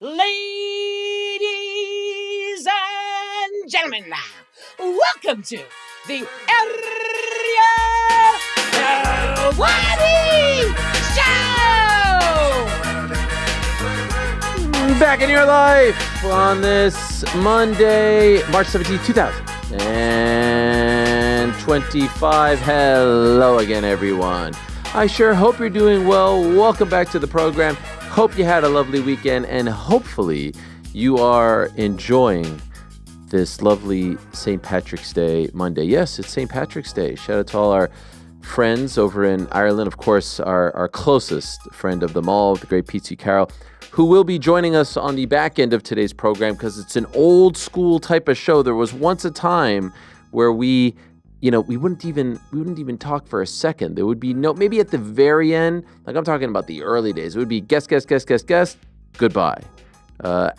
Ladies and gentlemen, welcome to the Ariel Helwani Show! Back in your life on this Monday, March 17th, 2025. Hello again, everyone. I sure hope you're doing well. Welcome back to the program. Hope you had a lovely weekend, and hopefully you are enjoying this lovely St. Patrick's Day Monday. Yes, it's St. Patrick's Day. Shout out to all our friends over in Ireland. Of course, our closest friend of them all, the great Petesy Carroll, who will be joining us on the back end of today's program because it's an old school type of show. There was once a time where we wouldn't even talk for a second. There would be maybe at the very end, like I'm talking about the early days, it would be guest, goodbye. The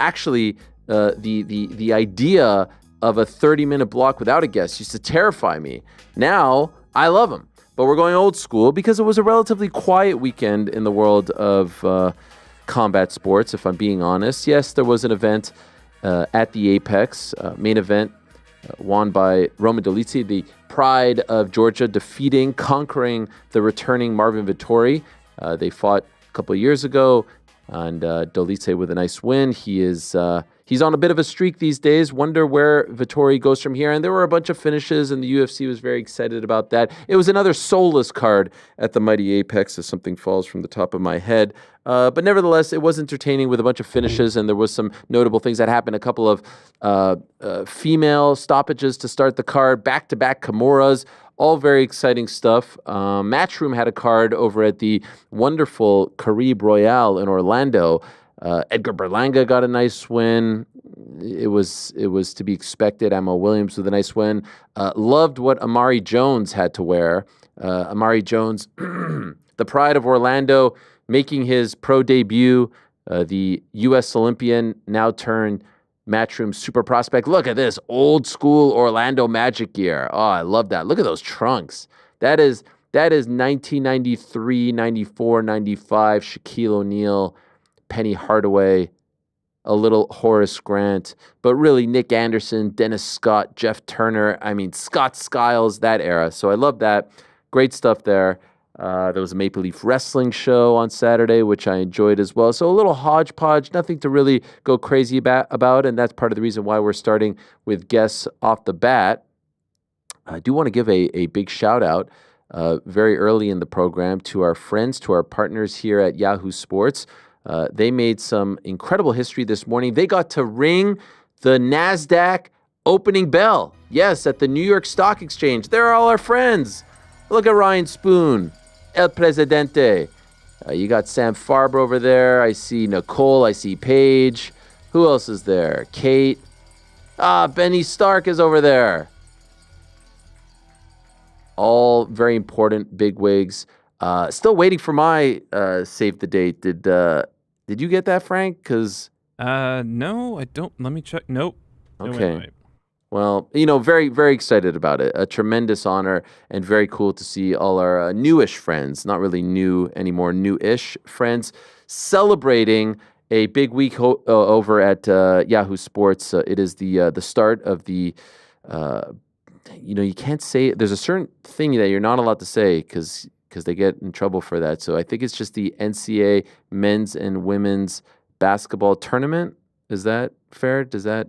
idea of a 30-minute block without a guest used to terrify me. Now, I love them. But we're going old school because it was a relatively quiet weekend in the world of combat sports, if I'm being honest. Yes, there was an event at the Apex, main event, won by Roman Dolidze, the pride of Georgia, conquering the returning Marvin Vettori. They fought a couple of years ago, and Dolidze with a nice win. He's on a bit of a streak these days. Wonder where Vettori goes from here. And there were a bunch of finishes, and the UFC was very excited about that. It was another soulless card at the mighty Apex, as something falls from the top of my head. But nevertheless, it was entertaining with a bunch of finishes, and there was some notable things that happened. A couple of female stoppages to start the card, back-to-back Kimuras, all very exciting stuff. Matchroom had a card over at the wonderful Caribe Royale in Orlando. Edgar Berlanga got a nice win. It was to be expected. Ammo Williams with a nice win. Loved what Amari Jones had to wear. Amari Jones, the pride of Orlando, making his pro debut, the U.S. Olympian, now turned Matchroom super prospect. Look at this old school Orlando Magic gear. Oh, I love that. Look at those trunks. That is 1993, 94, 95 Shaquille O'Neal, Penny Hardaway, a little Horace Grant, but really Nick Anderson, Dennis Scott, Jeff Turner. I mean, Scott Skiles, that era. So I love that. Great stuff there. There was a Maple Leaf Wrestling show on Saturday, which I enjoyed as well. So a little hodgepodge, nothing to really go crazy about, and that's part of the reason why we're starting with guests off the bat. I do want to give a big shout out very early in the program to our friends, to our partners here at Yahoo Sports. They made some incredible history this morning. They got to ring the NASDAQ opening bell. Yes, at the New York Stock Exchange. They're all our friends. Look at Ryan Spoon, El Presidente. You got Sam Farber over there. I see Nickal. I see Paige. Who else is there? Kate. Benny Stark is over there. All very important bigwigs. Still waiting for my save the date. Did you get that, Frank? Because no, I don't. Let me check. Nope. Okay. No, well, very, very excited about it. A tremendous honor and very cool to see all our newish friends, not really new anymore, newish friends, celebrating a big week over at Yahoo Sports. It is the start of the. You can't say. There's a certain thing that you're not allowed to say because they get in trouble for that. So I think it's just the NCAA men's and women's basketball tournament. Is that fair? Does that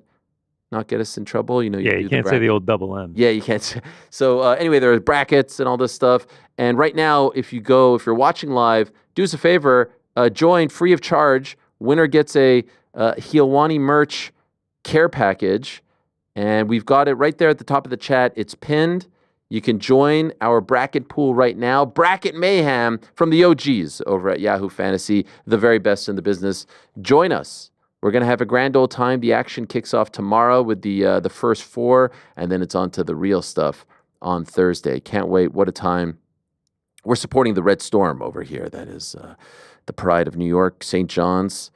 not get us in trouble? You can't say the old double M. Yeah, you can't say. So anyway, there are brackets and all this stuff. And right now, if you're watching live, do us a favor, join free of charge. Winner gets a Helwani merch care package. And we've got it right there at the top of the chat. It's pinned. You can join our bracket pool right now. Bracket Mayhem from the OGs over at Yahoo Fantasy, the very best in the business. Join us. We're going to have a grand old time. The action kicks off tomorrow with the first four, and then it's on to the real stuff on Thursday. Can't wait. What a time. We're supporting the Red Storm over here. That is the pride of New York, St. John's.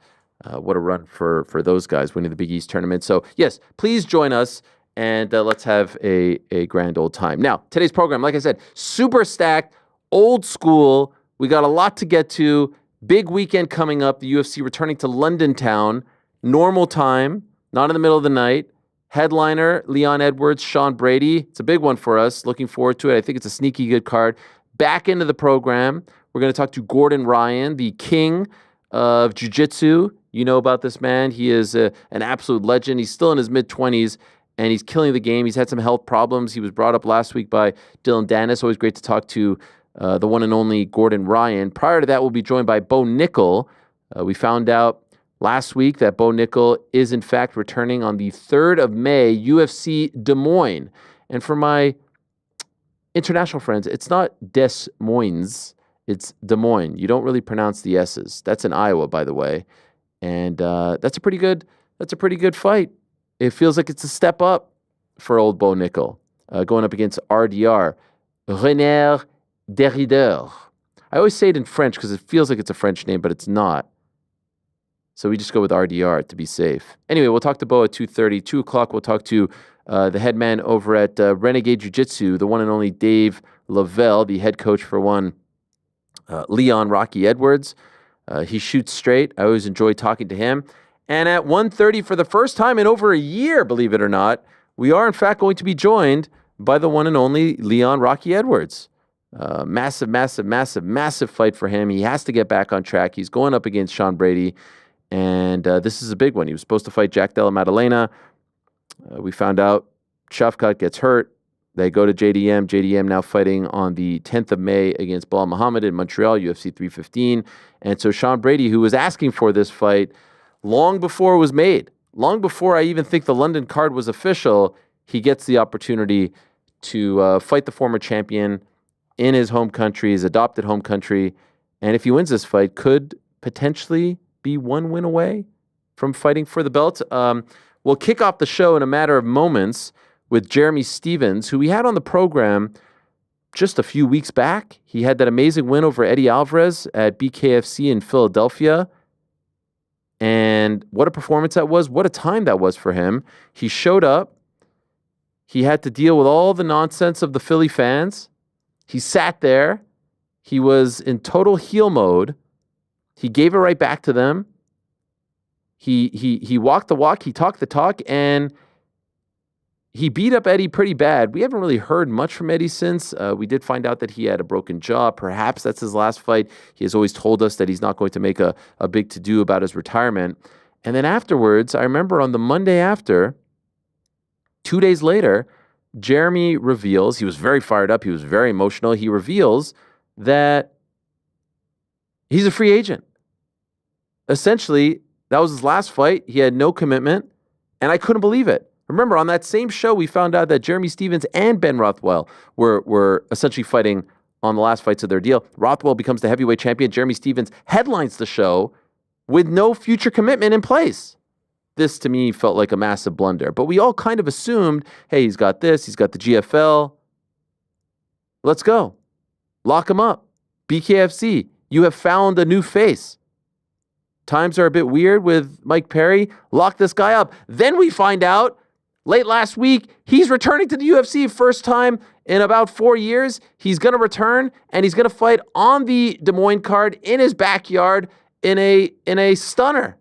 What a run for those guys winning the Big East tournament. So, yes, please join us. And let's have a grand old time. Now, today's program, like I said, super stacked, old school. We got a lot to get to. Big weekend coming up. The UFC returning to London town. normal time, not in the middle of the night. Headliner, Leon Edwards, Sean Brady. It's a big one for us. Looking forward to it. I think it's a sneaky good card. Back into the program, we're going to talk to Gordon Ryan, the king of jiu-jitsu. You know about this man. He is an absolute legend. He's still in his mid-20s, and he's killing the game. He's had some health problems. He was brought up last week by Dylan Dennis. Always great to talk to the one and only Gordon Ryan. Prior to that, we'll be joined by Bo Nickal. We found out last week that Bo Nickal is, in fact, returning on the 3rd of May, UFC Des Moines. And for my international friends, it's not Des Moines, it's Des Moines. You don't really pronounce the S's. That's in Iowa, by the way. And that's a pretty good fight. It feels like it's a step up for old Bo Nickal, going up against RDR, Reinier de Ridder. I always say it in French because it feels like it's a French name, but it's not. So we just go with RDR to be safe. Anyway, we'll talk to Bo at 2:30. 2 o'clock, we'll talk to the head man over at Renegade Jiu-Jitsu, the one and only Dave Lovell, the head coach for one Leon Rocky Edwards. He shoots straight. I always enjoy talking to him. And at 1:30, for the first time in over a year, believe it or not, we are in fact going to be joined by the one and only Leon Rocky Edwards. Massive fight for him. He has to get back on track. He's going up against Sean Brady. And this is a big one. He was supposed to fight Jack Della Maddalena. We found out Shafkat gets hurt. They go to JDM. JDM now fighting on the 10th of May against Bilal Muhammad in Montreal, UFC 315. And so Sean Brady, who was asking for this fight long before it was made, long before I even think the London card was official, he gets the opportunity to fight the former champion in his home country, his adopted home country. And if he wins this fight, could potentially be one win away from fighting for the belt. We'll kick off the show in a matter of moments with Jeremy Stephens, who we had on the program just a few weeks back. He had that amazing win over Eddie Alvarez at BKFC in Philadelphia. And what a performance that was. What a time that was for him. He showed up. He had to deal with all the nonsense of the Philly fans. He sat there. He was in total heel mode. He gave it right back to them. He walked the walk, he talked the talk, and he beat up Eddie pretty bad. We haven't really heard much from Eddie since. We did find out that he had a broken jaw. Perhaps that's his last fight. He has always told us that he's not going to make a big to-do about his retirement. And then afterwards, I remember on the Monday after, 2 days later, Jeremy reveals, he was very fired up, he was very emotional, he reveals that he's a free agent. Essentially, that was his last fight. He had no commitment, and I couldn't believe it. Remember, on that same show, we found out that Jeremy Stephens and Ben Rothwell were essentially fighting on the last fights of their deal. Rothwell becomes the heavyweight champion. Jeremy Stephens headlines the show with no future commitment in place. This, to me, felt like a massive blunder. But we all kind of assumed, hey, he's got this, he's got the GFL. Let's go. Lock him up. BKFC, you have found a new face. Times are a bit weird with Mike Perry. Lock this guy up. Then we find out late last week, he's returning to the UFC first time in about 4 years. He's going to return, and he's going to fight on the Des Moines card in his backyard in a stunner.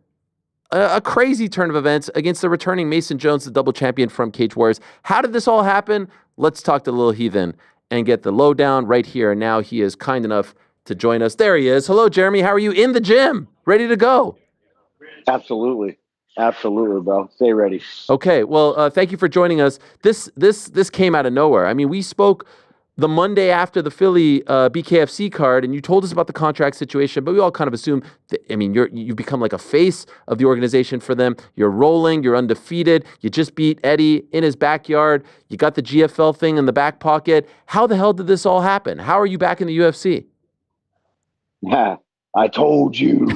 A crazy turn of events against the returning Mason Jones, the double champion from Cage Warriors. How did this all happen? Let's talk to Lil Heathen and get the lowdown right here. And now he is kind enough to join us. There he is. Hello, Jeremy. How are you? In the gym, ready to go? Absolutely, bro. Stay ready. Okay. Well, thank you for joining us. This came out of nowhere. I mean, we spoke the Monday after the Philly BKFC card, and you told us about the contract situation, but we all kind of assume that, I mean, you've become like a face of the organization for them. You're rolling. You're undefeated. You just beat Eddie in his backyard. You got the GFL thing in the back pocket. How the hell did this all happen? How are you back in the UFC? Yeah, I told you.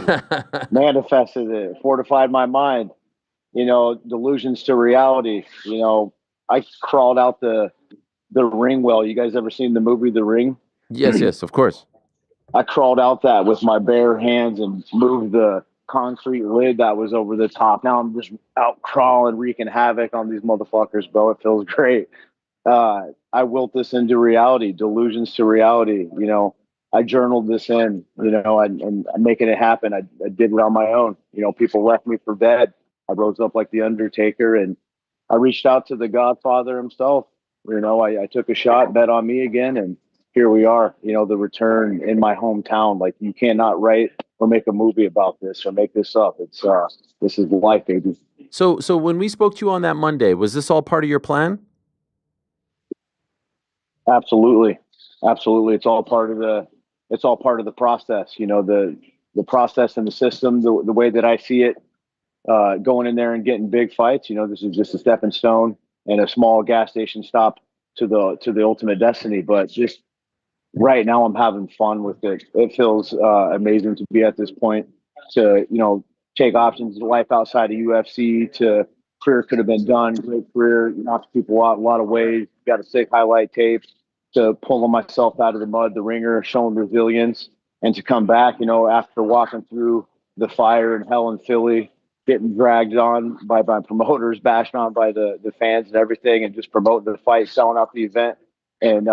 Manifested it, fortified my mind. You know, delusions to reality. You know, I crawled out the ring well. You guys ever seen the movie The Ring? Yes, of course. I crawled out that with my bare hands and moved the concrete lid that was over the top. Now I'm just out crawling, wreaking havoc on these motherfuckers, bro. It feels great. I wilt this into reality, delusions to reality. You know, I journaled this in, you know, and I'm making it happen. I did it on my own. You know, people left me for dead. I rose up like the Undertaker, and I reached out to the Godfather himself. I took a shot, bet on me again, and here we are. The return in my hometown. Like, you cannot write or make a movie about this or make this up. It's this is life, baby. So when we spoke to you on that Monday, was this all part of your plan? Absolutely. It's all part of the process. The process and the system, the way that I see it, going in there and getting big fights. This is just a stepping stone and a small gas station stop to the ultimate destiny. But just right now, I'm having fun with it. It feels amazing to be at this point, to take options to life outside of UFC. To career could have been done. Great career, knocked people out a lot of ways. Got a sick highlight tape. To pulling myself out of the mud, the ringer, showing resilience, and to come back, after walking through the fire and hell in Philly, getting dragged on by promoters, bashed on by the fans and everything, and just promoting the fight, selling out the event, and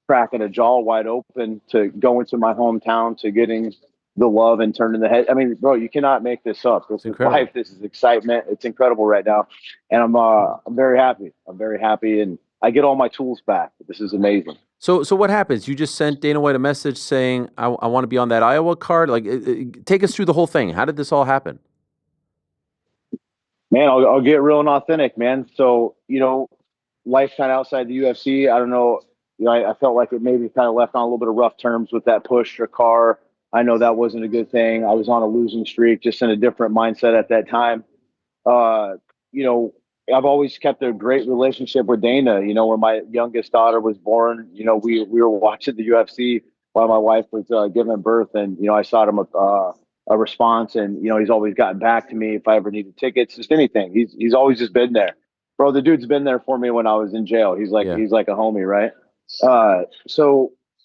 cracking a jaw wide open, to go into my hometown, to getting the love and turning the head. I mean, bro, you cannot make this up. This is life. This is excitement. It's incredible right now, and I'm very happy. And I get all my tools back. This is amazing. So what happens? You just sent Dana White a message saying, I want to be on that Iowa card? Like, take us through the whole thing. How did this all happen? Man, I'll get real and authentic, man. So, life kind of outside the UFC, I don't know. I felt like it maybe kind of left on a little bit of rough terms with that push or car. I know that wasn't a good thing. I was on a losing streak, just in a different mindset at that time. I've always kept a great relationship with Dana. When my youngest daughter was born, we were watching the UFC while my wife was giving birth, and I saw him a response, and he's always gotten back to me if I ever needed tickets, just anything. He's always just been there, bro. The dude's been there for me when I was in jail. He's like a homie, right?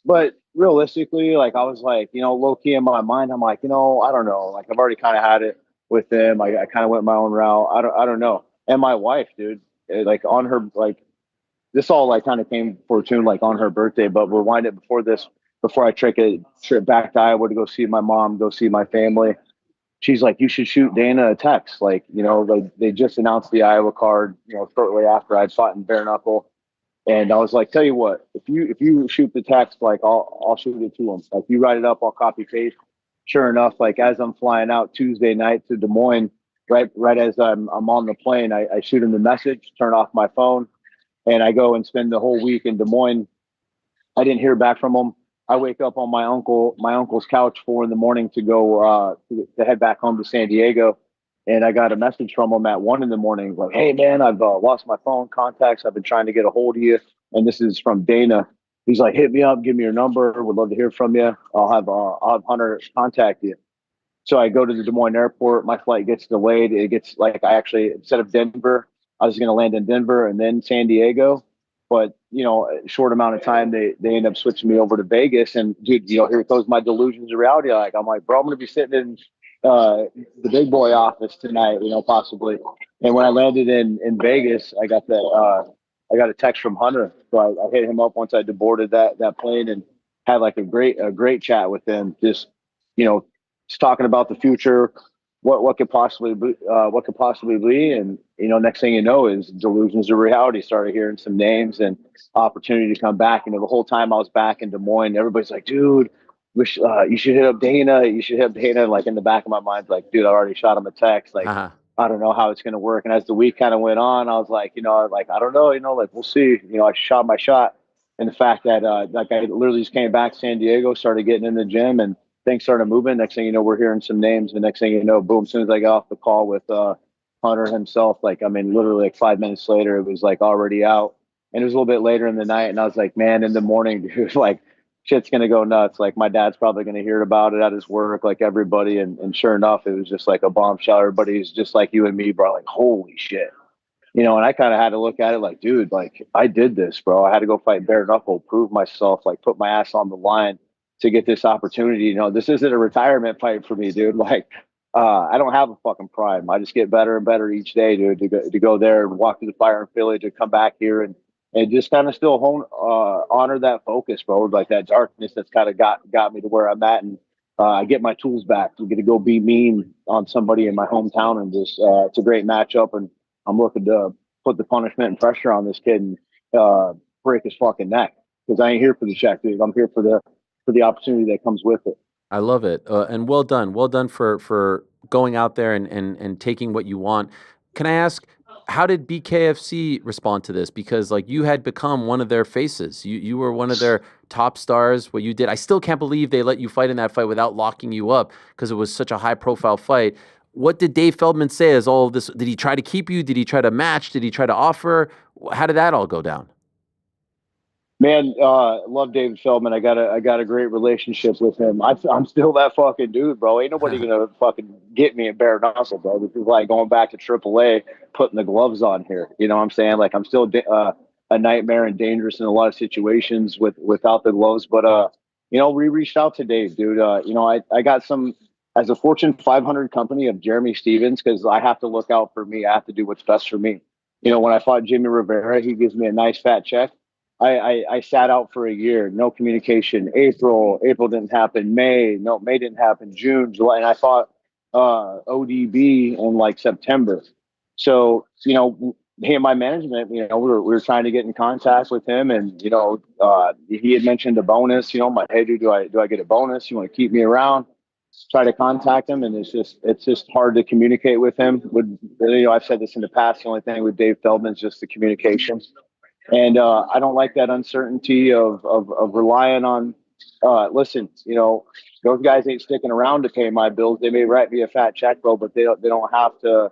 But realistically, like, I was like, low key in my mind, I'm like, I don't know. Like, I've already kind of had it with him. I kind of went my own route. I don't know. And my wife, dude, like, on her, like, this all like kind of came fortune, like, on her birthday, but rewind it before I take a trip back to Iowa to go see my mom, go see my family. She's like, you should shoot Dana a text. Like, they just announced the Iowa card, shortly after I'd fought in bare knuckle. And I was like, tell you what, if you shoot the text, like, I'll shoot it to him. Like, you write it up, I'll copy paste. Sure enough, like, as I'm flying out Tuesday night to Des Moines, right as I'm on the plane, I shoot him the message, turn off my phone, and I go and spend the whole week in Des Moines. I didn't hear back from him. I wake up on my uncle's couch 4 a.m. to go to head back home to San Diego, and I got a message from him at 1 a.m. like, hey man, I've lost my phone contacts. I've been trying to get a hold of you, and this is from Dana. He's like, hit me up, give me your number. Would love to hear from you. I'll have Hunter contact you. So I go to the Des Moines airport. My flight gets delayed. It gets, like, I actually, instead of Denver, I was going to land in Denver and then San Diego. But, a short amount of time, they end up switching me over to Vegas. And, dude, here goes my delusions of reality. Like, I'm like, bro, I'm going to be sitting in the big boy office tonight, possibly. And when I landed in Vegas, I got a text from Hunter. So I hit him up once I deboarded that plane, and had like a great chat with him. Just, just talking about the future, what could possibly be, and next thing you know is delusions of reality. Started hearing some names and opportunity to come back. The whole time I was back in Des Moines, everybody's like, dude, you should hit up Dana. You should hit up Dana. Like, in the back of my mind, like, dude, I already shot him a text. Like, I don't know how it's going to work. And as the week kind of went on, I was like, I don't know, like, we'll see. I shot my shot. And the fact that, like, I literally just came back to San Diego, started getting in the gym, and things started moving. Next thing you know, we're hearing some names. The next thing you know, boom, as soon as I got off the call with Hunter himself, like, I mean, literally like 5 minutes later, it was like already out. And it was a little bit later in the night. And I was like, man, in the morning, dude, like, shit's going to go nuts. Like, my dad's probably going to hear about it at his work, like everybody. And sure enough, it was just like a bombshell. Everybody's just like you and me, bro. Like, holy shit. And I kind of had to look at it like, dude, like, I did this, bro. I had to go fight bare knuckle, prove myself, like, put my ass on the line to get this opportunity. This isn't a retirement fight for me, dude. Like, I don't have a fucking prime. I just get better and better each day, dude, to go there and walk through the fire in Philly, to come back here and just kind of still honor that focus, bro. Like, that darkness that's kind of got me to where I'm at. And I get my tools back. I'm going to go be mean on somebody in my hometown, and just it's a great matchup. And I'm looking to put the punishment and pressure on this kid and break his fucking neck, because I ain't here for the check, dude. I'm here for the opportunity that comes with it. I love it, and well done. Well done for going out there and taking what you want. Can I ask, how did BKFC respond to this? Because like you had become one of their faces. You were one of their top stars. What you did, I still can't believe they let you fight in that fight without locking you up, because it was such a high profile fight. What did Dave Feldman say as all of this? Did he try to keep you? Did he try to match? Did he try to offer? How did that all go down? Man, love David Feldman. I got a great relationship with him. I'm still that fucking dude, bro. Ain't nobody gonna fucking get me in bare knuckle, bro. This is like going back to AAA, putting the gloves on here. You know what I'm saying? Like, I'm still a nightmare and dangerous in a lot of situations without the gloves. But we reached out to Dave, dude. I got some, as a Fortune 500 company of Jeremy Stevens, because I have to look out for me. I have to do what's best for me. When I fought Jimmy Rivera, he gives me a nice fat check. I sat out for a year, no communication. April didn't happen. May didn't happen. June, July, and I fought ODB in like September. So he and my management, we were trying to get in contact with him, and he had mentioned a bonus. I'm like, hey, dude, do I get a bonus? You want to keep me around? Try to contact him, and it's just hard to communicate with him. I've said this in the past. The only thing with Dave Feldman is just the communication. And I don't like that uncertainty of relying on, listen, those guys ain't sticking around to pay my bills. They may write me a fat check, bro, but they don't have to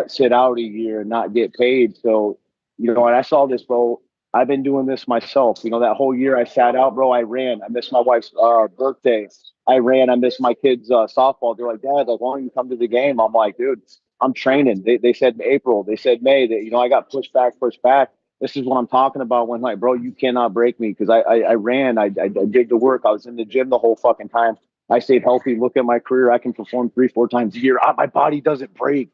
sit out a year and not get paid. So, when I saw this, bro, I've been doing this myself. That whole year I sat out, bro, I ran. I missed my wife's birthday. I ran. I missed my kids' softball. They're like, Dad, like, why don't you come to the game? I'm like, dude, I'm training. They said April. They said May. That I got pushed back. This is what I'm talking about when, like, bro, you cannot break me, because I ran. I did the work. I was in the gym the whole fucking time. I stayed healthy. Look at my career. I can perform 3-4 times a year. My body doesn't break.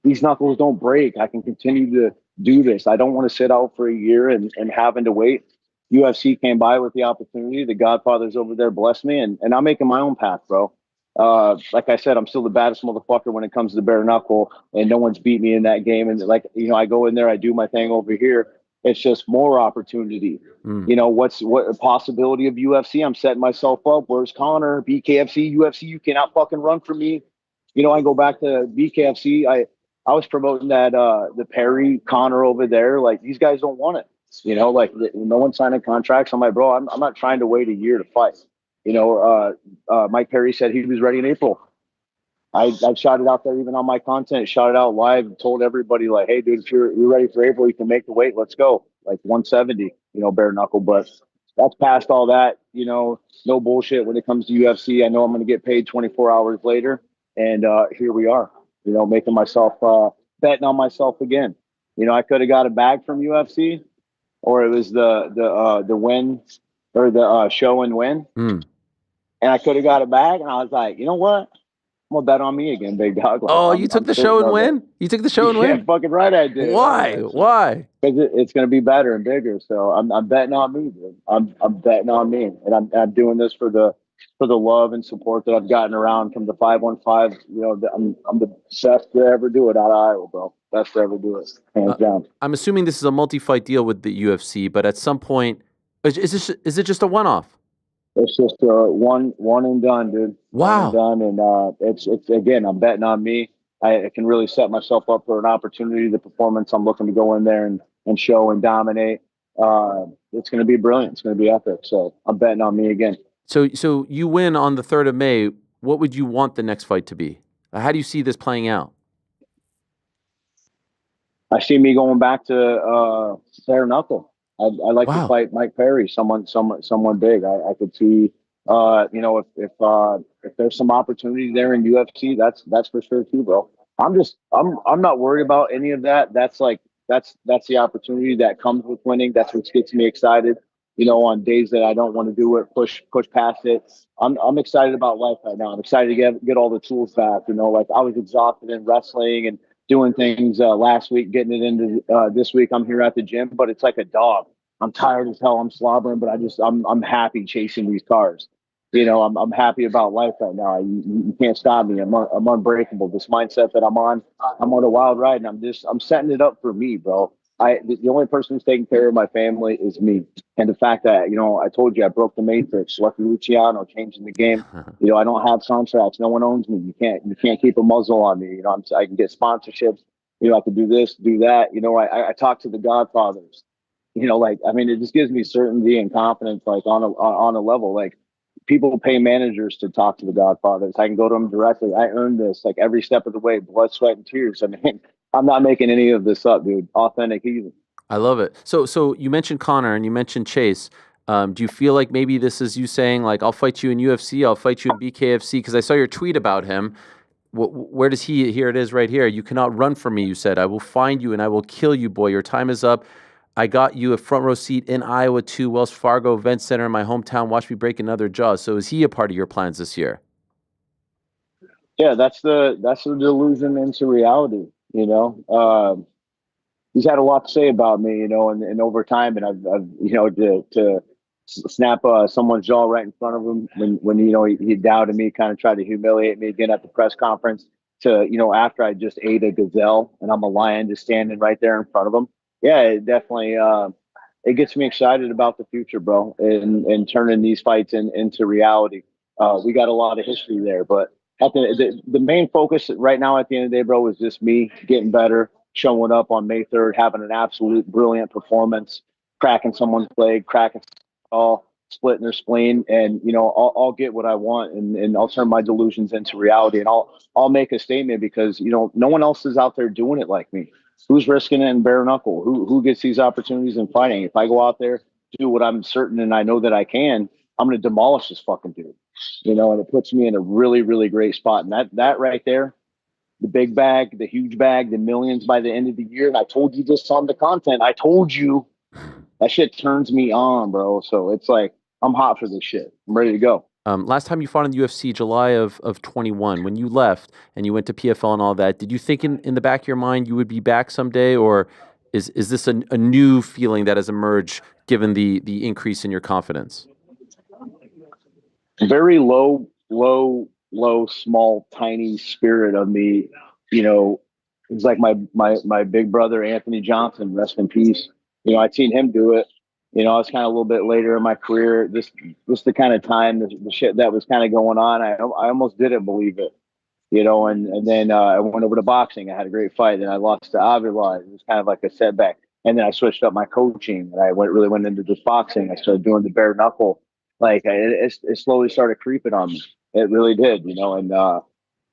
These knuckles don't break. I can continue to do this. I don't want to sit out for a year and having to wait. UFC came by with the opportunity. The Godfathers over there blessed me, and I'm making my own path, bro. Like I said, I'm still the baddest motherfucker when it comes to bare knuckle, and no one's beat me in that game. And I go in there, I do my thing over here. It's just more opportunity. What possibility of UFC? I'm setting myself up. Where's Connor? BKFC, UFC, you cannot fucking run from me. I go back to BKFC. I was promoting that the Perry Connor over there. Like, these guys don't want it. Like, no one's signing contracts. I'm like, bro, I'm not trying to wait a year to fight. Mike Perry said he was ready in April. I shot it out there, even on my content, shot it out live, and told everybody, like, hey, dude, if you're ready for April, you can make the weight. Let's go. Like 170, bare knuckle. But that's past all that, no bullshit when it comes to UFC. I know I'm going to get paid 24 hours later. And here we are, making myself, betting on myself again. I could have got a bag from UFC, or it was the win, or the show and win. And I could have got a bag, and I was like, you know what? I'm gonna bet on me again, big dog. Like, You took the show and win? You took the show and win? Yeah, fucking right, I did. Why? Why? Because it's gonna be better and bigger. So I'm betting on me, dude. I'm betting on me, and I'm doing this for the love and support that I've gotten around from the 515. I'm the best to ever do it out of Iowa, bro. Best to ever do it, hands down. I'm assuming this is a multi-fight deal with the UFC, but at some point, is it just a one-off? It's just one and done, dude. Wow. One and done, and it's again, I'm betting on me. I can really set myself up for an opportunity. The performance I'm looking to go in there and show and dominate. It's going to be brilliant. It's going to be epic. So I'm betting on me again. So you win on the 3rd of May. What would you want the next fight to be? How do you see this playing out? I see me going back to bare knuckle. I like to fight Mike Perry, someone big. I could see, if there's some opportunity there in UFC, that's for sure too, bro. I'm not worried about any of that. That's the opportunity that comes with winning. That's what gets me excited. On days that I don't want to do it, push past it. I'm excited about life right now. I'm excited to get all the tools back. Like, I was exhausted in wrestling and doing things last week, getting it into this week. I'm here at the gym, but it's like a dog. I'm tired as hell. I'm slobbering, but I'm happy chasing these cars. I'm happy about life right now. You can't stop me. I'm unbreakable. This mindset that I'm on a wild ride, and I'm setting it up for me, bro. The only person who's taking care of my family is me. And the fact that, I told you I broke the matrix, Lucky Luciano, changing the game. I don't have contracts. No one owns me. You can't keep a muzzle on me. I can get sponsorships. I can do this, do that. I talk to the Godfathers. It just gives me certainty and confidence, like on a level, like people pay managers to talk to the Godfathers. I can go to them directly. I earned this, like every step of the way, blood, sweat, and tears. I'm not making any of this up, dude. Authentic heathen. I love it. So you mentioned Connor and you mentioned Chase. Do you feel like maybe this is you saying, like, I'll fight you in UFC, I'll fight you in BKFC? Because I saw your tweet about him. Where does he? Here it is right here. You cannot run from me, you said. I will find you and I will kill you, boy. Your time is up. I got you a front row seat in Iowa too, Wells Fargo Event Center in my hometown. Watch me break another jaw. So is he a part of your plans this year? Yeah, that's the delusion into reality. He's had a lot to say about me, and over time, and I've to snap someone's jaw right in front of him when he doubted me, kind of tried to humiliate me again at the press conference. To after I just ate a gazelle and I'm a lion just standing right there in front of him. Yeah, it definitely it gets me excited about the future, bro, and turning these fights into reality. We got a lot of history there, but at the main focus right now at the end of the day, bro, is just me getting better, showing up on May 3rd, having an absolute brilliant performance, cracking someone's leg, cracking all, splitting their spleen, and I'll get what I want, and I'll turn my delusions into reality, and I'll make a statement because no one else is out there doing it like me. Who's risking it in bare knuckle? Who gets these opportunities in fighting? If I go out there, do what I'm certain and I know that I can, I'm going to demolish this fucking dude. And it puts me in a really, really great spot. And that right there, the big bag, the huge bag, the millions by the end of the year. And I told you this on the content. I told you that shit turns me on, bro. So it's like, I'm hot for this shit. I'm ready to go. Last time you fought in the UFC, July of 21, when you left and you went to PFL and all that, did you think in the back of your mind you would be back someday, or is this a new feeling that has emerged given the increase in your confidence? Very low, small, tiny spirit of me. It's like my big brother, Anthony Johnson, rest in peace. I'd seen him do it. I was kind of a little bit later in my career. This the kind of time, the shit that was kind of going on. I almost didn't believe it, and then I went over to boxing. I had a great fight. Then I lost to Avila. It was kind of like a setback. And then I switched up my coaching and I really went into this boxing. I started doing the bare knuckle. Like it slowly started creeping on me. It really did, and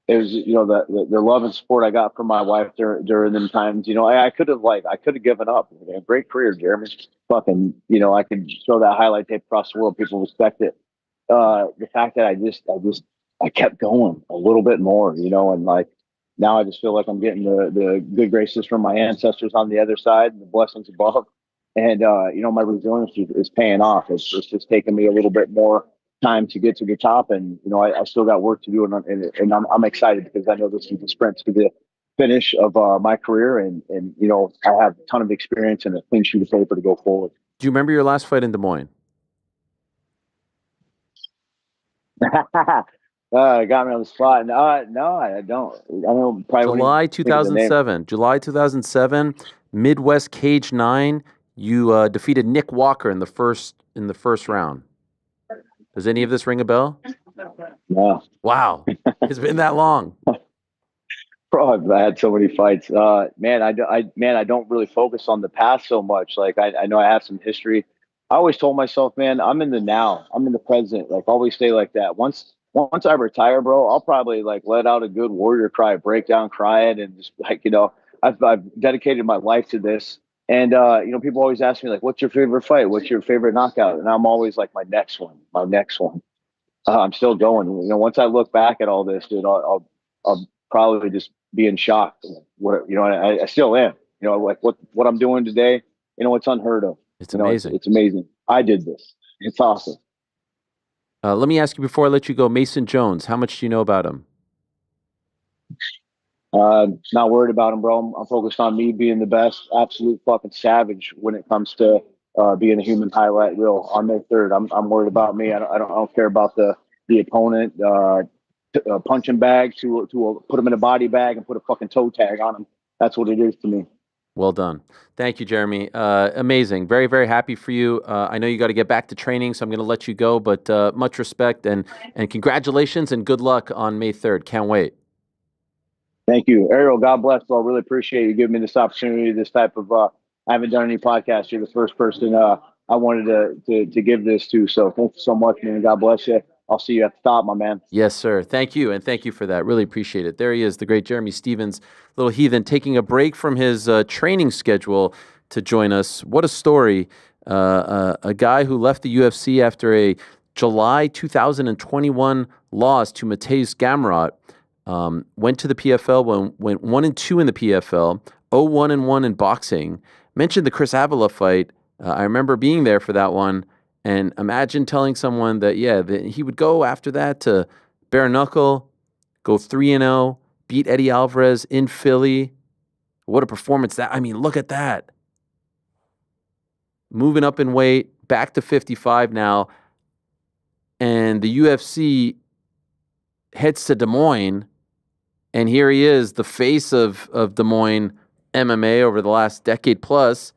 it was, the love and support I got from my wife during them times. I could have given up. A great career, Jeremy. Fucking, I could show that highlight tape across the world. People respect it. The fact that I kept going a little bit more, and like now I just feel like I'm getting the good graces from my ancestors on the other side and the blessings above. And my resilience is paying off. It's just taking me a little bit more time to get to the top, and I still got work to do, and I'm excited because I know this is the sprint to the finish of my career, and I have a ton of experience and a clean sheet of paper to go forward. Do you remember your last fight in Des Moines? Got me on the spot. No, I don't. I don't. Probably July 2007. July 2007. Midwest Cage 9. You defeated Nick Walker in the first round. Does any of this ring a bell? No. Wow, it's been that long. Bro, I've had so many fights. Man, I don't really focus on the past so much. Like I know I have some history. I always told myself, man, I'm in the now. I'm in the present. Like always stay like that. Once I retire, bro, I'll probably like let out a good warrior cry, break down crying, and just like I've dedicated my life to this. And people always ask me like, "What's your favorite fight? What's your favorite knockout?" And I'm always like, "My next one. I'm still going. Once I look back at all this, dude, I'll probably just be in shock. I still am. Like what I'm doing today. It's unheard of. It's amazing. It's amazing. I did this. It's awesome. Let me ask you before I let you go, Mason Jones. How much do you know about him? Not worried about him, bro. I'm focused on me being the best, absolute fucking savage when it comes to being a human highlight reel on May 3rd. I'm worried about me. I don't care about the the opponent a punching bag to put him in a body bag and put a fucking toe tag on him. That's what it is to me. Well done. Thank you, Jeremy. Amazing. Very, very happy for you. I know you got to get back to training, so I'm going to let you go, but much respect and congratulations and good luck on May 3rd. Can't wait. Thank you. Ariel, God bless, bro. Really appreciate you giving me this opportunity, this type of, I haven't done any podcasts. You're the first person I wanted to give this to. So thank you so much, man. God bless you. I'll see you at the top, my man. Yes, sir. Thank you, and thank you for that. Really appreciate it. There he is, the great Jeremy Stevens, little heathen, taking a break from his training schedule to join us. What a story. A guy who left the UFC after a July 2021 loss to Mateusz Gamrot, went to the PFL, went 1-2 in the PFL, 0-1-1 in boxing. Mentioned the Chris Avila fight. I remember being there for that one. And imagine telling someone that, that he would go after that to bare knuckle, go 3-0, beat Eddie Alvarez in Philly. What a performance that, look at that. Moving up in weight, back to 55 now. And the UFC heads to Des Moines. And here he is, the face of Des Moines MMA over the last decade plus.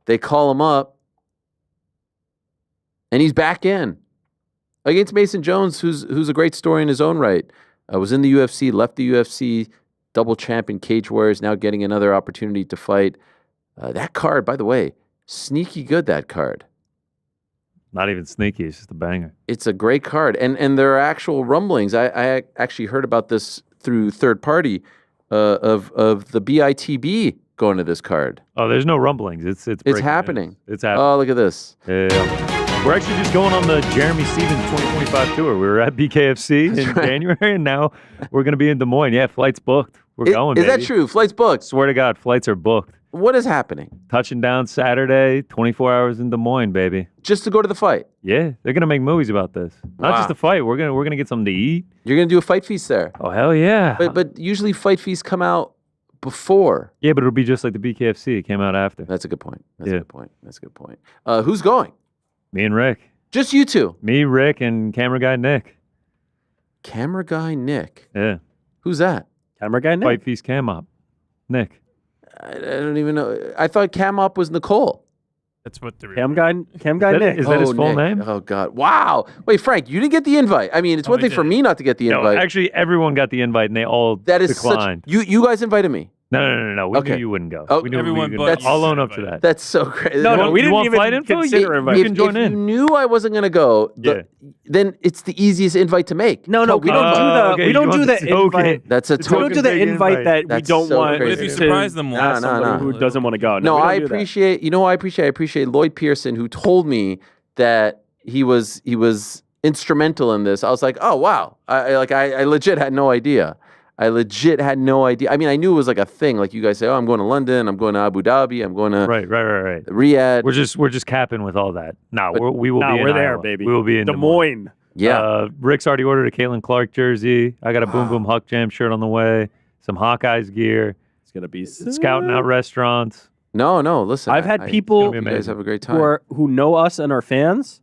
They call him up. And he's back in against Mason Jones, who's a great story in his own right. Was in the UFC, left the UFC, double champ in Cage Warriors, now getting another opportunity to fight. That card, by the way, sneaky good, that card. Not even sneaky, it's just a banger. It's a great card. And there are actual rumblings. I actually heard about this through third party of the BITB going to this card. Oh, there's no rumblings. It's happening. News. It's happening. Oh, look at this. Yeah. We're actually just going on the Jeremy Stevens 2025 tour. We were at BKFC in January, and now we're going to be in Des Moines. Yeah, flight's booked. We're going, Is baby. that true? Flight's booked? Swear to God, flights are booked. What is happening? Touching down Saturday, 24 hours in Des Moines, baby. Just to go to the fight? Yeah, they're going to make movies about this. Not just a fight. We're gonna get something to eat. You're going to do a fight feast there? Oh, hell yeah. But usually fight feasts come out before. Yeah, but it'll be just like the BKFC. It came out after. That's a good point. That's a good point. Who's going? Me and Rick. Just you two? Me, Rick, and camera guy Nick. Camera guy Nick? Yeah. Who's that? Camera guy Nick? Fight Feast Cam Op. Nick. I don't even know. I thought Cam Op was Nicole. That's what the Cam guy Nick. Is that his full Nick. name? Oh, God. Wow. Wait, Frank, you didn't get the invite. It's one thing for me not to get the invite. Actually, everyone got the invite, and they all declined. You guys invited me. No. We Okay. knew you wouldn't go. Oh, we knew everyone you but wouldn't go. you I'll own got up to invited. that. That's so great. No, we You didn't want even flight info? consider You inviting. can join if in. you knew I wasn't going to go, then it's the easiest invite to make. No, we don't do the okay, we don't you do want the the token. invite. That's a We don't do token. the big invite that we That's don't so want. crazy. What if you to surprise them once? ask somebody No. who doesn't want to go. No, we don't I do that. appreciate. You know, I appreciate Lloyd Pearson, who told me that he was instrumental in this. I was like, oh wow, I legit had no idea. I knew it was like a thing. Like you guys say, oh, I'm going to London, I'm going to Abu Dhabi, I'm going to Right. Riyadh. We're just capping with all that. No, we will be in we're there, Iowa. baby. We will be in Des Moines. Yeah. Rick's already ordered a Caitlin Clark jersey. I got a Boom Boom Huck Jam shirt on the way. Some Hawkeyes gear. It's gonna be Scouting out restaurants. No. Listen, I've had I- people You guys have a great time. who know us and are fans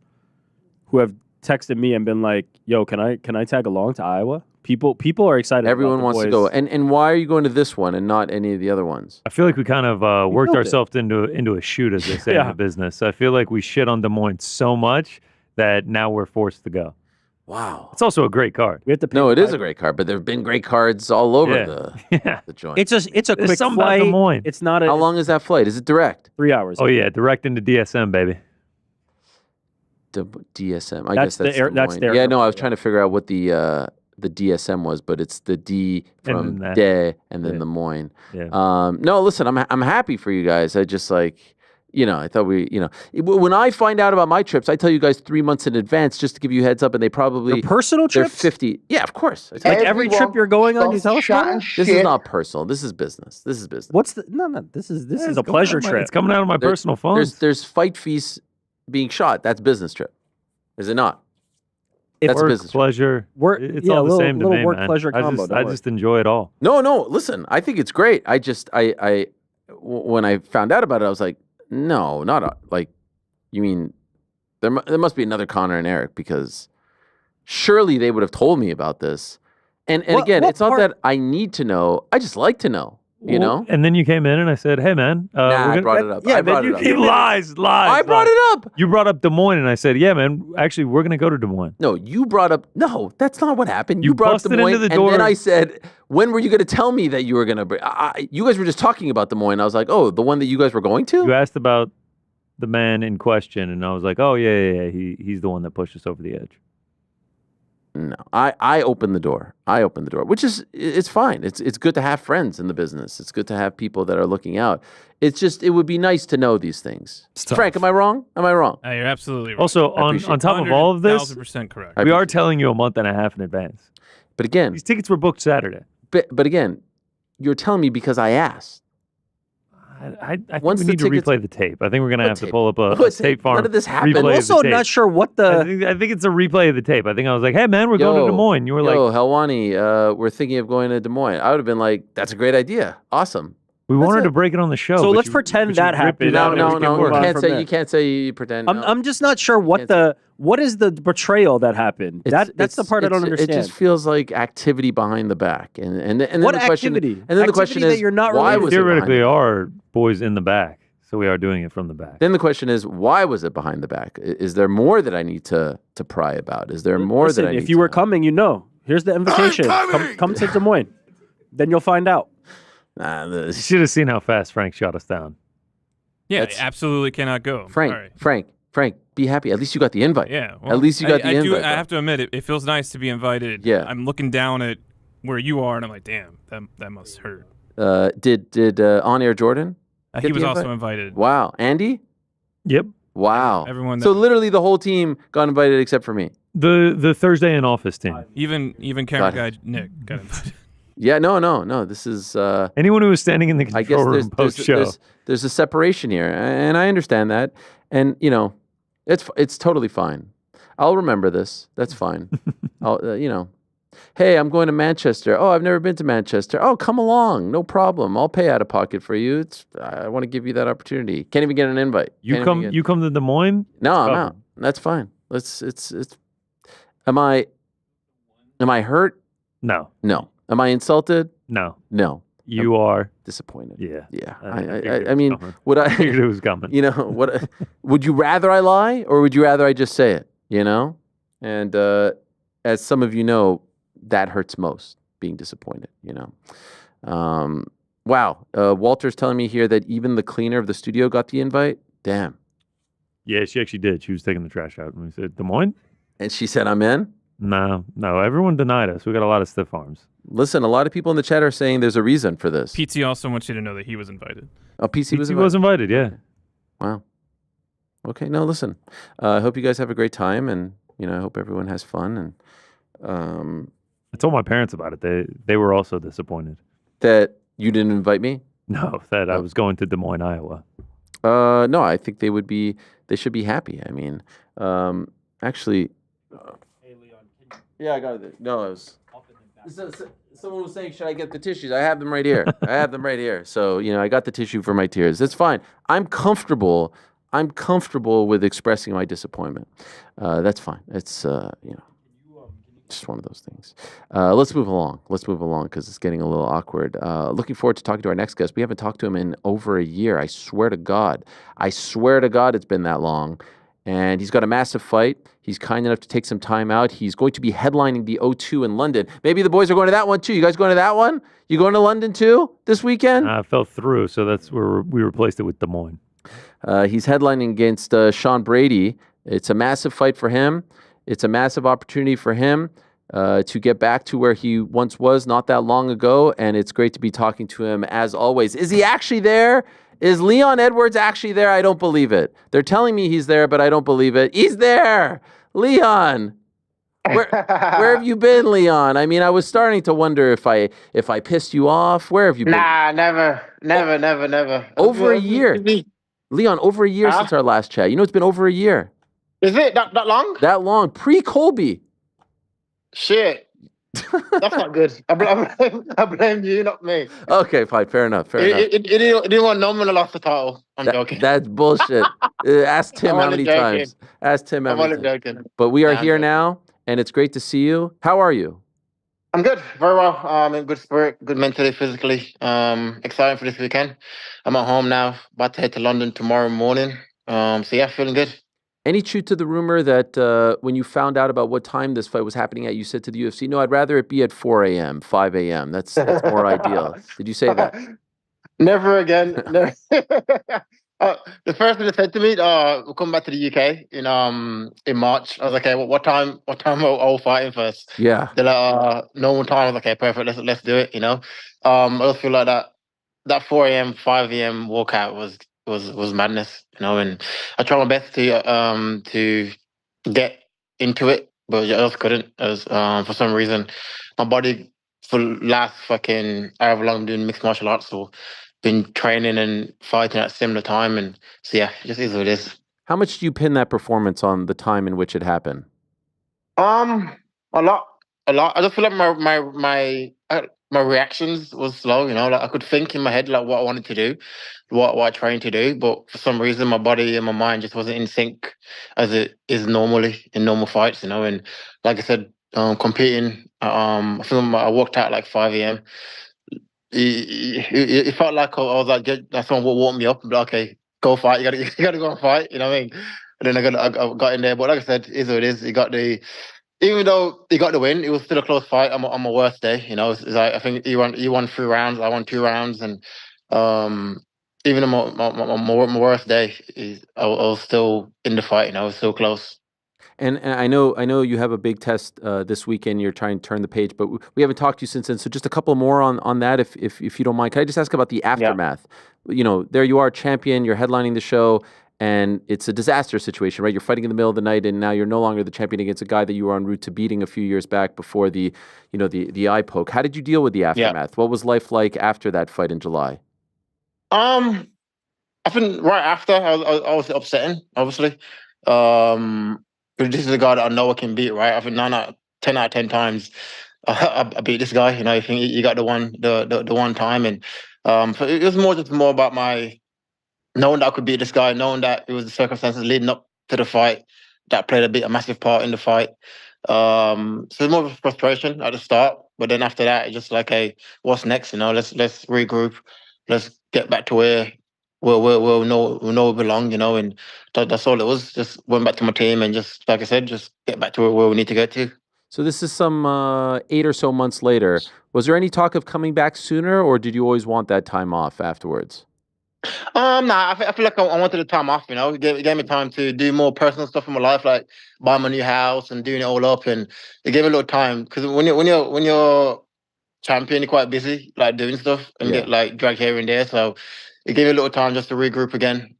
who have texted me and been like, "Yo, can I tag along to Iowa?" People are excited. Everyone about the wants to boys. go. And why are you going to this one and not any of the other ones? I feel like we kind of worked built it. ourselves into a shoot, as they say in Yeah. the business. I feel like we shit on Des Moines so much that now we're forced to go. Wow. It's also a great card. We have to pay No, it is $5. a great card, but there have been great cards all over Yeah. the joint. It's a There's quick something about Des flight. Moines. It's not How long is that flight? Is it direct? 3 hours. Oh yeah, direct into DSM, baby. DSM. I That's guess the that's air- Des that's Moines. their Yeah, no, I was airport, trying to figure out what the DSM was, but it's the D from then that. De and then Yeah. the Moines. Yeah. No, listen, I'm happy for you guys. I just I thought when I find out about my trips, I tell you guys 3 months in advance just to give you a heads up, and they probably Your personal they're trips? 50. Yeah, of course. I tell Like you. every trip you're going on, you tell us about it? This is not personal. This is business. What's the no? This is It's a coming pleasure out of my- trip. It's coming out of my There- personal funds. There's fight feasts being shot. That's business trip. Is it not? If That's a Work, business trip. pleasure. Work- It's yeah, all the little- same to little me, work, man. pleasure combo, don't I worry. just enjoy it all. No. Listen, I think it's great. When I found out about it, I was like, no, not like. You mean there must be another Connor and Eric because Surely they would have told me about this. And again, it's not that I need to know. I just like to know. You know? And then you came in and I said, hey, man. I brought it up. Yeah, I brought it up. He lies. I brought it up. You brought up Des Moines and I said, yeah, man, actually, we're going to go to Des Moines. No, you brought up. No, that's not what happened. You brought up Des busted Moines, into the and door. then I said, when were you going to tell me that you were going to? You guys were just talking about Des Moines. I was like, oh, the one that you guys were going to? You asked about the man in question, and I was like, oh, yeah. He's the one that pushed us over the edge. No, I opened the door. Which is, it's fine. It's good to have friends in the business. It's good to have people that are looking out. It's just, it would be nice to know these things. Frank, am I wrong? You're absolutely right. Also, on top of all of this, 1,000% correct. we are telling you a month and a half in advance. But again, These tickets were booked Saturday. but again, you're telling me because I asked. I think Once we the need to tickets- replay the tape. I think we're going to What have to tape? pull up a What State tape? Farm None of this happened. replay I'm of also the tape. not sure what I the. think it's a replay of the tape. I think I was like, hey, man, we're going to Des Moines. You were like, Helwani, we're thinking of going to Des Moines. I would have been like, that's a great idea. Awesome. we wanted it. to break it on the show. So but let's you- pretend but you that ripped happened. it out No, and no, we no. can on You can't from say there. you can't say you pretend. no. I'm just not sure what is the betrayal that happened. That's the part I don't understand. It just feels like activity behind the back, and then What the question, activity? and then the question Activity that is, you're not why related was to. it behind theoretically the back? are boys in the back. So we are doing it from the back. Then the question is, why was it behind the back? Is there more that I need to pry about? Is there more Listen, that I need if you were to know? coming, you know. Here's the invitation. Come to Des Moines. Then you'll find out. Nah, You should have seen how fast Frank shot us down. Yeah, That's- absolutely cannot go. Frank, All right. Frank, be happy. At least you got the invite. Yeah. At least you got the invite. I have to admit, it feels nice to be invited. Yeah. I'm looking down at where you are, and I'm like, damn, that must hurt. Did On Air Jordan? He Get was the also invite? invited. Wow, Andy. Yep. Wow. Everyone So that- literally the whole team got invited except for me. The Thursday in office team. Even camera Got guy Nick got invited. Yeah, no. This is. Anyone who was standing in the I guess control room post show. there's a separation here, and I understand that, and it's totally fine. I'll remember this. That's fine. I'll hey, I'm going to Manchester. Oh, I've never been to Manchester. Oh, come along, no problem. I'll pay out of pocket for you. I want to give you that opportunity. Can't even get an invite. You Can't come even get- you come to Des Moines? No, I'm covered. out. That's fine. It's. Am I hurt? No. No. Am I insulted? No. No. You are. Disappointed. Yeah. Yeah. figured it I was mean, coming. would I? Figured it was coming. What? Would you rather I lie, or would you rather I just say it? And as some of you know, that hurts most. Being disappointed. Wow. Walter's telling me here that even the cleaner of the studio got the invite. Damn. Yeah, she actually did. She was taking the trash out. And we said, Des Moines? And she said, "I'm in." No. Everyone denied us. We got a lot of stiff arms. Listen, a lot of people in the chat are saying there's a reason for this. PT also wants you to know that he was invited. Oh, PC was He invited. was invited, yeah. Wow. Okay. No, listen. I hope you guys have a great time, and I hope everyone has fun. And I told my parents about it. They were also disappointed. that you didn't invite me. No, that I was going to Des Moines, Iowa. No, I think they should be happy. I mean, actually. Yeah, I got it. No, it was. Someone was saying, should I get the tissues? I have them right here. So, I got the tissue for my tears. That's fine. I'm comfortable with expressing my disappointment. That's fine. It's, just one of those things. Let's move along because it's getting a little awkward. Looking forward to talking to our next guest. We haven't talked to him in over a year. I swear to God, it's been that long. And he's got a massive fight. He's kind enough to take some time out. He's going to be headlining the O2 in London. Maybe the boys are going to that one too. You guys going to that one? You going to London too this weekend? I fell through, so that's where we replaced it with Des Moines. He's headlining against Sean Brady. It's a massive fight for him. It's a massive opportunity for him to get back to where he once was not that long ago. And it's great to be talking to him as always. Is he actually there? Is Leon Edwards actually there? I don't believe it. They're telling me he's there, but I don't believe it. He's there. Leon. Where have you been, Leon? I mean, I was starting to wonder if I pissed you off. Where have you been? Nah, never. Over a year. Leon, over a year since our last chat. It's been over a year. Is it that long? That long. Pre-Colby. Shit. That's not good. I blame you, not me. Okay, fine. Fair enough. It didn't want no one to lost the title. I'm joking. That's bullshit. Ask Tim I'm how only many joking. times. Ask Tim how I'm many only times. joking. But we are Nah, I'm here joking. now, and it's great to see you. How are you? I'm good, very well. In good spirit, good mentally, physically. Excited for this weekend. I'm at home now, about to head to London tomorrow morning. So yeah, feeling good. Any truth to the rumor that when you found out about what time this fight was happening at, you said to the UFC, "No, I'd rather it be at 4 a.m., 5 a.m. That's more ideal." Did you say that? Never again. Never. The first thing they said to me, we'll come back to the UK in March. I was like, okay, what time? What time are we fighting first? Yeah. They're like, normal time. I was like, okay, perfect. Let's do it. I just feel like that 4 a.m., 5 a.m. walkout was madness. And I tried my best to get into it, but I just couldn't. As for some reason, my body for last fucking however long I'm doing mixed martial arts, so been training and fighting at a similar time, and so yeah, it just is what it is. How much do you pin that performance on the time in which it happened? A lot, a lot. I just feel like my reactions was slow. Like I could think in my head like what I wanted to do, what I trained to do, but for some reason my body and my mind just wasn't in sync as it is normally in normal fights. And like I said, competing. I feel like I walked out like 5 a.m. It felt like I was like, that's someone woke me up and be like, okay, go fight. You gotta go and fight. You know what I mean? And then I got in there, but like I said, it is what it is. Even though he got the win, it was still a close fight on my worst day. It's like I think he won 3 rounds, I won 2 rounds, and even on my worst day, I was still in the fight. It was still close. And I know you have a big test this weekend. You're trying to turn the page, but we haven't talked to you since then. So just a couple more on that, if you don't mind. Can I just ask about the aftermath? Yeah. There you are, champion. You're headlining the show, and it's a disaster situation, right? You're fighting in the middle of the night, and now you're no longer the champion against a guy that you were en route to beating a few years back before the eye poke. How did you deal with the aftermath? What was life like after that fight in July? I think right after I was upsetting, obviously. But this is a guy that I know I can beat, right? I think 10 out of 10 times I beat this guy. I think he got the one time, and so it was more about my knowing that I could beat this guy, knowing that it was the circumstances leading up to the fight that played a massive part in the fight. So it's more of a frustration at the start, but then after that, it's just like, hey, what's next? Let's regroup, let's get back to where we know we belong. And that's all it was. Just went back to my team and just like I said, just get back to where we need to get to. So this is some 8 or so months later. Was there any talk of coming back sooner, or did you always want that time off afterwards? Nah, I feel like I wanted the time off. It gave me time to do more personal stuff in my life, like buy my new house and doing it all up, and it gave me a little time because when you're champion, you're quite busy, like doing stuff and get like dragged here and there. So it gave me a little time just to regroup again,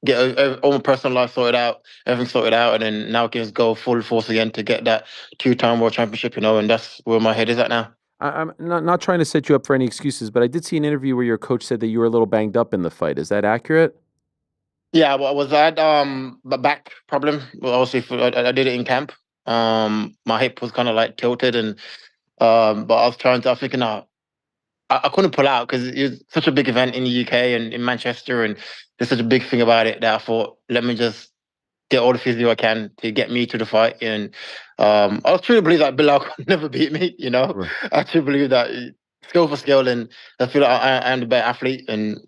get all my personal life sorted out, everything sorted out, and then now I can just go full force again to get that 2-time world championship. And that's where my head is at now. I'm not trying to set you up for any excuses, but I did see an interview where your coach said that you were a little banged up in the fight. Is that accurate? Yeah, well, I had a back problem. Well, obviously, I did it in camp. My hip was kind of like tilted, and but I was thinking, I couldn't pull out because it was such a big event in the UK and in Manchester, and there's such a big thing about it that I thought, let me just get all the physio I can to get me to the fight. And I truly believe that Bilal could never beat me. Right. I truly believe that skill for skill, and I feel like I am the better athlete. And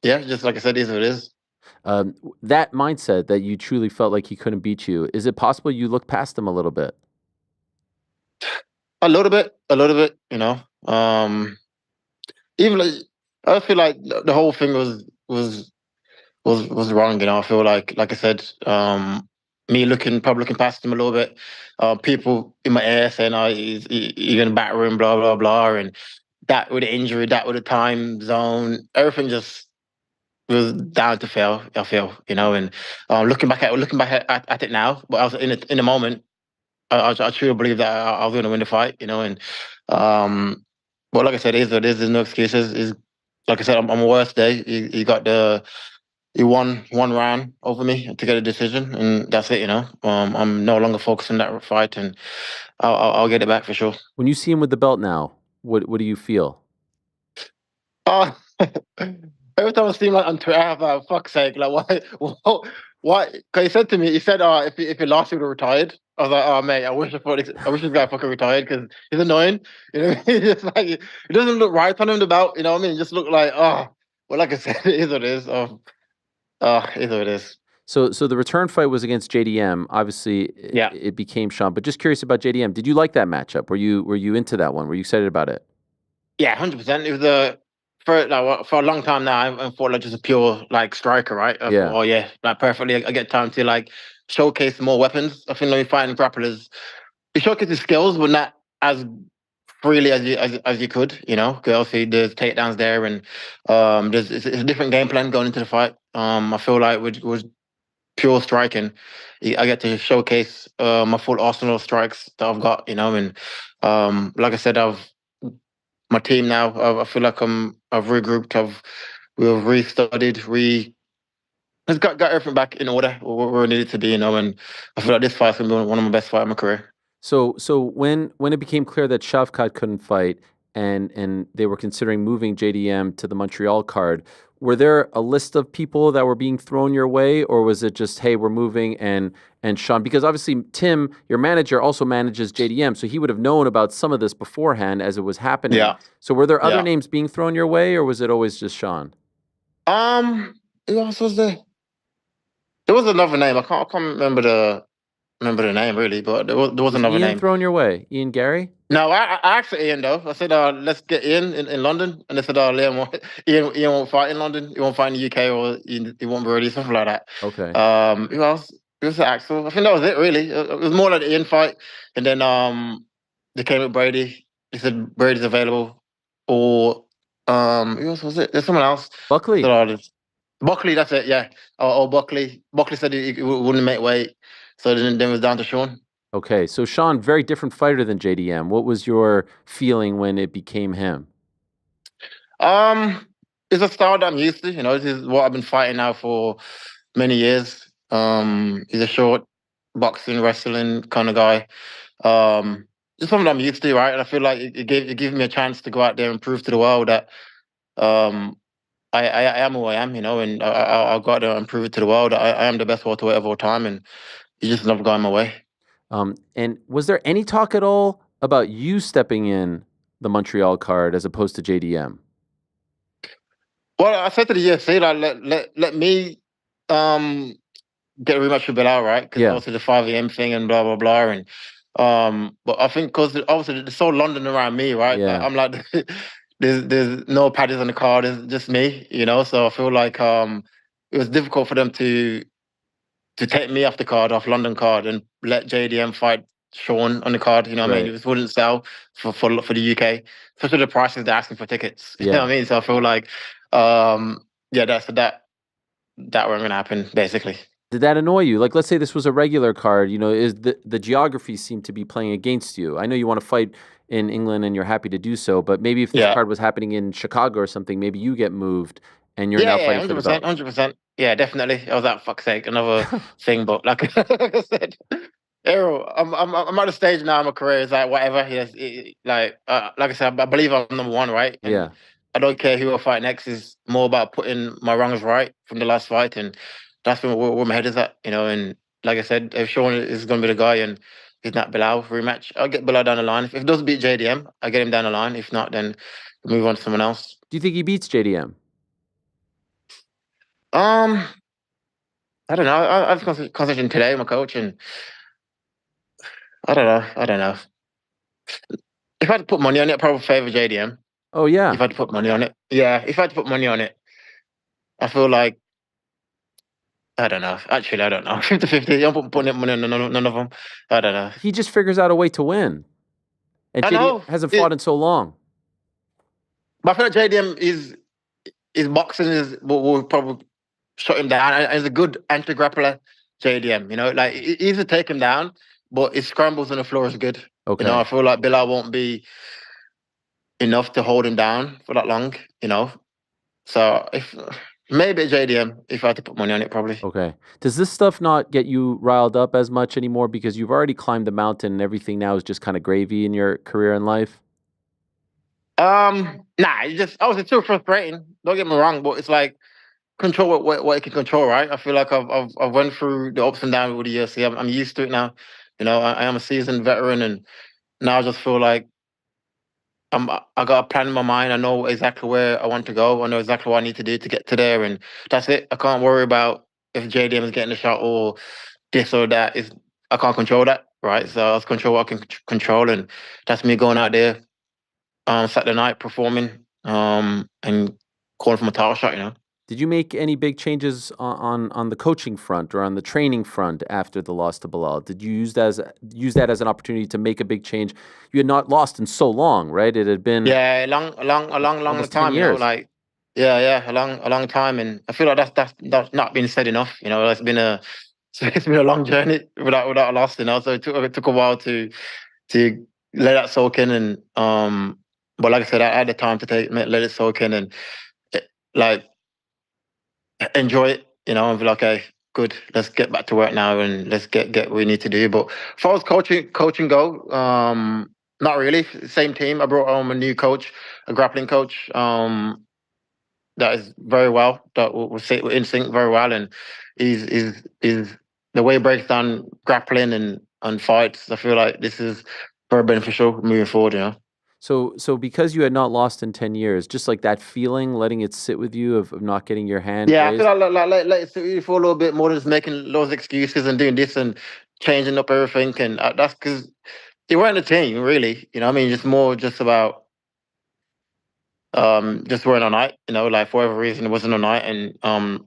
just like I said, it is what it is. That mindset that you truly felt like he couldn't beat you, is it possible you looked past him a little bit? A little bit. Even like, I feel like the whole thing was wrong. I feel like I said, me probably looking past him a little bit. People in my ear saying, "Oh, you're gonna batter him," blah blah blah, and that with the injury, that with the time zone, everything just was down to fail. I feel, and looking back at it now, but I was in the moment. I truly believe that I was going to win the fight, and but like I said, it is what it is. There's no excuses. Is like I said, on my worst day, he won 1 round over me to get a decision, and that's it. I'm no longer focused on that fight, and I'll get it back for sure. When you see him with the belt now, what do you feel? Every time I see him like on Twitter, I have fuck's sake, like why Why? Because he said to me, he said, if he lost, he would have retired. I was like, oh mate, I wish this guy fucking retired because he's annoying. You know, it's like it doesn't look right on him the belt. You know what I mean? It just look like well, like I said, it is what it is. It is what it is. So the return fight was against JDM. Obviously, Yeah. it became Sean. But just curious about JDM. Did you like that matchup? Were you into that one? Were you excited about it? Yeah, 100%. It was for a long time now. I thought like just a pure like striker, right? I Yeah. thought, oh yeah, like perfectly. I get time to like showcase more weapons. I think when you fighting grapplers, you showcase the skills, but not as freely as you could. You know, because obviously there's takedowns there, and it's a different game plan going into the fight. I feel like with pure striking, I get to showcase my full arsenal of strikes that I've got. You know, and like I said, my team now. I feel like I've regrouped. We've restudied, just got everything back in order where it needed to be, you know. And I feel like this fight's gonna be one of my best fights of my career. So when it became clear that Shavkat couldn't fight and they were considering moving JDM to the Montreal card, were there a list of people that were being thrown your way, or was it just, hey, we're moving and Sean? Because obviously Tim, your manager, also manages JDM, so he would have known about some of this beforehand as it was happening. Yeah. So were there other Yeah. names being thrown your way, or was it always just Sean? Who else was there? There was another name. I can't remember the name really, but there was another Ian name. thrown your way? Ian Gary? No, I asked Ian though. I said, let's get Ian in London, and they said, Ian won't fight in London. He won't fight in the UK, or he won't be ready, something like that. Okay. Who else? It was Axel. I think that was it really. It was more like the Ian fight, and then they came with Brady. They said Brady's available, or who else was it? There's someone else. Buckley. Buckley, that's it. Yeah. Buckley. Buckley said he wouldn't make weight, so then it was down to Sean. Okay, so Sean, very different fighter than JDM. What was your feeling when it became him? It's a style that I'm used to. You know, this is what I've been fighting now for many years. He's a short boxing, wrestling kind of guy. Just something I'm used to, right? And I feel like it gave me a chance to go out there and prove to the world that I am who I am, you know, and I'll go out there and prove it to the world that I am the best welterweight of all time, and he just never got in my way. And was there any talk at all about you stepping in the Montreal card as opposed to JDM? Well, I said to the UFC, like, let me get a rematch with Bilal, right? Because obviously the 5 a.m. thing and blah blah blah, and but I think because obviously there's so London around me, right? Yeah. I'm like, there's no paddies on the card, it's just me, you know. So I feel like it was difficult for them to take me off the card, off London card, and let JDM fight Sean on the card. You know what I mean? It just wouldn't sell for the UK, especially the prices they're asking for tickets. You know what I mean? So I feel like, that wasn't gonna happen basically. Did that annoy you? Like, let's say this was a regular card. You know, is the geography seemed to be playing against you? I know you want to fight in England and you're happy to do so, but maybe if this card was happening in Chicago or something, maybe you get moved and you're now fighting for the belt. 100%. Yeah, definitely. I was like, fuck's sake, another thing. But like I said, Ariel, I'm at a stage now in my career. It's like whatever. Yes, like I said, I believe I'm number one, right? And I don't care who I fight next. It's more about putting my wrongs right from the last fight, and that's where my head is at, you know. And like I said, if Sean is going to be the guy and he's not Bilal rematch, I'll get Bilal down the line. If he doesn't beat JDM, I get him down the line. If not, then move on to someone else. Do you think he beats JDM? I don't know. I was concentrating today, my coach, and I don't know. If I had to put money on it, I'd probably favor JDM. Oh yeah. If I had to put money on it, if I had to put money on it, I feel like I don't know. Actually, I don't know. 50-50. I'm putting money on none of them. I don't know. He just figures out a way to win, and JDM hasn't fought in so long. But I feel like JDM his boxing will probably shut him down. And he's a good anti-grappler, JDM. You know, like easy to take him down, but his scrambles on the floor is good. Okay. You know, I feel like Bilal won't be enough to hold him down for that long. You know, so if maybe JDM, if I had to put money on it, probably. Okay. Does this stuff not get you riled up as much anymore because you've already climbed the mountain and everything now is just kind of gravy in your career and life? Nah, it's just obviously too frustrating. Don't get me wrong, but it's like control what it can control, right? I feel like I've went through the ups and downs with the UFC. I'm used to it now. You know, I am a seasoned veteran, and now I just feel like I got a plan in my mind. I know exactly where I want to go. I know exactly what I need to do to get to there, and that's it. I can't worry about if JDM is getting a shot or this or that. I can't control that, right? So I just control what I can control, and that's me going out there Saturday night performing and calling for my title shot. You know. Did you make any big changes on the coaching front or on the training front after the loss to Bilal? Did you use that as an opportunity to make a big change? You had not lost in so long, right? It had been Yeah, a long almost 10 time. You know, years. like yeah, a long time, and I feel like that's not been said enough. You know, it's been a long journey without a loss. You know, so it took a while to let that soak in, and but like I said, I had the time to let it soak in, and like enjoy it. You know, and be like, okay, good, let's get back to work now, and let's get what we need to do. But as far as coaching go, not really. Same team. I brought home a new coach, a grappling coach. That is very well. That will sit in sync very well, and is the way he breaks down grappling and fights. I feel like this is very beneficial moving forward. You know. So because you had not lost in 10 years, just like that feeling, letting it sit with you of not getting your hand Yeah, I raised. feel like let it sit with you for a little bit more than just making those excuses and doing this and changing up everything. And that's because you weren't a team, really. You know, what I mean, just about just weren't on night. You know, like for whatever reason, it wasn't on night. And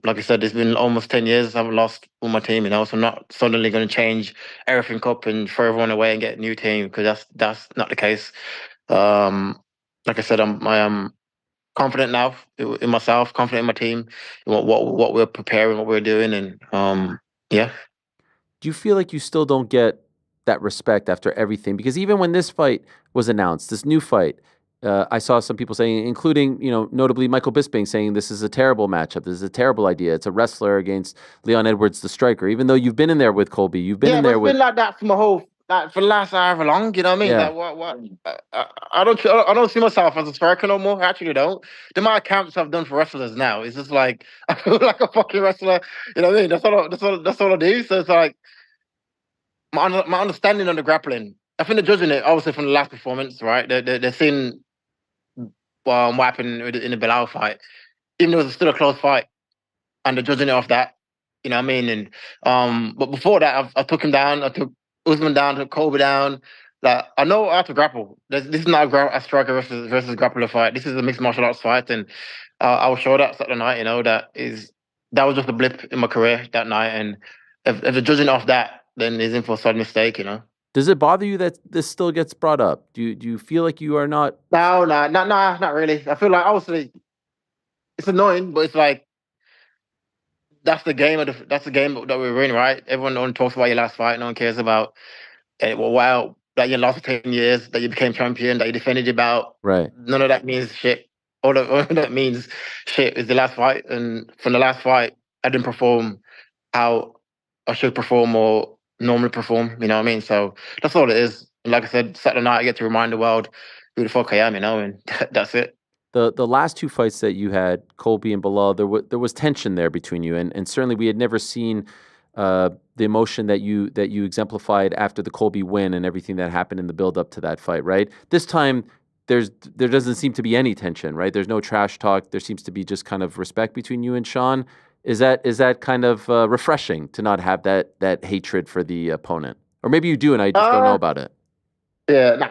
like I said, it's been almost 10 years. I haven't lost all my team. You know, so I'm not suddenly going to change everything up and throw everyone away and get a new team because that's not the case. Like I said, I am confident now in myself, confident in my team, in what we're preparing, what we're doing, and yeah. Do you feel like you still don't get that respect after everything? Because even when this fight was announced, this new fight, I saw some people saying, including, notably Michael Bisping saying this is a terrible matchup. This is a terrible idea. It's a wrestler against Leon Edwards, the striker. Even though you've been in there with Colby, you've been Yeah, in but there it's with, been like that for my whole for the last however long. You know what I mean? yeah, Like what? I don't see myself as a striker no more. I actually don't. The amount of camps I've done for wrestlers now is just like I feel like a fucking wrestler. You know what I mean? That's all I do. So it's like my understanding on the grappling. I think they're judging it obviously from the last performance, right? They're seeing what happened in the Bilal fight, even though it was still a close fight, and they're judging it off that. You know what I mean? And but before that, I took him down. I took Usman down. Took Kobe down. Like I know how to grapple. This is not a striker versus grappler fight. This is a mixed martial arts fight, and I will show that Saturday night. You know that was just a blip in my career that night, and if they're judging off that, then he's in for a sudden mistake. You know. does it bother you that this still gets brought up? Do you feel like you are not? No, not really. I feel like obviously it's annoying, but it's like that's the game that's the game that we're in, right? Everyone only talks about your last fight. No one cares about wow, that you lost for 10 years, that you became champion, that you defended your bout. Right. None of that means shit. All that means shit is the last fight. And from the last fight, I didn't perform how I should perform or normally perform. You know what I mean? So that's all it is. And like I said, Saturday night, I get to remind the world who the fuck I am, and that's it. The last two fights that you had, Colby and Bilal, there was tension there between you, and certainly we had never seen the emotion that you exemplified after the Colby win and everything that happened in the build up to that fight. Right, this time there doesn't seem to be any tension. Right, there's no trash talk. There seems to be just kind of respect between you and Sean. Is that kind of refreshing to not have that hatred for the opponent, or maybe you do and I just don't know about it? Yeah, nah.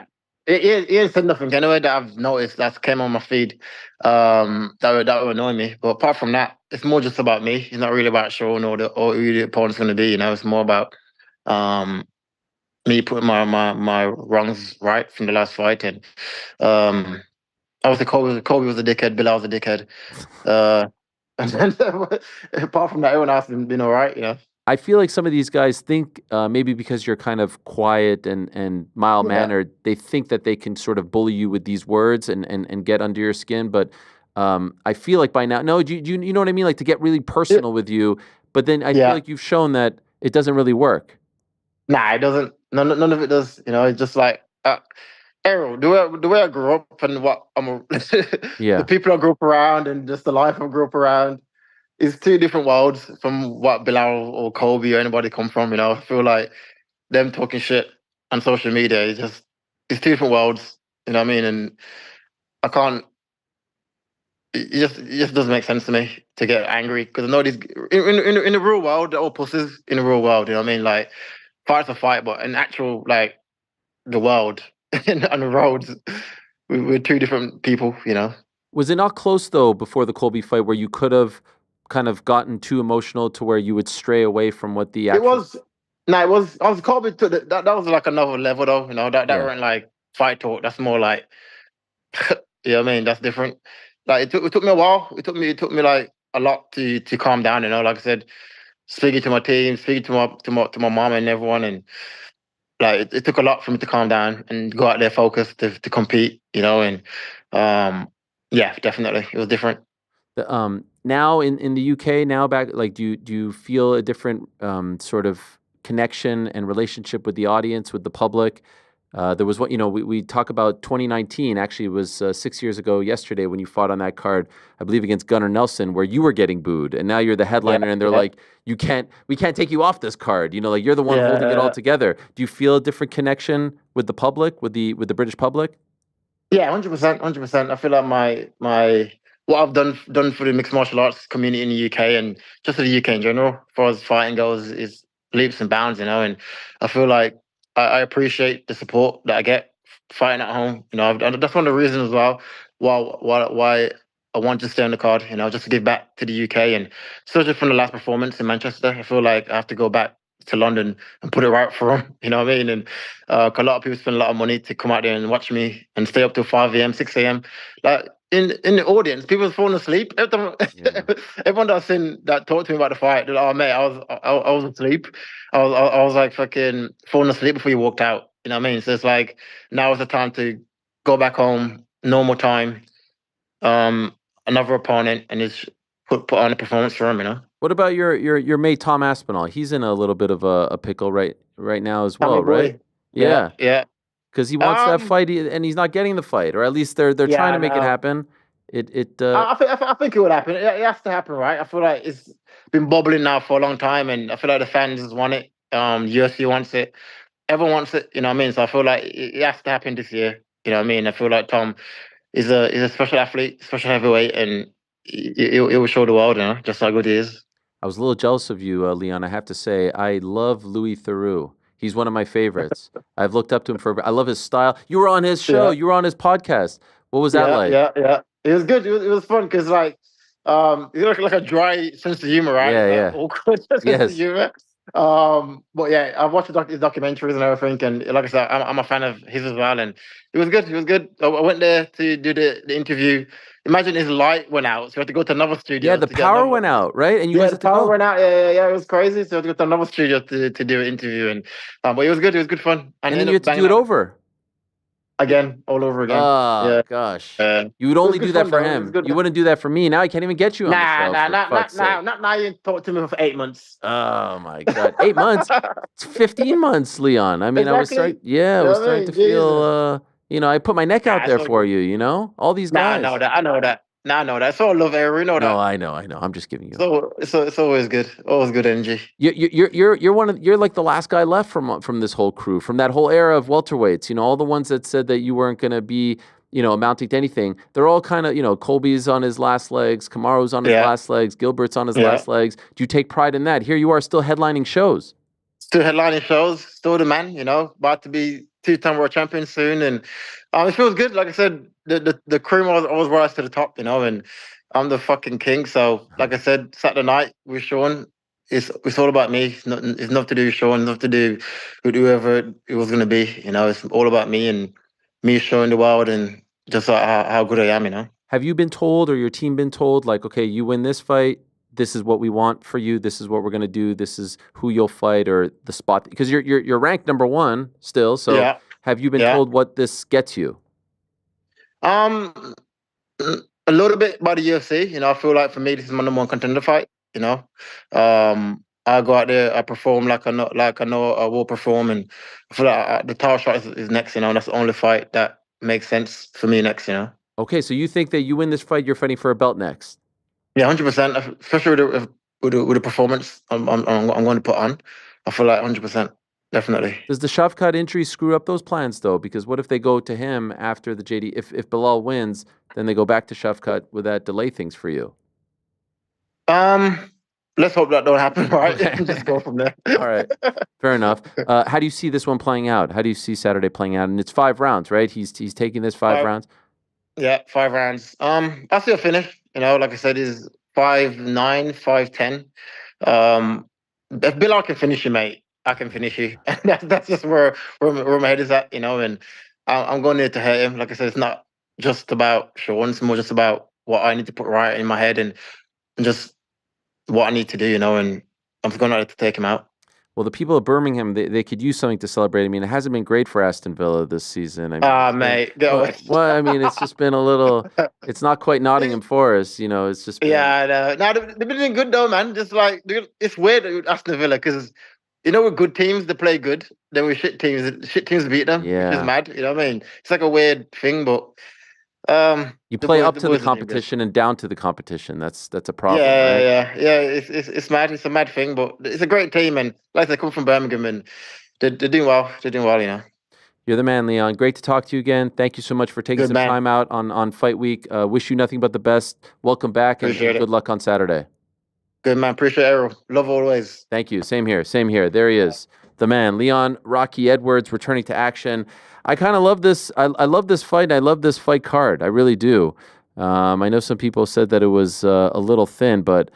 He ain't said nothing anyway that I've noticed that came on my feed that would annoy me. But apart from that, it's more just about me. It's not really about Sean or who the opponent's going to be. It's more about me putting my wrongs right from the last fight. And obviously Kobe was a dickhead. Bilal was a dickhead. And then apart from that, everyone else has been all right. I feel like some of these guys think maybe because you're kind of quiet and mild-mannered, they think that they can sort of bully you with these words and get under your skin. But I feel like by now, no, you know what I mean? Like to get really personal with you. But then I feel like you've shown that it doesn't really work. Nah, it doesn't. None of it does. It's just like Ariel, the way I grew up and what the people I grew up around and just the life I grew up around. it's two different worlds from what Bilal or Kobe or anybody come from. You know, I feel like them talking shit on social media is just it's two different worlds. You know what I mean? And I can't. It just doesn't make sense to me to get angry because I know these in the real world they're all pussies in the real world. You know what I mean? Like fight's a fight, but in actual like the world and on the roads, we're two different people. You know. Was it not close though before the Colby fight where you could have kind of gotten too emotional to where you would stray away from what the It actual? was no, it was. I was Kobe to that was like another level though. You know that Yeah. weren't like fight talk. That's more like you know what I mean. That's different. Like it took me a while. It took me like a lot to calm down. You know, like I said, speaking to my team, speaking to my mom and everyone, and like it took a lot for me to calm down and go out there focused to compete. You know, and yeah, definitely it was different. Now in the UK, now back, like, do you feel a different sort of connection and relationship with the audience, with the public? There was what, we talk about 2019. Actually, it was 6 years ago yesterday when you fought on that card, I believe against Gunnar Nelson, where you were getting booed, and now you're the headliner, and they're like, we can't take you off this card. Like you're the one holding it all together. Do you feel a different connection with the public, with the British public? Yeah, 100%, 100%. I feel like my what I've done for the mixed martial arts community in the UK and just for the UK in general, as far as fighting goes, is leaps and bounds, And I feel like I appreciate the support that I get fighting at home. And that's one of the reasons as well why I want to stay on the card. Just to give back to the UK and especially from the last performance in Manchester. I feel like I have to go back to London and put it right for them. You know what I mean? And a lot of people spend a lot of money to come out there and watch me and stay up till 5 a.m., 6 a.m. Like in the audience, people falling asleep. Everyone that's that talked to me about the fight, they're like, "Oh mate, I was asleep. I was like fucking falling asleep before you walked out." You know what I mean? So it's like now is the time to go back home, normal time, another opponent, and just put on a performance for him. What about your mate Tom Aspinall? He's in a little bit of a pickle right now as well, right? Yeah. Because he wants that fight, and he's not getting the fight, or at least they're trying to make it happen. I think it would happen. It has to happen, right? I feel like it's been bubbling now for a long time, and I feel like the fans want it. UFC wants it. Everyone wants it. You know what I mean? So I feel like it has to happen this year. You know what I mean? I feel like Tom is a special athlete, special heavyweight, and it will show the world, just how good he is. I was a little jealous of you, Leon. I have to say, I love Louis Theroux. He's one of my favorites. I've looked up to him I love his style. You were on his show. You were on his podcast. What was that like? Yeah. It was good. It was fun because you like a dry sense of humor, right? Yeah. Awkward sense of humor. But yeah, I've watched his documentaries and everything, and like I said, I'm a fan of his as well, and it was good. It was good. I went there to do the interview. Imagine his light went out, so we had to go to another studio. Yeah, the power went out, right? And you guys had to go. The power went out. Yeah, it was crazy. So we had to go to another studio to do an interview, and but it was good. It was good fun. And then you had to do it over. Again, all over again. Oh, gosh. You would only do that for him. You wouldn't do that for me. Now I can't even get you on the show. Not now. You talk to me for 8 months. Oh, my God. 8 months? It's 15 months, Leon. I mean, exactly. I was starting to feel, I put my neck out there for you, All these guys. I know that. I know that. So I love Ariel. You know that. No, I know. I'm just giving you. So it's always good. Always good energy. You're like the last guy left from this whole crew, from that whole era of welterweights. All the ones that said that you weren't going to be, amounting to anything. They're all kind of, Colby's on his last legs, Kamaru's on his last legs, Gilbert's on his last legs. Do you take pride in that? Here you are, still headlining shows. Still headlining shows. Still the man. About to be 2-time world champion soon, and it feels good. Like I said, the cream always rise to the top, and I'm the fucking king. So, like I said, Saturday night with Sean, it's all about me. It's nothing to do with Sean, nothing to do with whoever it was going to be. It's all about me and me showing the world and just how good I am. Have you been told, or your team been told, like, okay, you win this fight, this is what we want for you, this is what we're going to do, this is who you'll fight, or the spot? Because you're ranked number 1 still. So have you been told what this gets you? A little bit by the UFC. I feel like for me, this is my number 1 contender fight. I go out there, I perform like I know I will perform, and I feel like the title shot is next. That's the only fight that makes sense for me next. Okay, so you think that you win this fight, you're fighting for a belt next? Yeah, 100%. Especially with the performance I'm going to put on. I feel like 100%, definitely. Does the Shavkat injury screw up those plans though? Because what if they go to him after the JD? If Bilal wins, then they go back to Shavkat. Would that delay things for you? Let's hope that don't happen, right? Okay. Just go from there. All right, fair enough. How do you see this one playing out? How do you see Saturday playing out? And it's 5 rounds, right? He's taking this 5 rounds. Yeah, 5 rounds. I see a finish. Like I said, is 5-9, 5-10. If Bilal can finish you, mate, I can finish you. That's just where my head is at, and I'm going there to hurt him. Like I said, it's not just about Sean. It's more just about what I need to put right in my head and just what I need to do, and I'm going out to take him out. Well, the people of Birmingham, they could use something to celebrate. I mean, it hasn't been great for Aston Villa this season. I mean, mate, go away. Well, I mean, it's just been a little. It's not quite Nottingham Forest, It's just been, yeah. No, they've been doing good though, man. Just like it's weird with Aston Villa because with good teams they play good. Then with shit teams beat them. Yeah. Which is mad. You know what I mean? It's like a weird thing, but you play up to the competition and down to the competition. That's a problem. Yeah, right? yeah. It's mad. It's a mad thing, but it's a great team, and like they come from Birmingham, and they're doing well. They're doing well, You're the man, Leon. Great to talk to you again. Thank you so much for taking some time out on Fight Week. Wish you nothing but the best. Welcome back, and good luck on Saturday. Good, man. Appreciate it, Ariel. Love always. Thank you. Same here. There he is. The man, Leon Rocky Edwards, returning to action. I kind of love this. I love this fight. I love this fight card. I really do. I know some people said that it was a little thin, but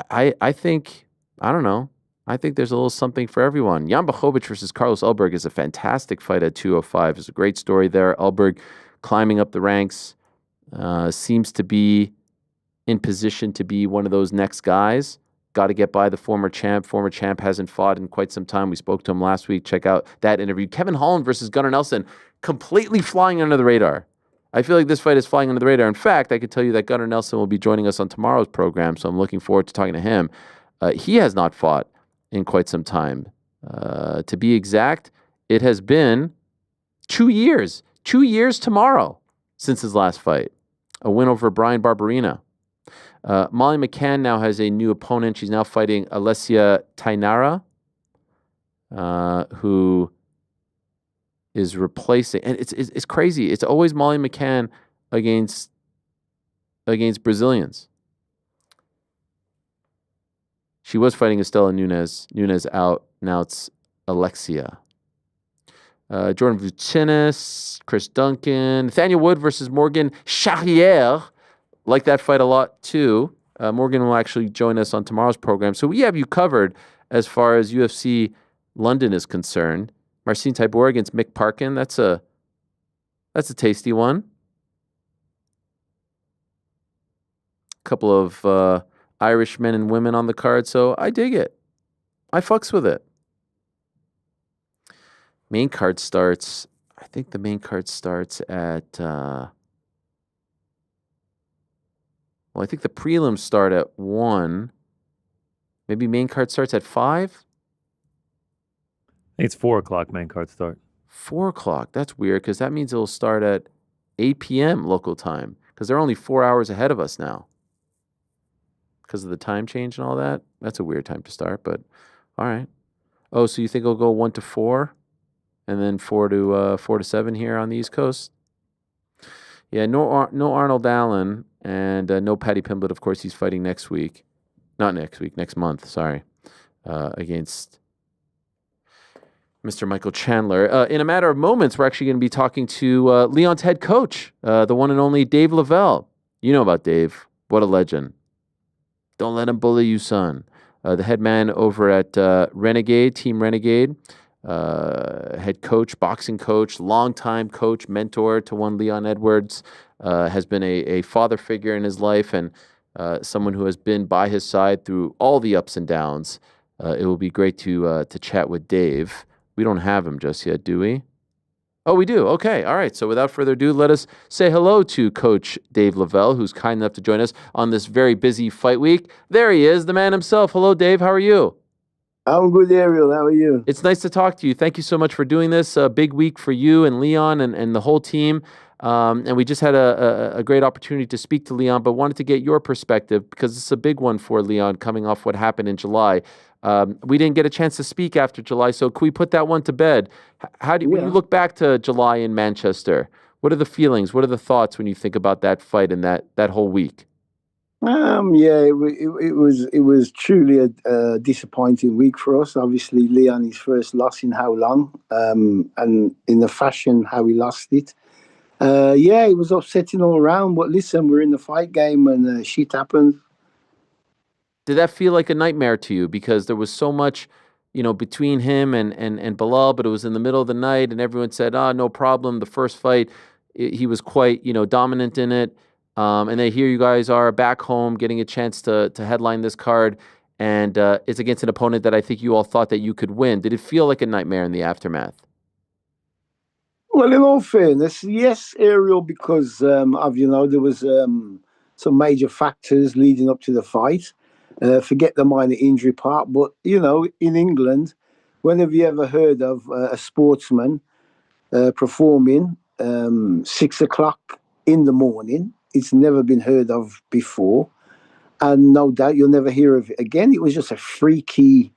I think, I don't know. I think there's a little something for everyone. Jan Blachowicz versus Carlos Ulberg is a fantastic fight at 205. It's a great story there. Ulberg climbing up the ranks, seems to be in position to be one of those next guys. Got to get by the former champ. Former champ hasn't fought in quite some time. We spoke to him last week. Check out that interview. Kevin Holland versus Gunnar Nelson, completely flying under the radar. I feel like this fight is flying under the radar. In fact, I could tell you that Gunnar Nelson will be joining us on tomorrow's program, so I'm looking forward to talking to him. He has not fought in quite some time. To be exact, it has been 2 years. 2 years tomorrow since his last fight. A win over Brian Barberina. Molly McCann now has a new opponent. She's now fighting Alessia Tainara, who is replacing. And it's crazy. It's always Molly McCann against Brazilians. She was fighting Estela Nunes. Nunes out. Now it's Alexia. Jordan Vucinis, Chris Duncan, Nathaniel Wood versus Morgan Charrière. Like that fight a lot too. Morgan will actually join us on tomorrow's program. So we have you covered as far as UFC London is concerned. Marcin Tybura against Mick Parkin. That's a tasty one. A couple of Irish men and women on the card, so I dig it. I fucks with it. Main card starts. I think the main card starts at. Well, I think the prelims start at 1. Maybe main card starts at 5? I think it's 4 o'clock main card start. 4 o'clock. That's weird because that means it'll start at 8 p.m. local time because they're only 4 hours ahead of us now. Because of the time change and all that. That's a weird time to start, but all right. Oh, so you think it'll go 1 to 4 and then 4 to 7 here on the East Coast? Yeah, no Arnold Allen and no Paddy Pimblett. Of course, he's fighting next week. Not next week, next month, sorry. Against Mr. Michael Chandler. In a matter of moments, we're actually going to be talking to Leon's head coach, the one and only Dave Lovell. You know about Dave. What a legend. Don't let him bully you, son. The head man over at Renegade, Team Renegade. Head coach, boxing coach, longtime coach, mentor to one Leon Edwards, has been a father figure in his life and someone who has been by his side through all the ups and downs. It will be great to chat with Dave. We don't have him just yet, do we? Oh, we do. Okay. All right. So without further ado, let us say hello to Coach Dave Lovell, who's kind enough to join us on this very busy fight week. There he is, the man himself. Hello, Dave. How are you? I'm good, Ariel. How are you? It's nice to talk to you. Thank you so much for doing this. A big week for you and Leon and the whole team. And we just had a great opportunity to speak to Leon, but wanted to get your perspective because it's a big one for Leon coming off what happened in July. We didn't get a chance to speak after July, so can we put that one to bed? How do when you look back to July in Manchester? What are the feelings? What are the thoughts when you think about that fight and that whole week? It was truly a disappointing week for us. Obviously, Leon his first loss in how long, and in the fashion how he lost it. It was upsetting all around. But listen, we're in the fight game, and shit happens. Did that feel like a nightmare to you? Because there was so much, between him and Bilal, but it was in the middle of the night, and everyone said, no problem. The first fight, he was quite, dominant in it. And then here you guys are back home getting a chance to headline this card, and it's against an opponent that I think you all thought that you could win. Did it feel like a nightmare in the aftermath? Well, in all fairness, yes, Ariel, because there was some major factors leading up to the fight. Forget the minor injury part, but in England, when have you ever heard of a sportsman performing 6 o'clock in the morning? It's never been heard of before, and no doubt you'll never hear of it again. It was just a freaky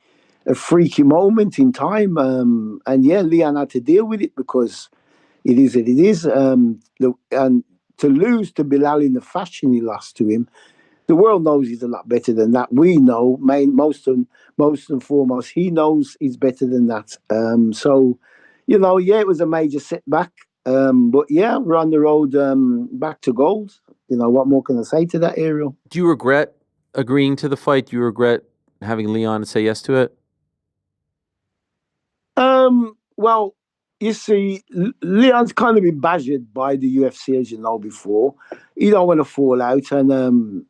moment in time, and Leon had to deal with it because it is what it is. And to lose to Bilal in the fashion he lost to him, the world knows he's a lot better than that. We know, most and foremost, he knows he's better than that. It was a major setback. But we're on the road back to gold. What more can I say to that, Ariel? Do you regret agreeing to the fight? Do you regret having Leon say yes to it? Well, you see, Leon's kind of been badgered by the UFC, as you know, before. He don't want to fall out, and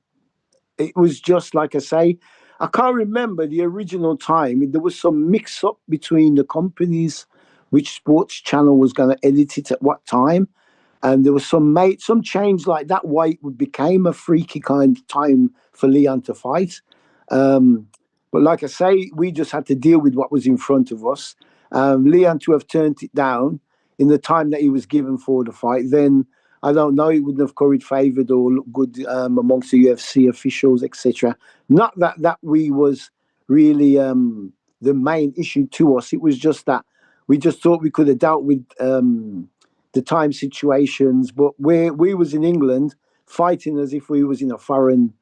it was just like I say. I can't remember the original time. There was some mix-up between the companies, which sports channel was going to edit it at what time. And there was some change like that, why it became a freaky kind of time for Leon to fight. But like I say, we just had to deal with what was in front of us. Leon to have turned it down in the time that he was given for the fight, then I don't know, it wouldn't have curried favoured or looked good amongst the UFC officials, etc. Not that we was really the main issue to us. It was just that we just thought we could have dealt with the time situations, but we was in England fighting as if we was in a foreign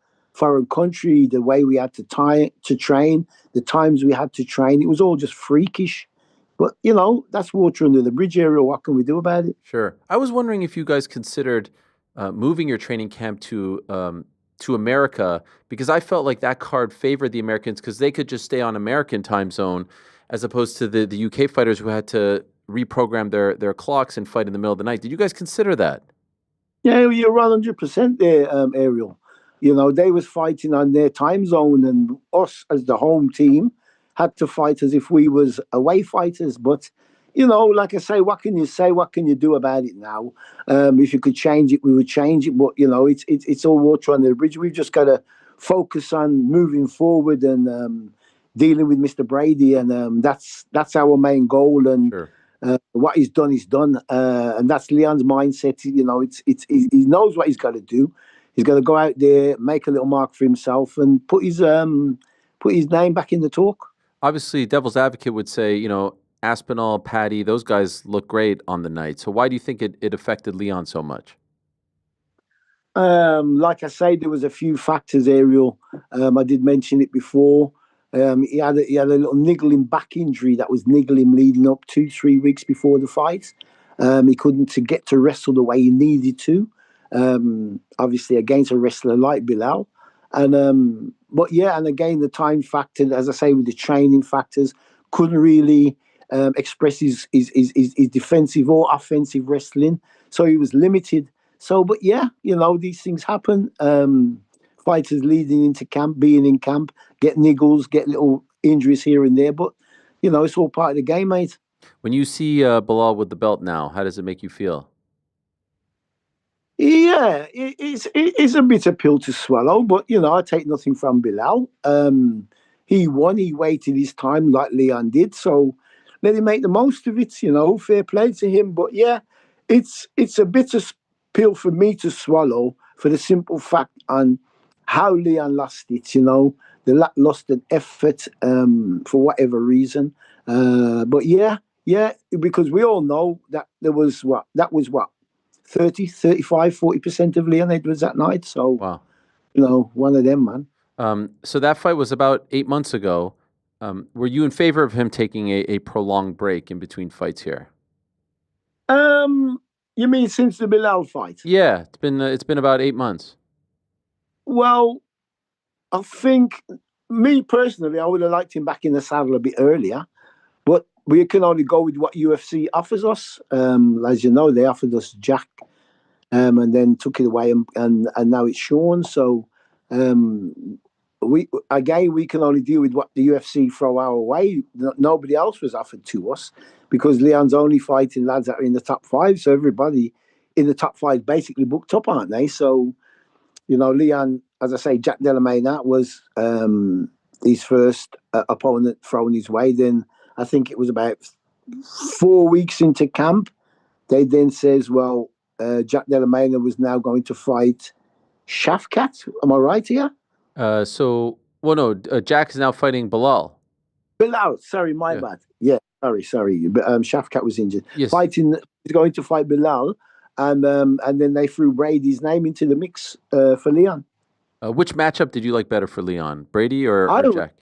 country. The way we had to train, the times we had to train, it was all just freakish. But that's water under the bridge area. What can we do about it? Sure. I was wondering if you guys considered moving your training camp to America, because I felt like that card favored the Americans because they could just stay on American time zone, as opposed to the UK fighters who had to reprogram their clocks and fight in the middle of the night. Did you guys consider that? Yeah, you're 100% there, Ariel. They was fighting on their time zone, and us as the home team had to fight as if we was away fighters. But, like I say, what can you say? What can you do about it now? If you could change it, we would change it. But, it's all water under the bridge. We've just got to focus on moving forward and dealing with Mr. Brady. And that's our main goal. And Sure. What he's done is done. And that's Leon's mindset. He knows what he's got to do. He's got to go out there, make a little mark for himself, and put his name back in the talk. Obviously, devil's advocate would say, Aspinall, Patty, those guys look great on the night. So why do you think it affected Leon so much? Like I say, there was a few factors, Ariel. I did mention it before. He had a little niggling back injury that was niggling leading up 2-3 weeks before the fight. He couldn't get to wrestle the way he needed to. Obviously against a wrestler like Bilal. And again, the time factor, as I say, with the training factors, couldn't really express his defensive or offensive wrestling. So he was limited. So, but these things happen. Fighters leading into camp, being in camp, get niggles, get little injuries here and there. But, it's all part of the game, mate. When you see Bilal with the belt now, how does it make you feel? Yeah, it's a bitter pill to swallow, but I take nothing from Bilal. He won, he waited his time like Leon did, so let him make the most of it. Fair play to him. But it's a bitter pill for me to swallow for the simple fact on how Leon lost it. The lost an effort for whatever reason. But yeah, because we all know that there was what 30, 35, 40% of Leon Edwards that night. So Wow. One of them, man. So that fight was about 8 months ago. Were you in favor of him taking a prolonged break in between fights here? You mean since the Bilal fight? Yeah, it's been about 8 months. Well, I think me personally, I would have liked him back in the saddle a bit earlier, but we can only go with what UFC offers us. As you know, they offered us Jack, and then took it away, and now it's Sean. So we can only deal with what the UFC throw our way. Nobody else was offered to us because Leon's only fighting lads that are in the top 5. So everybody in the top 5 basically booked up, aren't they? So Leon, as I say, Jack Della Maina was his first opponent thrown his way. Then I think it was about 4 weeks into camp. They then says, well, Jack Della Maina was now going to fight Shafkat. Am I right here? Jack is now fighting Bilal. Bilal, sorry, my bad. Yeah, sorry. But Shafkat was injured. Yes. He's going to fight Bilal, and then they threw Brady's name into the mix for Leon. Which matchup did you like better for Leon, Brady or Jack?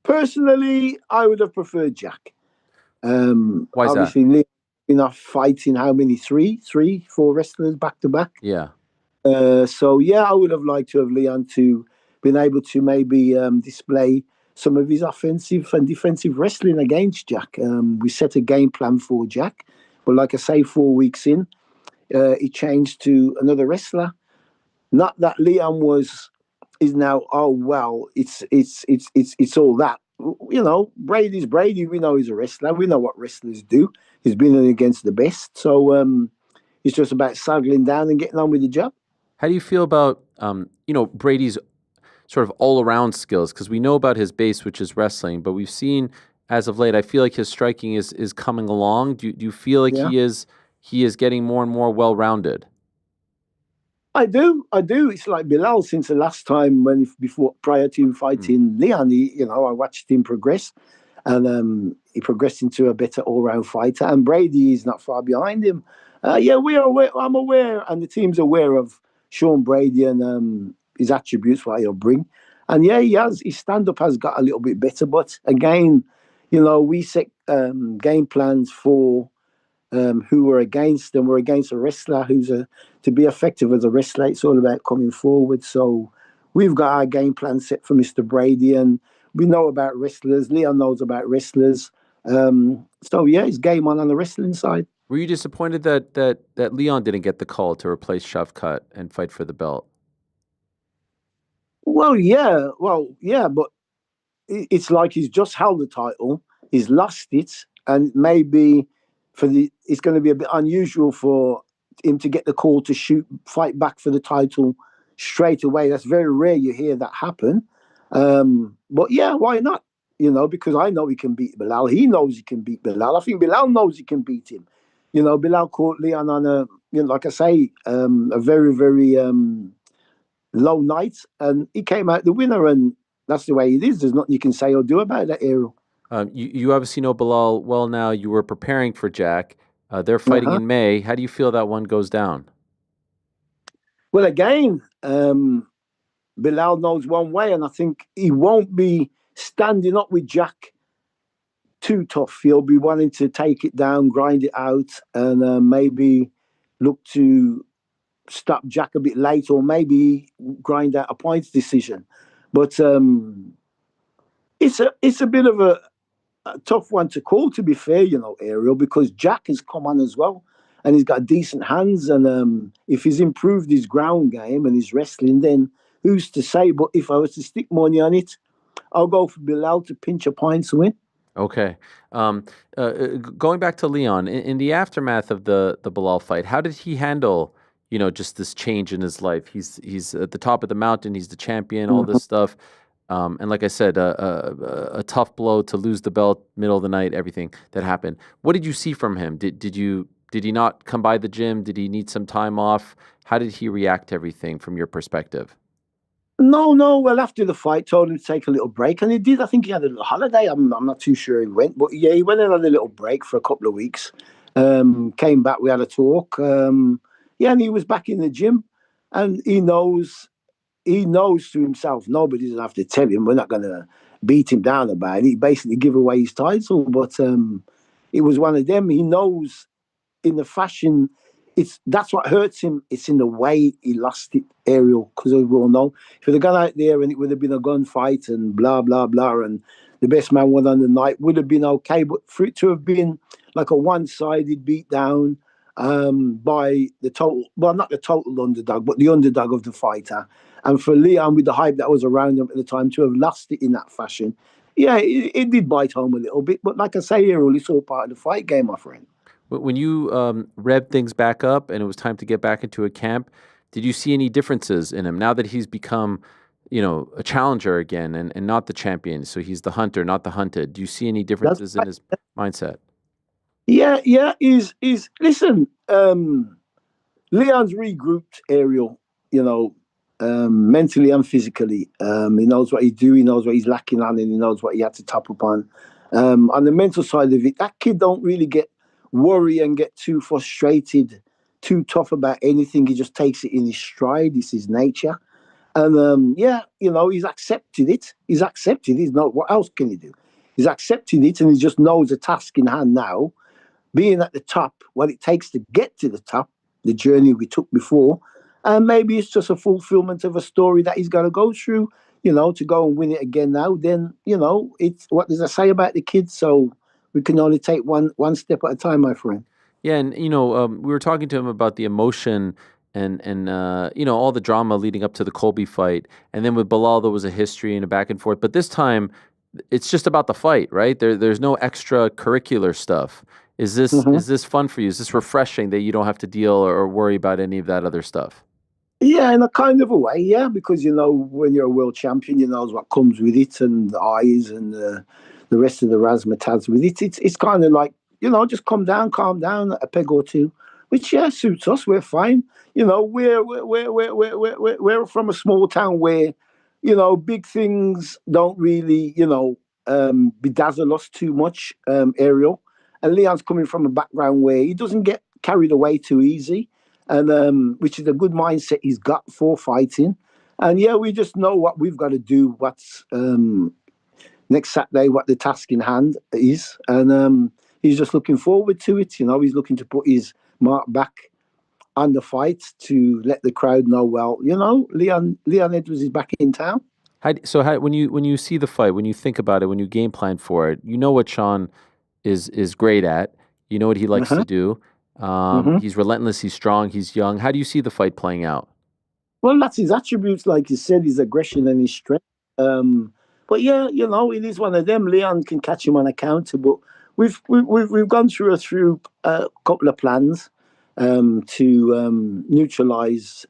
Personally, I would have preferred Jack. Why is obviously, that? Leon fighting how many? 4 wrestlers back to back. Yeah. So yeah, I would have liked to have Leon to been able to maybe display some of his offensive and defensive wrestling against Jack. We set a game plan for Jack, but like I say, 4 weeks in, he changed to another wrestler. Not that Leon is now. Oh well, it's all that. Brady's Brady. We know he's a wrestler. We know what wrestlers do. He's been in against the best. So it's just about saddling down and getting on with the job. How do you feel about Brady's sort of all-around skills? Because we know about his base, which is wrestling, but we've seen as of late, I feel like his striking is coming along. Do you feel like he is getting more and more well-rounded? I do. It's like Bilal since the last time prior to him fighting Leon. I watched him progress, and he progressed into a better all-round fighter. And Brady is not far behind him. We are aware. I'm aware, and the team's aware of Sean Brady and his attributes, what he'll bring. And his stand-up has got a little bit better. But again, we set game plans for who we're against, and we're against a wrestler to be effective as a wrestler. It's all about coming forward. So we've got our game plan set for Mr. Brady, and we know about wrestlers. Leon knows about wrestlers. It's game on the wrestling side. Were you disappointed that Leon didn't get the call to replace Shavkat and fight for the belt? Well, yeah, but it's like he's just held the title, he's lost it, and maybe it's going to be a bit unusual for him to get the call to fight back for the title straight away. That's very rare you hear that happen. But yeah, why not? Because I know he can beat Bilal. He knows he can beat Bilal. I think Bilal knows he can beat him. Bilal caught Leon on like I say, a very, very low night, and he came out the winner, and that's the way it is. There's nothing you can say or do about that, Ariel. You obviously know Bilal well now. You were preparing for Jack. They're fighting in May. How do you feel that one goes down? Well, again, Bilal knows one way, and I think he won't be standing up with Jack too tough. He'll be wanting to take it down, grind it out, and maybe look to stop Jack a bit late, or maybe grind out a points decision. But it's a bit of a tough one to call, to be fair, Ariel, because Jack has come on as well, and he's got decent hands, and if he's improved his ground game and his wrestling, then who's to say? But if I was to stick money on it, I'll go for Bilal to pinch a points win. Okay. Going back to Leon, in the aftermath of the Bilal fight, how did he handle, just this change in his life? He's at the top of the mountain. He's the champion, all this stuff. And like I said, a tough blow to lose the belt, middle of the night, everything that happened. What did you see from him? Did you Did he not come by the gym? Did he need some time off? How did he react to everything from your perspective? No. Well, after the fight, told him to take a little break, and he did. I think he had a little holiday. I'm not too sure he went, but yeah, he went and had a little break for a couple of weeks. Came back, we had a talk. Yeah, and he was back in the gym, and he knows to himself. Nobody doesn't have to tell him. We're not going to beat him down about it. He basically give away his title, but it was one of them. He knows in the fashion. That's what hurts him. It's in the way he lost it, Ariel, because we all know if it had gone out there and it would have been a gunfight and blah blah blah, and the best man won on the night, would have been okay. But for it to have been like a one-sided beat down by the total, well, not the total underdog, but the underdog of the fighter, and for Leon with the hype that was around him at the time to have lost it in that fashion, yeah, it did bite home a little bit. But like I say, Ariel, it's all part of the fight game, my friend. When you revved things back up and it was time to get back into a camp, did you see any differences in him now that he's become, a challenger again and not the champion? So he's the hunter, not the hunted. Do you see any differences in his mindset? Yeah. Listen, Leon's regrouped, Ariel, mentally and physically. He knows what he's doing, he knows what he's lacking on, and he knows what he had to top up on. On the mental side of it, that kid don't really worry and get too frustrated, too tough about anything. He just takes it in his stride. It's his nature. And he's accepted it. He's accepted it. He's not, what else can he do? He's accepted it, and he just knows the task in hand now. Being at the top, what it takes to get to the top, the journey we took before, and maybe it's just a fulfillment of a story that he's got to go through, to go and win it again now. Then, it's what does I say about the kids? So we can only take one step at a time, my friend. Yeah, and we were talking to him about the emotion and all the drama leading up to the Colby fight, and then with Bilal there was a history and a back and forth. But this time, it's just about the fight, right? There's no extracurricular stuff. Is this fun for you? Is this refreshing that you don't have to deal or worry about any of that other stuff? Yeah, in a kind of a way, yeah, because when you're a world champion, you know what comes with it, and the eyes and the rest of the razzmatazz with it. It's kind of like, just calm down a peg or two, which suits us. We're fine. We're from a small town where, big things don't really, bedazzle us too much, Ariel. And Leon's coming from a background where he doesn't get carried away too easy, and which is a good mindset he's got for fighting. And yeah, we just know what we've got to do. What's next Saturday, what the task in hand is, and he's just looking forward to it. He's looking to put his mark back on the fight to let the crowd know. Well, Leon Edwards is back in town. When you see the fight, when you think about it, when you game plan for it, you know what Sean is great at. You know what he likes to do. He's relentless. He's strong. He's young. How do you see the fight playing out? Well, that's his attributes, like you said, his aggression and his strength. But yeah, it is one of them. Leon can catch him on a counter, but we've gone through a couple of plans to neutralize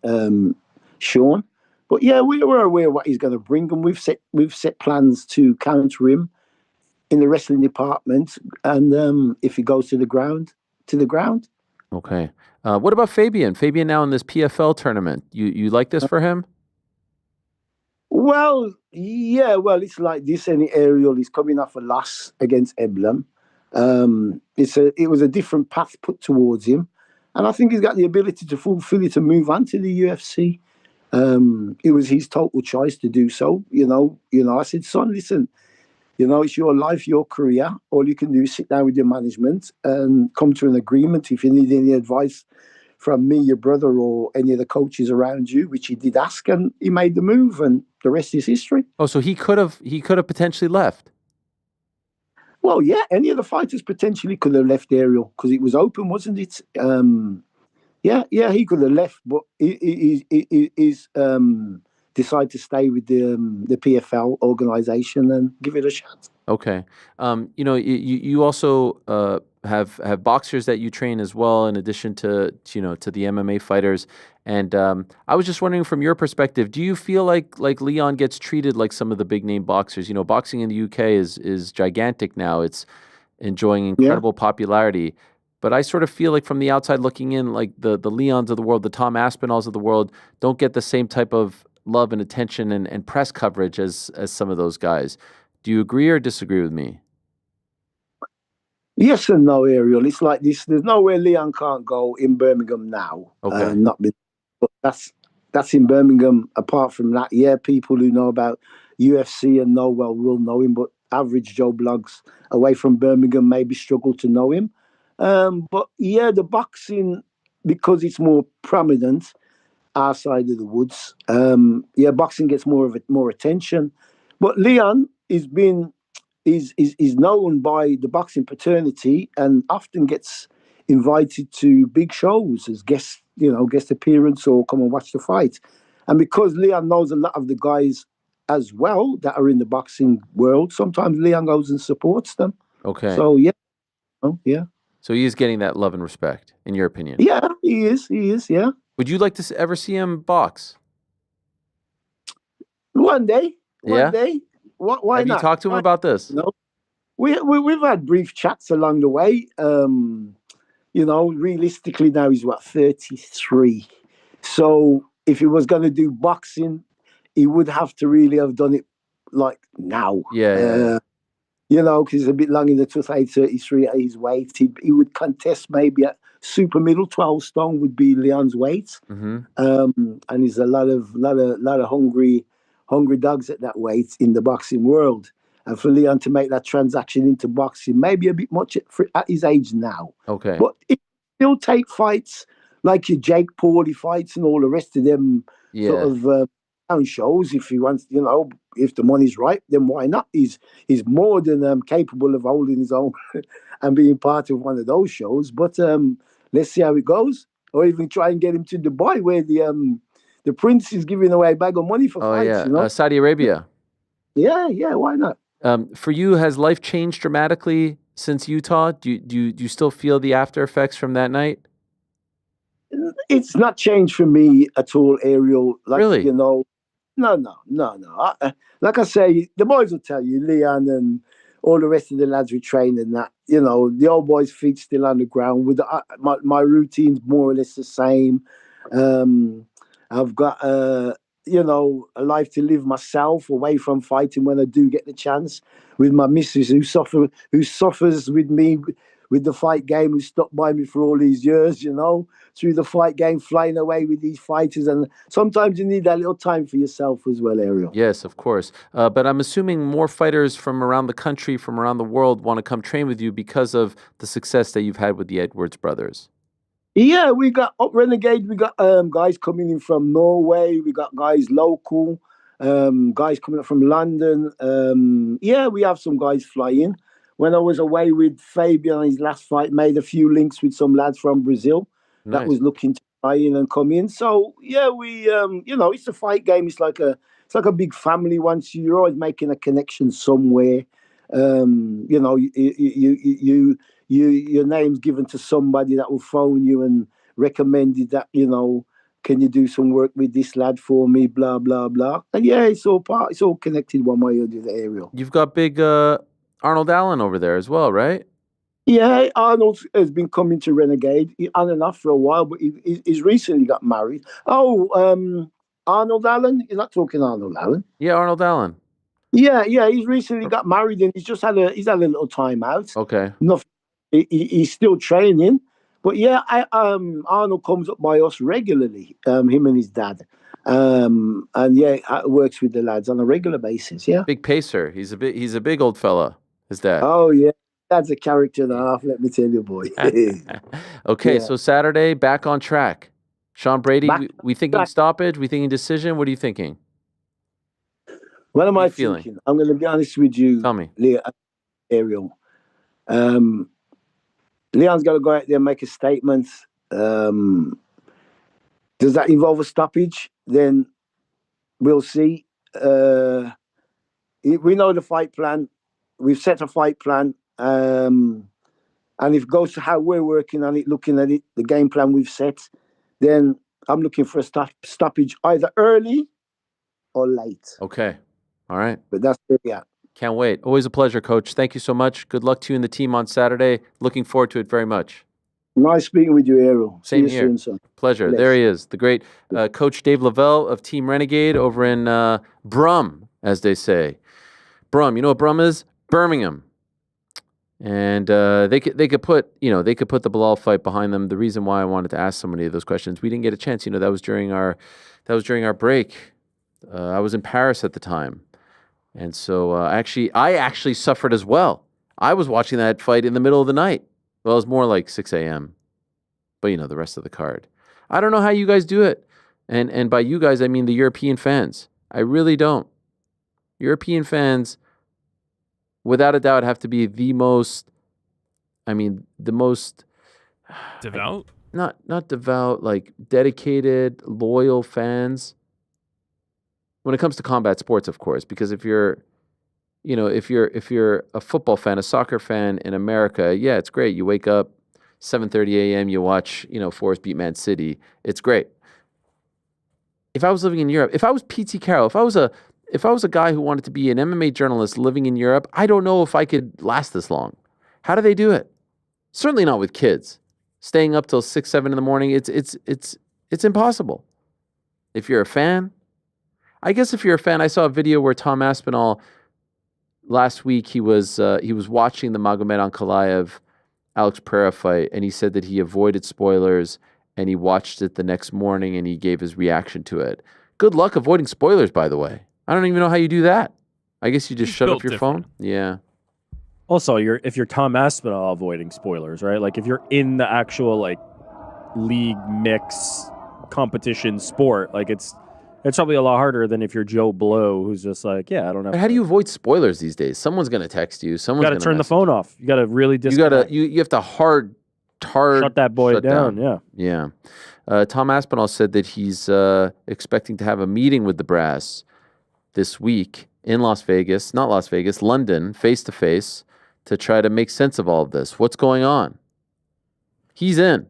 Sean. But yeah, we're aware of what he's going to bring, and we've set plans to counter him in the wrestling department, and if he goes to the ground. Okay. What about Fabian? Fabian now in this PFL tournament. You like this for him? Well, yeah. Well, it's like this. And Ariel is coming off a loss against Eblam. It was a different path put towards him, and I think he's got the ability to fulfill it and move on to the UFC. It was his total choice to do so. I said, son, listen. It's your life, your career. All you can do is sit down with your management and come to an agreement. If you need any advice from me, your brother, or any of the coaches around you, which he did ask, and he made the move, and the rest is history. Oh, so he could have potentially left. Well, yeah, any of the fighters potentially could have left Ariel because it was open, wasn't it? Yeah, he could have left, but he's decide to stay with the PFL organization and give it a shot. Okay. You also have boxers that you train as well, in addition to the MMA fighters. And I was just wondering, from your perspective, do you feel like Leon gets treated like some of the big name boxers? Boxing in the UK is gigantic now. It's enjoying incredible popularity. But I sort of feel like from the outside looking in, like the Leons of the world, the Tom Aspinalls of the world don't get the same type of love and attention and press coverage as some of those guys. Do you agree or disagree with me? Yes and no, Ariel. It's like this. There's nowhere Leon can't go in Birmingham now. Okay. But that's in Birmingham. Apart from that, yeah, people who know about UFC and know well will know him. But average Joe Blogs away from Birmingham maybe struggle to know him. But yeah, the boxing, because it's more prominent our side of the woods. Boxing gets more attention. But Leon is known by the boxing fraternity and often gets invited to big shows as guest appearance or come and watch the fight. And because Leon knows a lot of the guys as well that are in the boxing world, sometimes Leon goes and supports them. Okay. So yeah. Oh, yeah. So he is getting that love and respect, in your opinion? Yeah, he is, yeah. Would you like to ever see him box? One day. Yeah? One day. Why Have not? you talked to him about this? No. We've had brief chats along the way. Realistically now he's 33. So if he was going to do boxing, he would have to really have done it like now. Yeah. Because he's a bit long in the tooth, 33 at his weight. He would contest maybe at super middle, 12 stone would be Leon's weight. Mm-hmm. And there's a lot of hungry dogs at that weight in the boxing world. And for Leon to make that transaction into boxing, maybe a bit much at his age now. Okay. But he'll take fights like your Jake Pauly fights and all the rest of them sort of town shows. If he wants, if the money's right, then why not? He's more than capable of holding his own and being part of one of those shows. But let's see how it goes. Or even try and get him to Dubai where the prince is giving away a bag of money for fights. Saudi Arabia. Yeah, why not? For you, has life changed dramatically since Utah? Do you still feel the after effects from that night? It's not changed for me at all, Ariel. Really? No. Like I say, the boys will tell you, Leon and all the rest of the lads we train and that. The old boys' feet still on the ground. With my routine's more or less the same. I've got a life to live myself away from fighting when I do get the chance. With my missus who suffers with me with the fight game, who stuck by me for all these years, through the fight game, flying away with these fighters. And sometimes you need that little time for yourself as well, Ariel. Yes, of course. But I'm assuming more fighters from around the country, from around the world, want to come train with you because of the success that you've had with the Edwards brothers. Yeah, we got up Renegade. We got guys coming in from Norway. We got guys local, guys coming up from London. We have some guys flying. When I was away with Fabian on his last fight, made a few links with some lads from Brazil that was looking to fly in and come in. So yeah, we it's a fight game. It's like a big family. Once you're always making a connection somewhere. Your name's given to somebody that will phone you and recommended that, can you do some work with this lad for me, blah, blah, blah. And yeah, it's all connected one way or the other, Ariel. You've got big Arnold Allen over there as well, right? Yeah, Arnold has been coming to Renegade on and off for a while, but he's recently got married. Oh, Arnold Allen? You're not talking Arnold Allen? Yeah, Arnold Allen. Yeah, he's recently got married and he's had a little time out. Okay. Nothing. He's still training, but yeah, Arnold comes up by us regularly. Him and his dad, and works with the lads on a regular basis. Yeah, big pacer. He's a big old fella. His dad. Oh yeah, that's a character and a half. Let me tell you, boy. Okay, so Saturday back on track. Sean Brady, we thinking stoppage? We thinking decision? What are you thinking? What am I thinking? I'm going to be honest with you. Tell me, Ariel. Leon's got to go out there and make a statement. Does that involve a stoppage? Then we'll see. We know the fight plan. We've set a fight plan. And if it goes to how we're working on it, looking at it, the game plan we've set, then I'm looking for a stoppage either early or late. Okay. All right. But that's where we are. Can't wait. Always a pleasure, Coach. Thank you so much. Good luck to you and the team on Saturday. Looking forward to it very much. Nice speaking with you, Ariel. Same See you here. soon, son. Pleasure. Bless. There he is, the great Coach Dave Lovell of Team Renegade over in Brum, as they say. Brum, you know what Brum is? Birmingham. And they could put the Bilal fight behind them. The reason why I wanted to ask so many of those questions, we didn't get a chance. That was during our break. I was in Paris at the time, and so I actually suffered as well. I was watching that fight in the middle of the night. Well, it was more like 6 a.m. But the rest of the card. I don't know how you guys do it, and by you guys I mean the European fans. I really don't. European fans, without a doubt, have to be the most Devout? Not devout, like dedicated, loyal fans. When it comes to combat sports, of course, because if you're a football fan, a soccer fan in America, yeah, it's great. You wake up 7:30 a.m., you watch, Forest beat Man City. It's great. If I was living in Europe, if I was Petesy Carroll, if I was a guy who wanted to be an MMA journalist living in Europe, I don't know if I could last this long. How do they do it? Certainly not with kids. Staying up till 6, 7 in the morning, it's impossible. If you're a fan, I guess if you're a fan, I saw a video where Tom Aspinall last week he was watching the Magomed Ankalaev Alex Pereira fight, and he said that he avoided spoilers and he watched it the next morning and he gave his reaction to it. Good luck avoiding spoilers, by the way. I don't even know how you do that. I guess you just shut off your phone. Yeah. Also, if you're Tom Aspinall avoiding spoilers, right? Like if you're in the actual like league mix competition sport, like it's probably a lot harder than if you're Joe Blow, who's just like, yeah, I don't know. How do you avoid spoilers these days? Someone's going to text you. Someone's going to turn the phone off. You got to really disconnect. You have to hard shut that boy down. Yeah. Tom Aspinall said that he's expecting to have a meeting with the brass this week in London, face to face, to try to make sense of all of this. What's going on? He's in.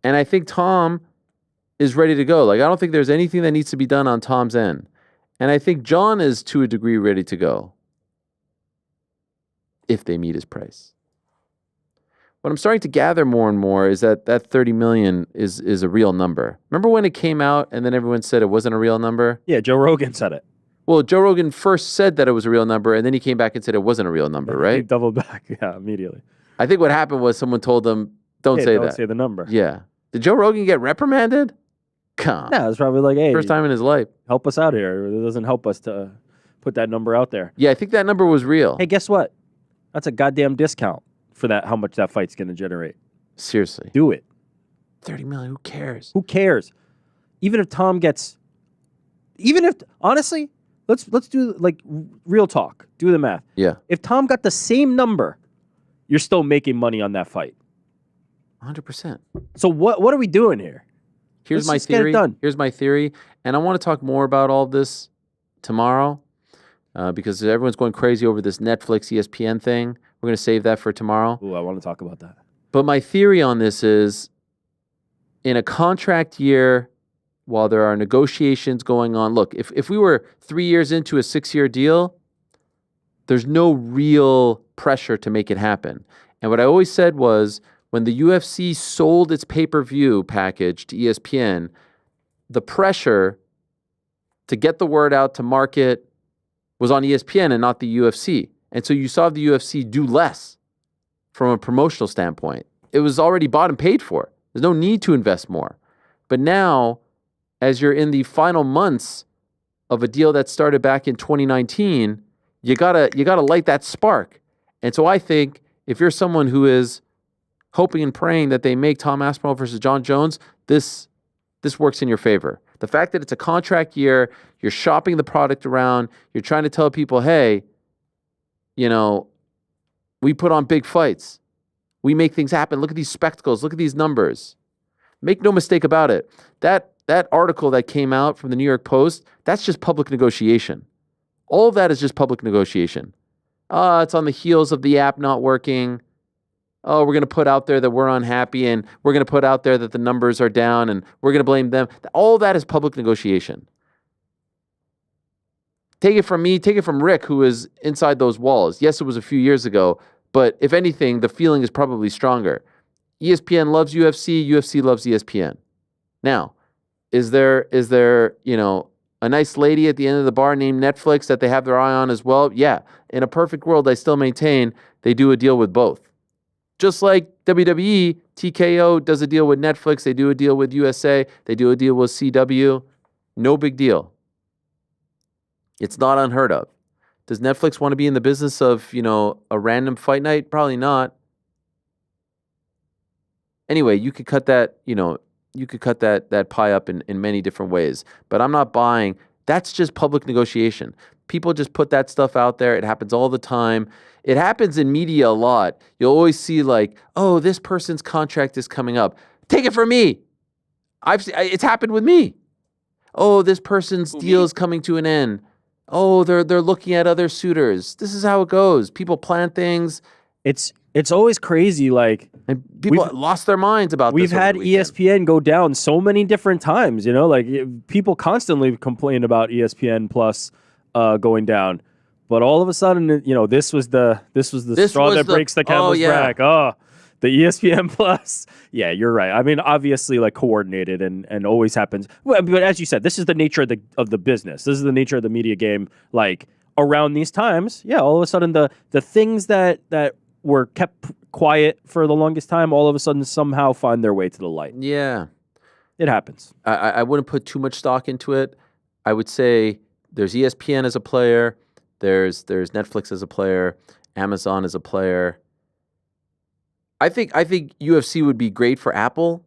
And I think Tom is ready to go. Like, I don't think there's anything that needs to be done on Tom's end. And I think John is, to a degree, ready to go if they meet his price. What I'm starting to gather more and more is that 30 million is a real number. Remember when it came out and then everyone said it wasn't a real number? Yeah, Joe Rogan said it. Well, Joe Rogan first said that it was a real number, and then he came back and said it wasn't a real number, right? He doubled back, immediately. I think what happened was someone told him, don't say that. Don't say the number. Yeah. Did Joe Rogan get reprimanded? Come on. Yeah, it's probably like, hey. First time in his life. Help us out here. It doesn't help us to put that number out there. Yeah, I think that number was real. Hey, guess what? That's a goddamn discount for that. How much that fight's going to generate. Seriously. Do it. 30 million, who cares? Who cares? Even if Tom gets... Honestly... Let's do like real talk. Do the math. Yeah. If Tom got the same number, you're still making money on that fight. 100%. So what are we doing here? Here's my Let's theory. get it done. Here's my theory, and I want to talk more about all this tomorrow because everyone's going crazy over this Netflix ESPN thing. We're going to save that for tomorrow. Ooh, I want to talk about that. But my theory on this is, in a contract year, while there are negotiations going on, look, if we were 3 years into a 6-year deal, there's no real pressure to make it happen. And what I always said was, when the UFC sold its pay-per-view package to ESPN, the pressure to get the word out to market was on ESPN and not the UFC. And so you saw the UFC do less from a promotional standpoint. It was already bought and paid for. There's no need to invest more. But now, as you're in the final months of a deal that started back in 2019, you gotta light that spark. And so I think if you're someone who is hoping and praying that they make Tom Aspinall versus John Jones, this works in your favor. The fact that it's a contract year, you're shopping the product around, you're trying to tell people, hey, we put on big fights. We make things happen. Look at these spectacles. Look at these numbers. Make no mistake about it. That article that came out from the New York Post, that's just public negotiation. All of that is just public negotiation. It's on the heels of the app not working. Oh, we're going to put out there that we're unhappy, and we're going to put out there that the numbers are down, and we're going to blame them. All that is public negotiation. Take it from me, take it from Rick, who is inside those walls. Yes, it was a few years ago, but if anything, the feeling is probably stronger. ESPN loves UFC, UFC loves ESPN. Now, is there a nice lady at the end of the bar named Netflix that they have their eye on as well? Yeah. In a perfect world, I still maintain they do a deal with both. Just like WWE, TKO does a deal with Netflix, they do a deal with USA, they do a deal with CW. No big deal. It's not unheard of. Does Netflix want to be in the business of, a random fight night? Probably not. Anyway, you could cut that, that pie up in many different ways. But I'm not buying. That's just public negotiation. People just put that stuff out there. It happens all the time. It happens in media a lot. You'll always see like, oh, this person's contract is coming up. Take it from me. It's happened with me. Oh, this person's deal is coming to an end. Oh, they're looking at other suitors. This is how it goes. People plan things. It's always crazy. Like, and people lost their minds about this. We've had ESPN go down so many different times. Like people constantly complain about ESPN Plus going down, but all of a sudden, this was the straw that breaks the camel's back. Oh, the ESPN Plus. Yeah, you're right. I mean, obviously, like coordinated and always happens. Well, but as you said, this is the nature of the business. This is the nature of the media game. Like around these times, yeah, all of a sudden the things that were kept quiet for the longest time, all of a sudden somehow find their way to the light. Yeah. It happens. I wouldn't put too much stock into it. I would say there's ESPN as a player, there's Netflix as a player, Amazon as a player. I think UFC would be great for Apple,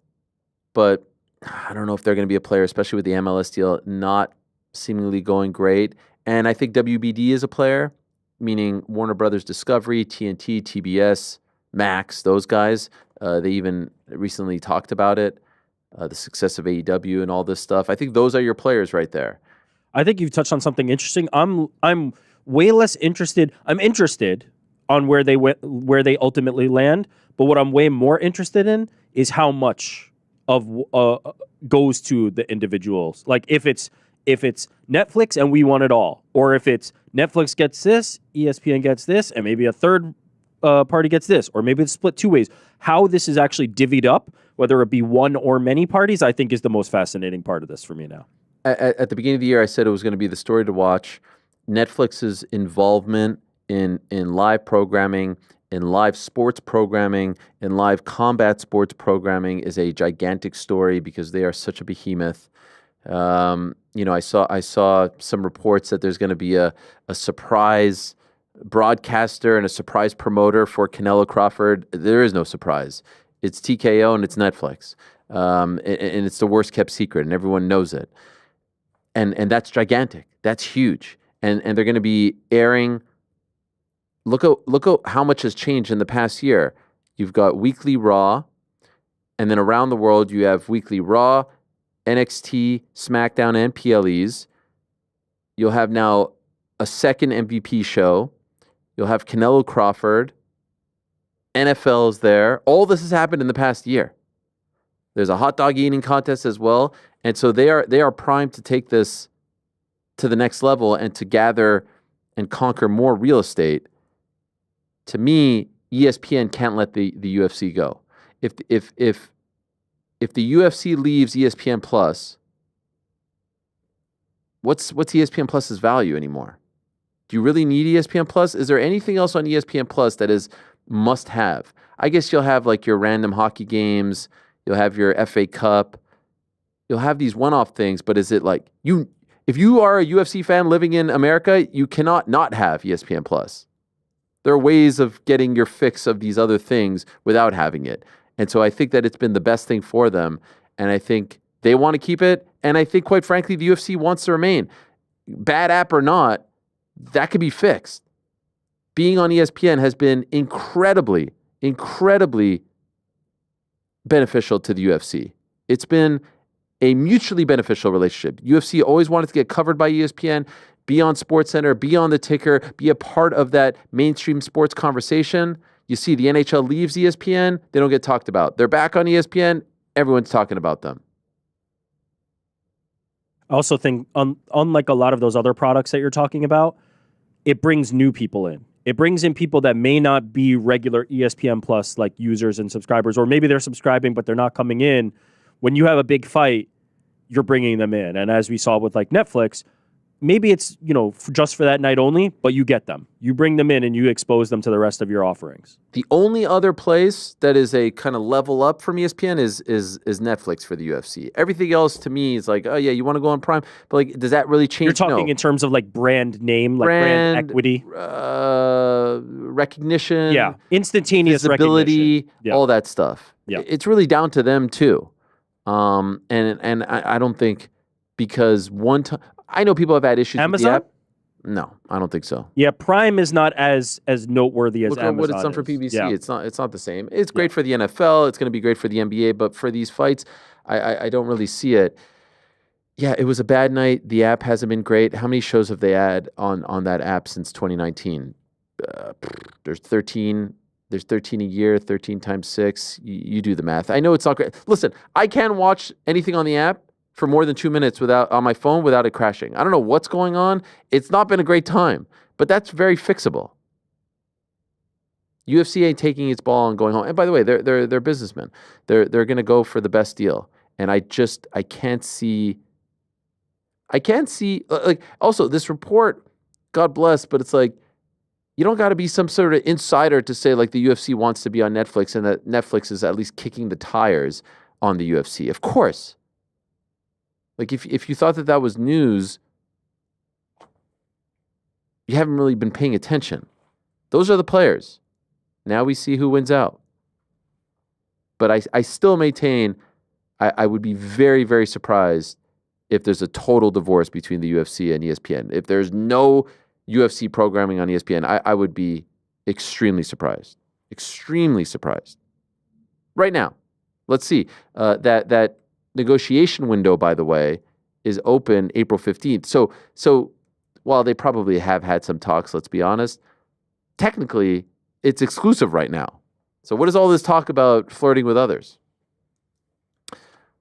but I don't know if they're going to be a player, especially with the MLS deal not seemingly going great. And I think WBD is a player, meaning Warner Brothers Discovery, TNT, TBS, Max, those guys. They even recently talked about it, the success of AEW and all this stuff. I think those are your players right there. I think you've touched on something interesting. I'm way less interested. I'm interested on where they ultimately land, but what I'm way more interested in is how much of goes to the individuals. Like if it's Netflix and we want it all, or if it's Netflix gets this, ESPN gets this, and maybe a third party gets this, or maybe it's split two ways. How this is actually divvied up, whether it be one or many parties, I think is the most fascinating part of this for me now. At the beginning of the year, I said it was going to be the story to watch. Netflix's involvement in live programming, in live sports programming, in live combat sports programming is a gigantic story because they are such a behemoth. I saw some reports that there's going to be a surprise broadcaster and a surprise promoter for Canelo Crawford. There is no surprise. It's TKO and it's Netflix. And it's the worst kept secret and everyone knows it. And that's gigantic. That's huge. And they're going to be airing. Look at how much has changed in the past year. You've got weekly Raw, and then around the world you have weekly Raw, NXT, SmackDown, and PLEs. You'll have now a second MVP show. You'll have Canelo Crawford. NFL is there. All this has happened in the past year. There's a hot dog eating contest as well. And so they are primed to take this to the next level and to gather and conquer more real estate. To me, ESPN can't let the UFC go. If the UFC leaves ESPN Plus, what's ESPN Plus's value anymore? Do you really need ESPN Plus? Is there anything else on ESPN Plus that is must have? I guess you'll have like your random hockey games, you'll have your FA Cup, you'll have these one-off things, but is it like if you are a UFC fan living in America, you cannot not have ESPN Plus. There are ways of getting your fix of these other things without having it. And so I think that it's been the best thing for them. And I think they want to keep it. And I think, quite frankly, the UFC wants to remain. Bad app or not, that could be fixed. Being on ESPN has been incredibly, incredibly beneficial to the UFC. It's been a mutually beneficial relationship. UFC always wanted to get covered by ESPN, be on SportsCenter, be on the ticker, be a part of that mainstream sports conversation. You see the NHL leaves ESPN, they don't get talked about. They're back on ESPN, everyone's talking about them. I also think, unlike a lot of those other products that you're talking about, it brings new people in. It brings in people that may not be regular ESPN Plus like users and subscribers, or maybe they're subscribing but they're not coming in. When you have a big fight, you're bringing them in. And as we saw with like Netflix, maybe it's, just for that night only, but you get them. You bring them in and you expose them to the rest of your offerings. The only other place that is a kind of level up from ESPN is Netflix for the UFC. Everything else to me is like, oh yeah, you want to go on Prime, but like, does that really change? You're talking in terms of like brand name, like brand equity, recognition, instantaneous visibility, all that stuff. Yeah, it's really down to them too. And I don't think because one time. I know people have had issues Amazon? with the app. No, I don't think so. Yeah, Prime is not as noteworthy as Look Amazon. Look what it's done for PBC. Yeah. It's not the same. It's great for the NFL. It's going to be great for the NBA. But for these fights, I don't really see it. Yeah, it was a bad night. The app hasn't been great. How many shows have they had on that app since 2019? There's 13. There's 13 a year. 13 times 6. You do the math. I know it's not great. Listen, I can't watch anything on the app for more than 2 minutes on my phone without it crashing. I don't know what's going on. It's not been a great time, but that's very fixable. UFC ain't taking its ball and going home. And by the way, they're businessmen. They're going to go for the best deal. And I can't see like also this report, God bless, but it's like you don't got to be some sort of insider to say like the UFC wants to be on Netflix and that Netflix is at least kicking the tires on the UFC. Of course. Like, if you thought that was news, you haven't really been paying attention. Those are the players. Now we see who wins out. But I still maintain I would be very, very surprised if there's a total divorce between the UFC and ESPN. If there's no UFC programming on ESPN, I would be extremely surprised. Extremely surprised. Right now, let's see. That negotiation window, by the way, is open April 15th. So while they probably have had some talks, let's be honest, technically it's exclusive right now. So what is all this talk about flirting with others?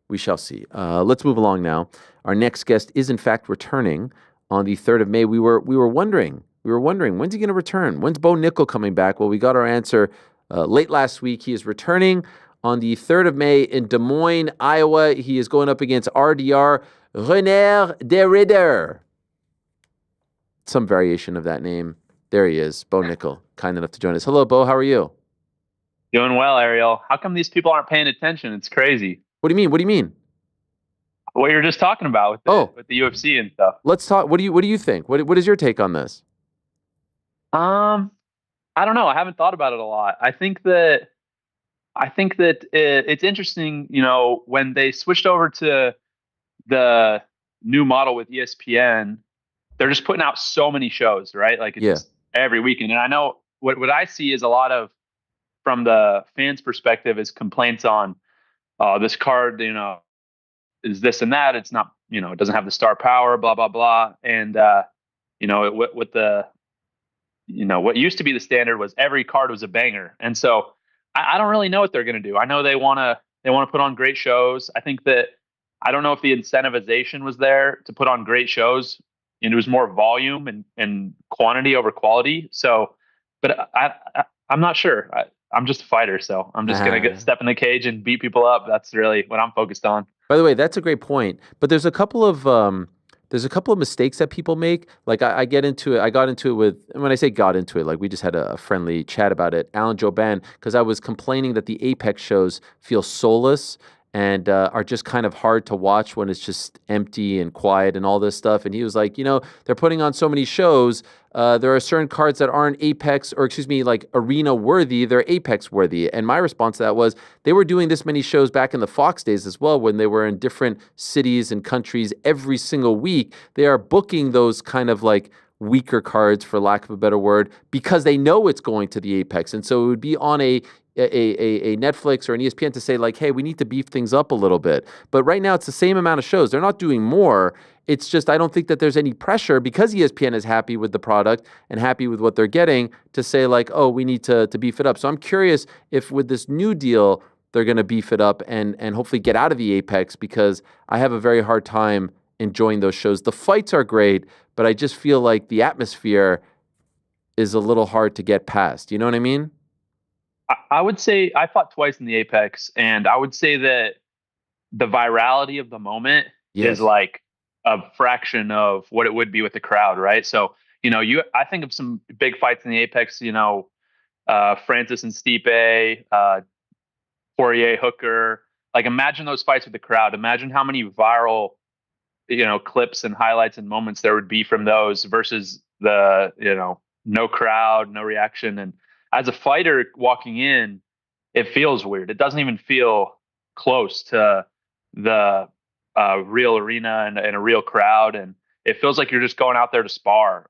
We shall see. Let's move along now. Our next guest is in fact returning on the 3rd of May. We were wondering, when's he going to return? When's Bo Nickal coming back? Well, we got our answer late last week. He is returning on the 3rd of May in Des Moines, Iowa. He is going up against RDR, Reinier de Ridder. Some variation of that name. There he is, Bo Nickal, kind enough to join us. Hello, Bo. How are you? Doing well, Ariel. How come these people aren't paying attention? It's crazy. What do you mean? What you were just talking about with the UFC and stuff. Let's talk. What do you think? What is your take on this? I don't know. I haven't thought about it a lot. I think that it's interesting, when they switched over to the new model with ESPN, they're just putting out so many shows, right? Like it's just every weekend. And I know what I see is a lot of, from the fans' perspective, is complaints on this card, is this and that. It's not, it doesn't have the star power, blah, blah, blah. And, what used to be the standard was every card was a banger. And so I don't really know what they're going to do. I know they want to put on great shows. I think that, I don't know if the incentivization was there to put on great shows, and it was more volume and quantity over quality. So, but I'm not sure. I'm just a fighter, so I'm just going to step in the cage and beat people up. That's really what I'm focused on. By the way, that's a great point. But there's a couple of mistakes that people make. Like I got into it with, and when I say got into it, like we just had a friendly chat about it, Alan Joban, because I was complaining that the Apex shows feel soulless and are just kind of hard to watch when it's just empty and quiet and all this stuff. And he was like, they're putting on so many shows. There are certain cards that aren't Apex, or like arena worthy. They're Apex worthy. And my response to that was, they were doing this many shows back in the Fox days as well, when they were in different cities and countries every single week. They are booking those kind of like weaker cards, for lack of a better word, because they know it's going to the Apex. And so it would be on a Netflix or an ESPN to say like, hey, we need to beef things up a little bit. But right now it's the same amount of shows. They're not doing more. It's just, I don't think that there's any pressure, because ESPN is happy with the product and happy with what they're getting, to say like, oh, we need to beef it up. So I'm curious if with this new deal, they're going to beef it up and hopefully get out of the Apex, because I have a very hard time enjoying those shows. The fights are great, but I just feel like the atmosphere is a little hard to get past. You know what I mean? I would say I fought twice in the Apex, and I would say that the virality of the moment Yes. is like a fraction of what it would be with the crowd, right? So, I think of some big fights in the Apex, Francis and Stipe, Poirier, Hooker. Like, imagine those fights with the crowd. Imagine how many viral, clips and highlights and moments there would be from those versus the, no crowd, no reaction. And as a fighter walking in, it feels weird. It doesn't even feel close to the real arena and a real crowd. And it feels like you're just going out there to spar.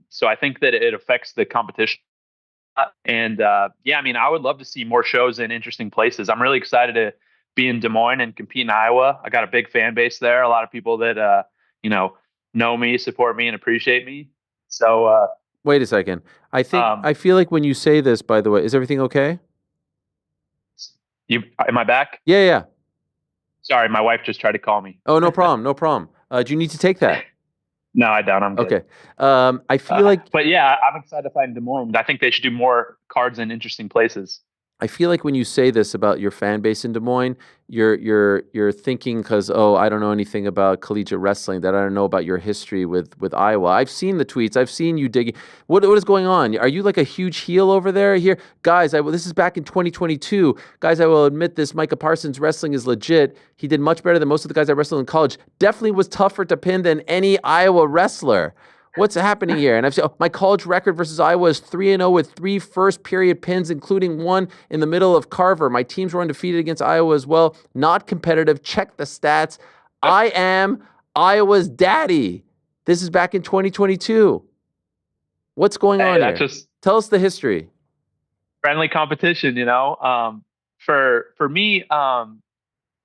So I think that it affects the competition. And I would love to see more shows in interesting places. I'm really excited to be in Des Moines and compete in Iowa. I got a big fan base there. A lot of people that, know me, support me, and appreciate me. So wait a second. I feel like when you say this, by the way, is everything okay? Am I back? Yeah. Sorry, my wife just tried to call me. Oh, no problem. No problem. Do you need to take that? No, I don't. I'm good. Okay. I feel like, but yeah, I'm excited to fight in Des Moines. I think they should do more cards in interesting places. I feel like when you say this about your fan base in Des Moines, you're thinking because I don't know anything about collegiate wrestling, that I don't know about your history with Iowa. I've seen the tweets. I've seen you digging. What is going on? Are you like a huge heel over there? Here, guys. This is back in 2022. Guys, I will admit this. Micah Parsons' wrestling is legit. He did much better than most of the guys I wrestled in college. Definitely was tougher to pin than any Iowa wrestler. What's happening here? And I've seen my college record versus Iowa is 3-0 with 3 first period pins, including one in the middle of Carver. My teams were undefeated against Iowa as well. Not competitive. Check the stats. I am Iowa's daddy. This is back in 2022. What's going on here? Tell us the history. Friendly competition, For me,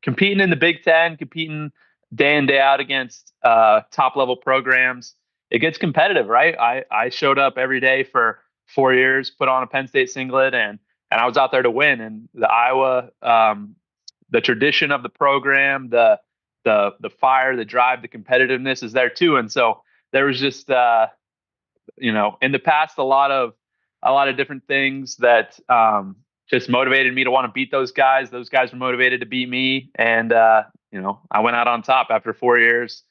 competing in the Big Ten, competing day in, day out against top level programs, it gets competitive, right? I showed up every day for 4 years, put on a Penn State singlet, and I was out there to win. And the Iowa, the tradition of the program, the fire, the drive, the competitiveness is there too. And so there was just, in the past, a lot of different things that just motivated me to want to beat those guys. Those guys were motivated to beat me, and I went out on top after 4 years.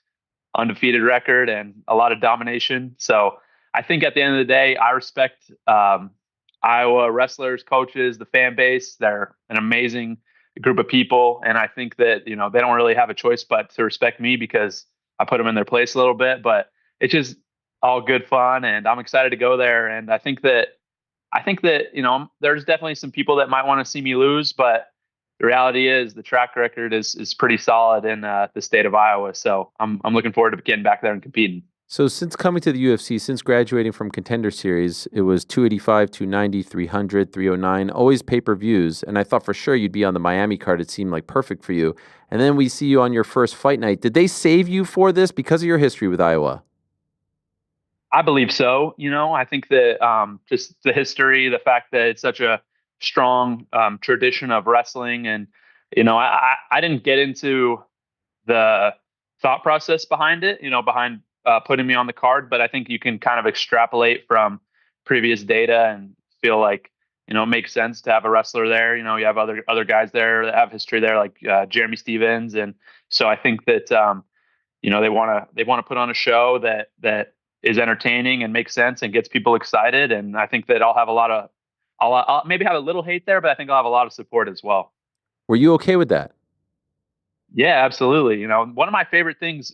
Undefeated record and a lot of domination. So I think at the end of the day, I respect Iowa wrestlers, coaches, the fan base. They're an amazing group of people. And I think that, they don't really have a choice but to respect me because I put them in their place a little bit, but it's just all good fun. And I'm excited to go there. And I think that, there's definitely some people that might want to see me lose, but the reality is the track record is pretty solid in the state of Iowa. So I'm looking forward to getting back there and competing. So since coming to the UFC, since graduating from Contender Series, it was 285, 290, 300, 309, always pay-per-views. And I thought for sure you'd be on the Miami card. It seemed like perfect for you. And then we see you on your first fight night. Did they save you for this because of your history with Iowa? I believe so. I think that just the history, the fact that it's such a strong tradition of wrestling. And, I didn't get into the thought process behind it, behind putting me on the card, but I think you can kind of extrapolate from previous data and feel like, it makes sense to have a wrestler there. You have other guys there that have history there, like Jeremy Stevens. And so I think that, they want to put on a show that is entertaining and makes sense and gets people excited. And I think that I'll maybe have a little hate there, but I think I'll have a lot of support as well. Were you okay with that? Yeah, absolutely. One of my favorite things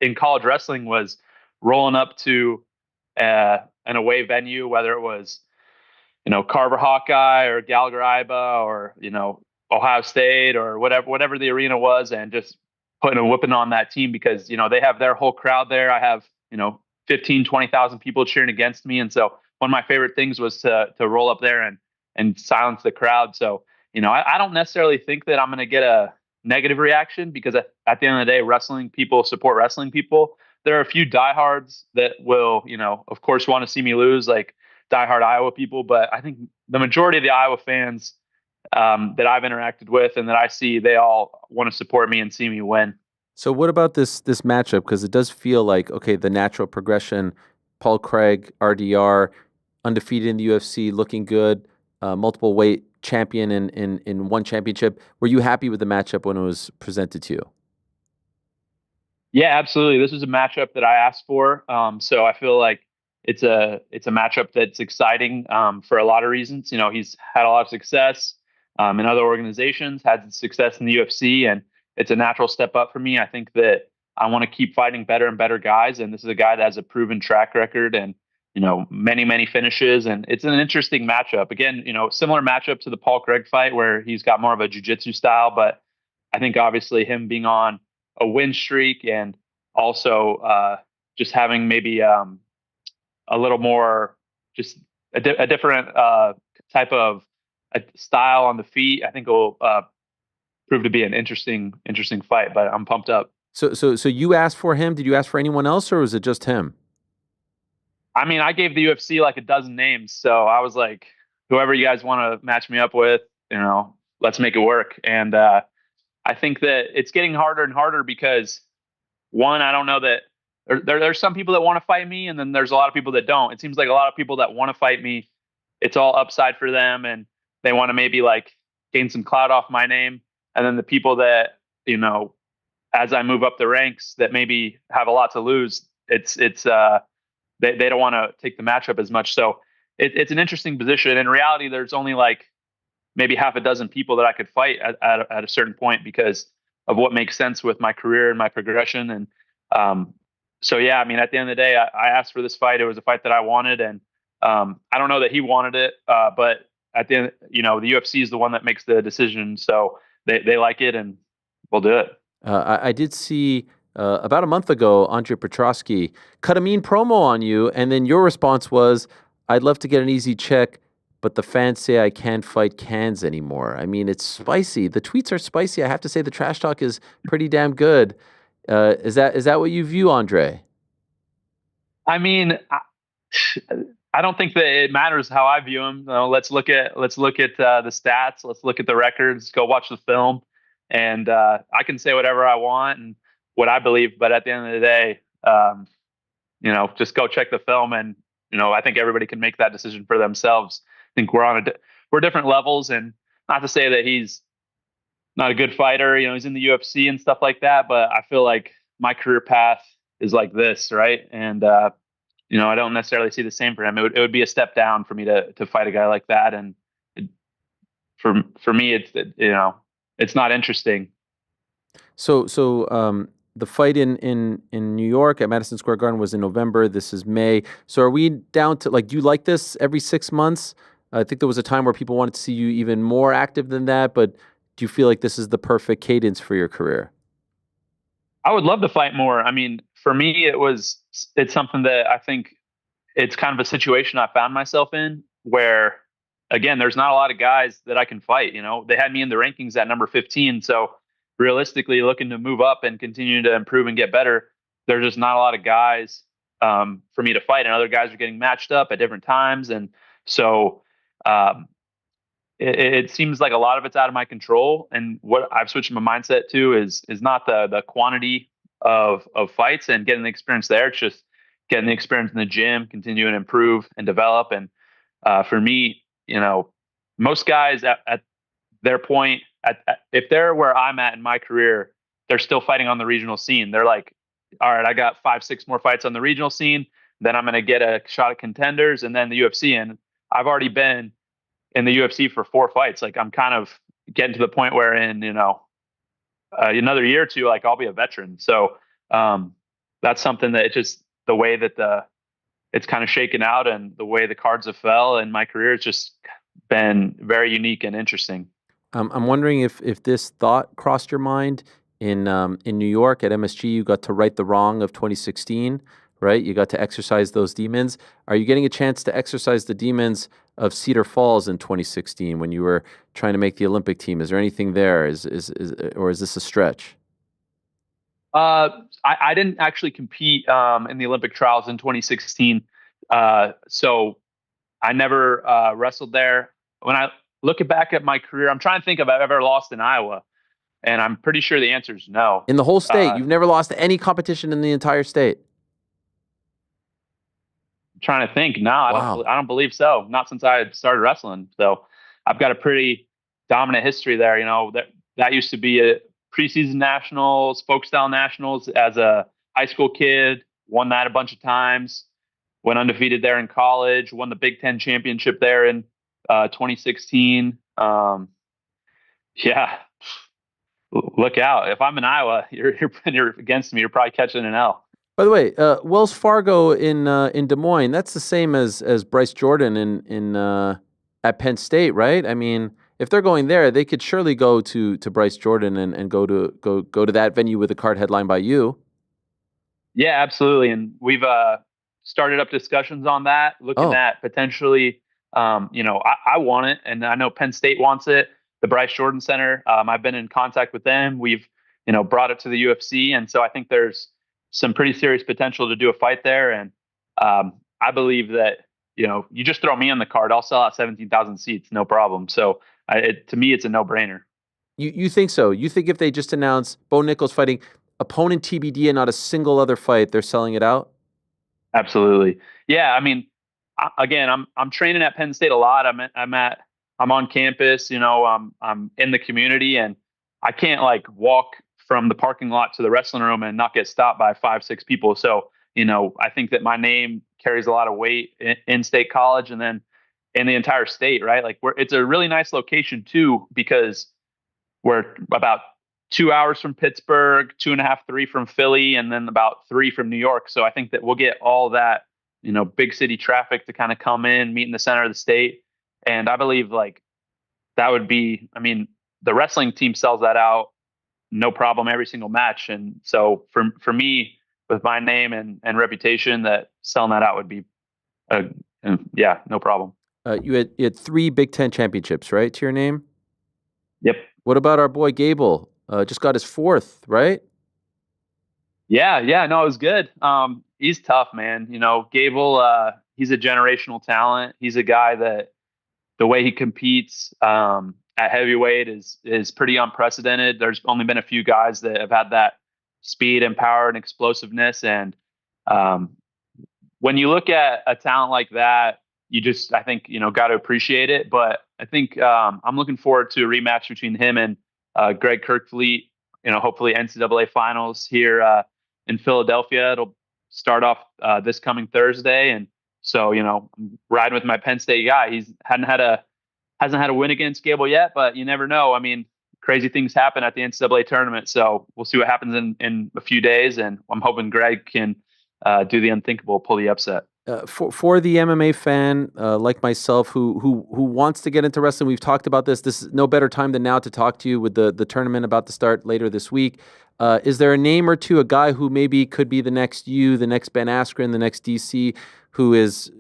in college wrestling was rolling up to an away venue, whether it was, Carver Hawkeye or Gallagher Iba or, Ohio State or whatever the arena was, and just putting a whipping on that team because, they have their whole crowd there. I have, 15, 20,000 people cheering against me. And so one of my favorite things was to roll up there and silence the crowd. So, I don't necessarily think that I'm going to get a negative reaction because at the end of the day, wrestling people support wrestling people. There are a few diehards that will, of course, want to see me lose, like diehard Iowa people. But I think the majority of the Iowa fans that I've interacted with and that I see, they all want to support me and see me win. So what about this matchup? Because it does feel like, okay, the natural progression, Paul Craig, RDR, undefeated in the UFC, looking good, multiple weight champion in one championship. Were you happy with the matchup when it was presented to you? Yeah, absolutely. This was a matchup that I asked for. So I feel like it's a matchup that's exciting for a lot of reasons. He's had a lot of success in other organizations, had success in the UFC, and it's a natural step up for me. I think that I want to keep fighting better and better guys, and this is a guy that has a proven track record and many finishes, and it's an interesting matchup. Again, similar matchup to the Paul Craig fight where he's got more of a jiu-jitsu style, but I think obviously him being on a win streak and also just having maybe a little more, just a different type of style on the feet, I think will prove to be an interesting fight. But I'm pumped up. So you asked for him. Did you ask for anyone else, or was it just him? I mean, I gave the UFC like a dozen names, so I was like, whoever you guys want to match me up with, let's make it work. And I think that it's getting harder and harder because, one, I don't know that there's some people that want to fight me, and then there's a lot of people that don't. It seems like a lot of people that want to fight me, it's all upside for them, and they want to maybe like gain some clout off my name. And then the people that, as I move up the ranks that maybe have a lot to lose, they don't want to take the matchup as much. So it's an interesting position. In reality, there's only like maybe half a dozen people that I could fight at a certain point because of what makes sense with my career and my progression. And so, yeah, I mean, at the end of the day, I asked for this fight. It was a fight that I wanted. And I don't know that he wanted it, but at the end, the UFC is the one that makes the decision. So they like it and we'll do it. I did see about a month ago, Andre Petrosky cut a mean promo on you. And then your response was, I'd love to get an easy check, but the fans say I can't fight cans anymore. I mean, it's spicy. The tweets are spicy. I have to say the trash talk is pretty damn good. Is that what you view, Andre? I mean, I don't think that it matters how I view him. Let's look at the stats. Let's look at the records. Go watch the film, and I can say whatever I want and what I believe. But at the end of the day, just go check the film, and I think everybody can make that decision for themselves. I think we're different levels, and not to say that he's not a good fighter. He's in the UFC and stuff like that, but I feel like my career path is like this, right? And I don't necessarily see the same for him. It would be a step down for me to fight a guy like that, and for me, it's not interesting. So the fight in New York at Madison Square Garden was in November. This is May. So are we down to do you like this every 6 months? I think there was a time where people wanted to see you even more active than that, but do you feel like this is the perfect cadence for your career? I would love to fight more. I mean, for me, it's something that I think it's kind of a situation I found myself in where, again, there's not a lot of guys that I can fight. They had me in the rankings at number 15. So realistically, looking to move up and continue to improve and get better, there's just not a lot of guys for me to fight. And other guys are getting matched up at different times. And so it seems like a lot of it's out of my control. And what I've switched my mindset to is not the quantity of fights and getting the experience there. It's just getting the experience in the gym, continue and improve and develop. And for me, most guys at their point, if they're where I'm at in my career, they're still fighting on the regional scene. They're like, all right, I got 5-6 more fights on the regional scene. Then I'm going to get a shot at contenders and then the UFC. And I've already been in the UFC for 4 fights. Like I'm kind of getting to the point where in, another year or two, like I'll be a veteran. So that's something that it's just the way that it's kind of shaken out and the way the cards have fell in my career. It's just been very unique and interesting. I'm wondering if this thought crossed your mind in New York at MSG. You got to right the wrong of 2016, right? You got to exercise those demons. Are you getting a chance to exercise the demons of Cedar Falls in 2016 when you were trying to make the Olympic team? Is there anything there? Or is this a stretch? I didn't actually compete in the Olympic trials in 2016, so I never wrestled there. When I look back at my career, I'm trying to think if I've ever lost in Iowa, and I'm pretty sure the answer is no. In the whole state, you've never lost any competition in the entire state? trying to think. No, I don't believe so. Not since I had started wrestling. So I've got a pretty dominant history there. You know, that used to be a preseason nationals, folk style nationals as a high school kid, won that a bunch of times, went undefeated there in college, won the Big Ten championship there in 2016. Yeah, look out. If I'm in Iowa, you're against me, you're probably catching an L. By the way, Wells Fargo in Des Moines, that's the same as Bryce Jordan in at Penn State, right? I mean, if they're going there, they could surely go to Bryce Jordan and go to that venue with a card headlined by you. Yeah, absolutely. And we've started up discussions on that, looking at potentially, I want it, and I know Penn State wants it. The Bryce Jordan Center, I've been in contact with them. We've, brought it to the UFC. And so I think there's some pretty serious potential to do a fight there. And I believe that, you just throw me on the card, I'll sell out 17,000 seats, no problem. So to me, it's a no-brainer. You think so? You think if they just announce Bo Nickal's fighting opponent TBD and not a single other fight, they're selling it out? Absolutely. Yeah. I mean, again, I'm training at Penn State a lot. I'm on campus, I'm in the community, and I can't walk from the parking lot to the wrestling room and not get stopped by 5-6 people. So, I think that my name carries a lot of weight in State College and then in the entire state, right? It's a really nice location too, because we're about 2 hours from Pittsburgh, 2.5, 3 from Philly, and then about 3 from New York. So I think that we'll get all that, big city traffic to kind of come in, meet in the center of the state. And I believe that would be, the wrestling team sells that out, no problem, every single match. And so for me, with my name and reputation, that selling that out would be, no problem. You had 3 Big Ten championships, right, to your name? Yep. What about our boy Gable? Just got his 4th, right? Yeah, no, it was good. He's tough, man. Gable, he's a generational talent. He's a guy that the way he competes at heavyweight is pretty unprecedented. There's only been a few guys that have had that speed and power and explosiveness. And when you look at a talent like that, you just, I think, got to appreciate it. But I think I'm looking forward to a rematch between him and Greg Kirkfleet, hopefully NCAA finals here in Philadelphia. It'll start off this coming Thursday. And so, I'm riding with my Penn State guy. He hasn't had a win against Gable yet, but you never know. Crazy things happen at the NCAA tournament. So we'll see what happens in a few days. And I'm hoping Greg can do the unthinkable, pull the upset. For the MMA fan like myself who wants to get into wrestling, we've talked about this. This is no better time than now to talk to you with the tournament about to start later this week. Is there a name or two, a guy who maybe could be the next you, the next Ben Askren, the next DC, who is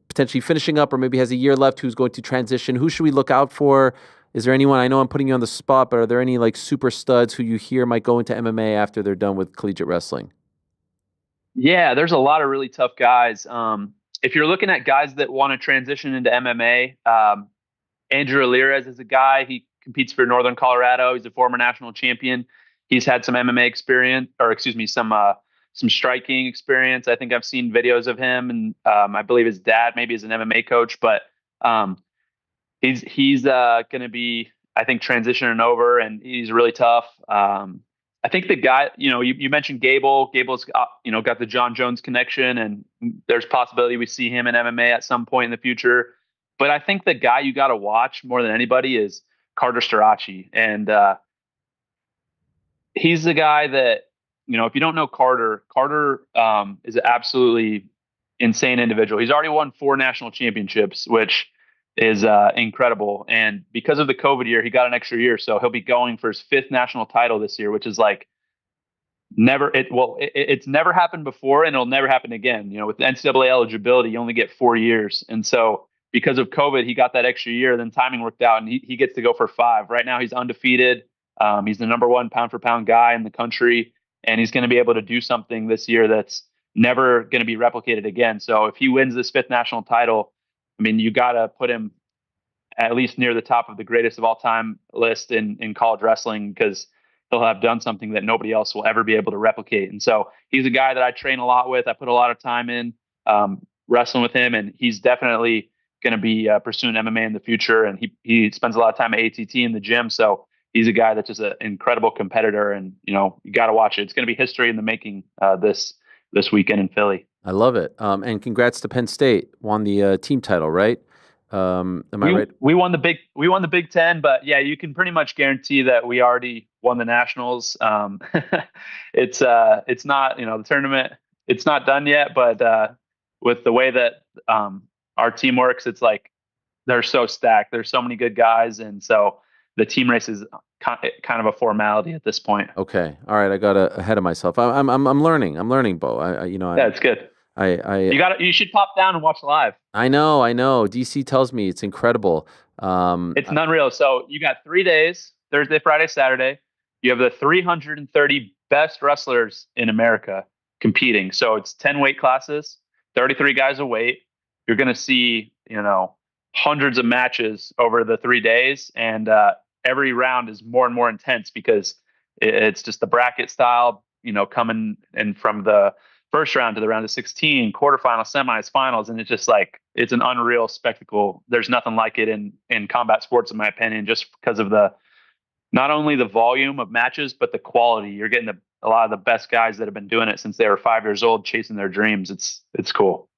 potentially finishing up or maybe has a year left, who's going to transition? Who should we look out for? Is there anyone, I know I'm putting you on the spot, but are there any super studs who you hear might go into MMA after they're done with collegiate wrestling? Yeah, there's a lot of really tough guys. If you're looking at guys that want to transition into MMA, Andrew Alirez is a guy. He competes for Northern Colorado. He's a former national champion. He's had some MMA experience, some striking experience. I think I've seen videos of him, and I believe his dad maybe is an MMA coach. But he's going to be, I think, transitioning over, and he's really tough. I think the guy, you mentioned Gable. Gable's got the John Jones connection, and there's possibility we see him in MMA at some point in the future. But I think the guy you got to watch more than anybody is Carter Starachi. And he's the guy that, if you don't know Carter is an absolutely insane individual. He's already won 4 national championships, which is incredible. And because of the COVID year, he got an extra year. So he'll be going for his 5th national title this year, which is it's never happened before, and it'll never happen again. With the NCAA eligibility, you only get 4 years. And so because of COVID, he got that extra year, then timing worked out, and he gets to go for 5. Right now he's undefeated. He's the number 1 pound for pound guy in the country, and he's going to be able to do something this year that's never going to be replicated again. So if he wins this 5th national title, you got to put him at least near the top of the greatest of all time list in college wrestling, because he'll have done something that nobody else will ever be able to replicate. And so he's a guy that I train a lot with. I put a lot of time in. wrestling with him, and he's definitely going to be pursuing MMA in the future. And he spends a lot of time at ATT in the gym, so he's a guy that's just an incredible competitor. And you got to watch it. It's going to be history in the making this weekend in Philly. I love it. And congrats to Penn State, won the team title, right? Am I right? We won the Big Ten, but yeah, you can pretty much guarantee that we already won the nationals. It's not, the tournament, it's not done yet, but with the way that our team works, it's like they're so stacked. There's so many good guys, and so the team race is kind of a formality at this point. Okay, all right. I got ahead of myself. I'm learning. I'm learning, Bo. Yeah, it's good. I you should pop down and watch live. I know. DC tells me it's incredible. It's unreal. So you got 3 days: Thursday, Friday, Saturday. You have the 330 best wrestlers in America competing. So it's 10 weight classes, 33 guys a weight. You're going to see, hundreds of matches over the 3 days, and every round is more and more intense because it's just the bracket style, coming in from the first round to the round of 16, quarterfinals, semis, finals, and it's just like it's an unreal spectacle. There's nothing like it in combat sports, in my opinion, just because of not only the volume of matches, but the quality. You're getting a lot of the best guys that have been doing it since they were 5 years old, chasing their dreams. It's cool.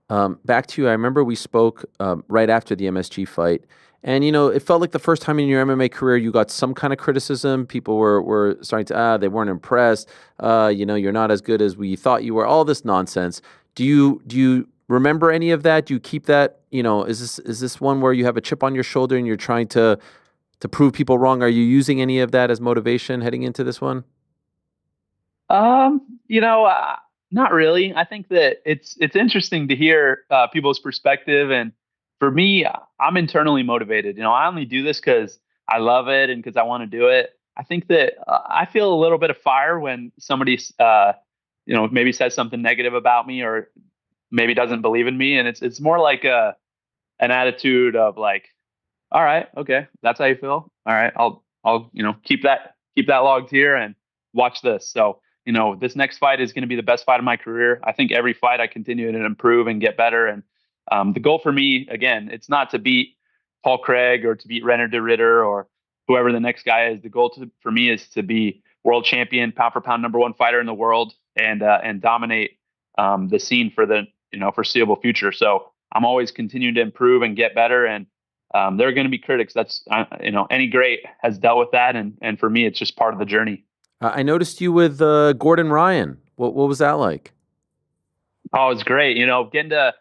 Back to you. I remember we spoke right after the MSG fight, and it felt like the first time in your MMA career you got some kind of criticism. People were starting to they weren't impressed. You're not as good as we thought you were. All this nonsense. Do you remember any of that? Do you keep that? Is this one where you have a chip on your shoulder and you're trying to prove people wrong? Are you using any of that as motivation heading into this one? Not really. I think that it's interesting to hear people's perspective, and for me, I'm internally motivated. I only do this because I love it and because I want to do it. I think that I feel a little bit of fire when somebody, maybe says something negative about me or maybe doesn't believe in me, and it's more like an attitude of like, all right, okay, that's how you feel. All right, I'll keep that logged here and watch this. So. This next fight is going to be the best fight of my career. I think every fight I continue to improve and get better. And the goal for me, again, it's not to beat Paul Craig or to beat Reinier de Ridder or whoever the next guy is. The goal for me is to be world champion, pound for pound, #1 fighter in the world, and dominate the scene for the foreseeable future. So I'm always continuing to improve and get better. And there are going to be critics. That's any great has dealt with that. And for me, it's just part of the journey. I noticed you with Gordon Ryan. What was that like? Oh, it's great. Getting to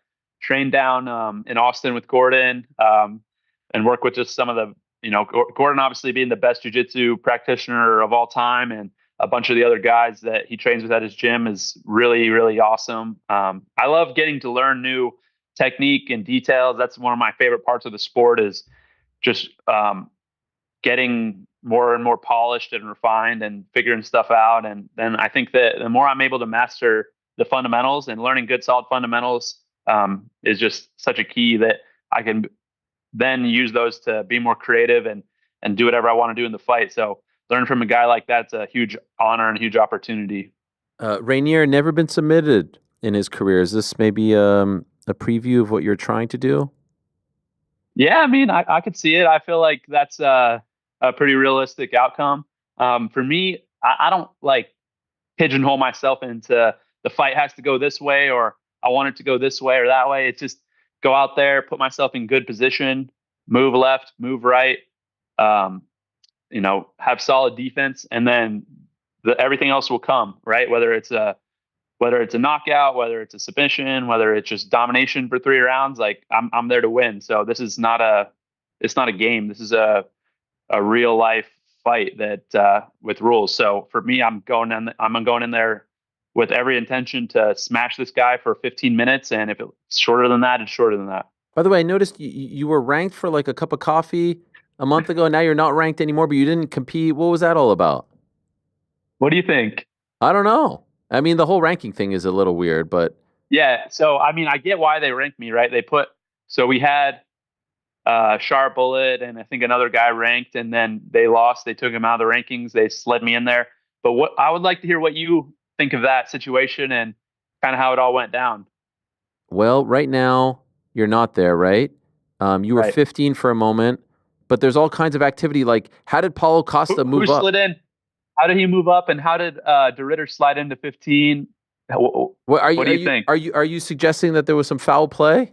train down in Austin with Gordon and work with just some of the, Gordon obviously being the best jiu-jitsu practitioner of all time, and a bunch of the other guys that he trains with at his gym is really, really awesome. I love getting to learn new technique and details. That's one of my favorite parts of the sport, is just getting more and more polished and refined and figuring stuff out. And then I think that the more I'm able to master the fundamentals, and learning good, solid fundamentals is just such a key that I can then use those to be more creative and do whatever I want to do in the fight. So learning from a guy like that's a huge honor and a huge opportunity. Reinier never been submitted in his career. Is this maybe a preview of what you're trying to do? Yeah, I mean, I could see it. I feel like that's a pretty realistic outcome. For me, I don't like pigeonhole myself into the fight has to go this way, or I want it to go this way or that way. It's just go out there, put myself in good position, move left, move right, have solid defense, and then everything else will come, right? Whether it's a knockout, whether it's a submission, whether it's just domination for 3 rounds, like I'm there to win. So this is not a game. This is a real life fight that with rules. So for me, I'm going in there with every intention to smash this guy for 15 minutes. And if it's shorter than that, it's shorter than that. By the way, I noticed you were ranked for like a cup of coffee a month ago. Now you're not ranked anymore, but you didn't compete. What was that all about? What do you think? I don't know. I mean, the whole ranking thing is a little weird, but yeah. So, I mean, I get why they ranked me, right? So we had Sharp Bullet and I think another guy ranked, and then they lost. They took him out of the rankings. They slid me in there. But what I would like to hear what you think of that situation and kind of how it all went down. Well, right now you're not there, right? You were Right. 15 for a moment, but there's all kinds of activity. Like, how did Paulo Costa Who move up? slid in? How did he move up, and how did de Ridder slide into 15? What do you think? Are you suggesting that there was some foul play?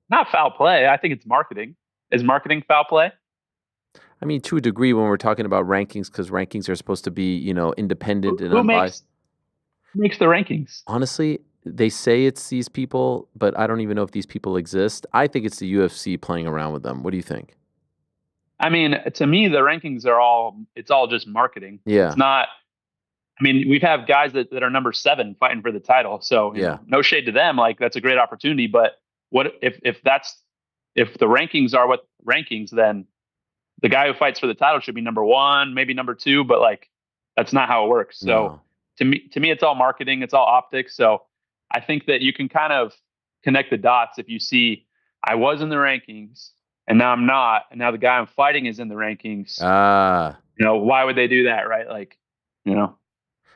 Not foul play. I think it's marketing. Is marketing foul play? I mean, to a degree, when we're talking about rankings, because rankings are supposed to be, independent and Who unbiased. makes the rankings? Honestly, they say it's these people, but I don't even know if these people exist. I think it's the UFC playing around with them. What do you think? I mean, to me, the rankings it's all just marketing. Yeah. It's not. I mean, we've had guys that are number 7 fighting for the title. So Yeah. no shade to them. Like, that's a great opportunity. But what if the rankings are what rankings, then the guy who fights for the title should be number 1, maybe number 2. But like, that's not how it works. So No. to me, it's all marketing. It's all optics. So I think that you can kind of connect the dots if you see I was in the rankings and now I'm not, and now the guy I'm fighting is in the rankings. Why would they do that, right? Like,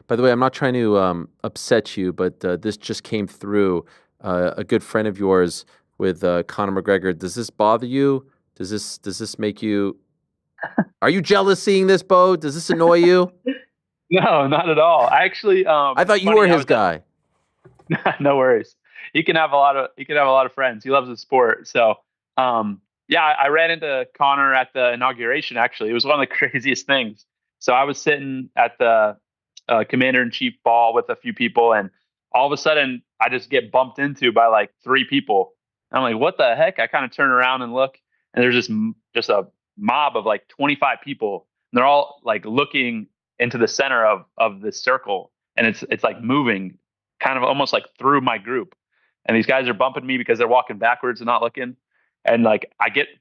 By the way, I'm not trying to upset you, but this just came through. A good friend of yours with Conor McGregor. Does this bother you? Does this make you? Are you jealous seeing this, Bo? Does this annoy you? No, not at all. I actually, I thought you were his guy. No worries. He can have a lot of friends. He loves the sport. So, yeah, I ran into Conor at the inauguration. Actually, it was one of the craziest things. So I was sitting at the commander-in-chief ball with a few people, and all of a sudden I just get bumped into by like 3 people. I'm like, what the heck? I kind of turn around and look, and there's just a mob of like 25 people, and they're all like looking into the center of this circle, and it's like moving kind of almost like through my group. And these guys are bumping me because they're walking backwards and not looking. And like,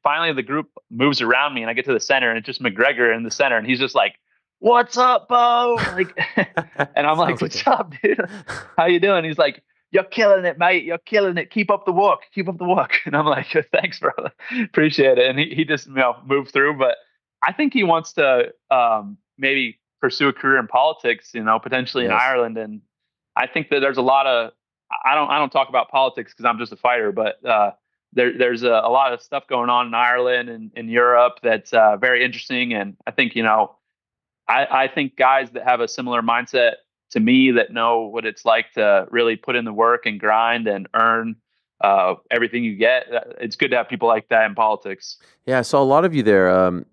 finally the group moves around me and I get to the center, and it's just McGregor in the center. And he's just like, "What's up, Bo?" Like, and I'm like, "What's up, dude? How you doing?" He's like, "You're killing it, mate. You're killing it. Keep up the walk. Keep up the walk." And I'm like, "Thanks, bro. Appreciate it." And he just, moved through. But I think he wants to maybe pursue a career in politics, potentially in Ireland. And I think that there's a lot of, I don't talk about politics because I'm just a fighter, but there's a lot of stuff going on in Ireland and in Europe that's very interesting. And I think, I think guys that have a similar mindset to me, that know what it's like to really put in the work and grind and earn everything you get. It's good to have people like that in politics. Yeah, I saw a lot of you there.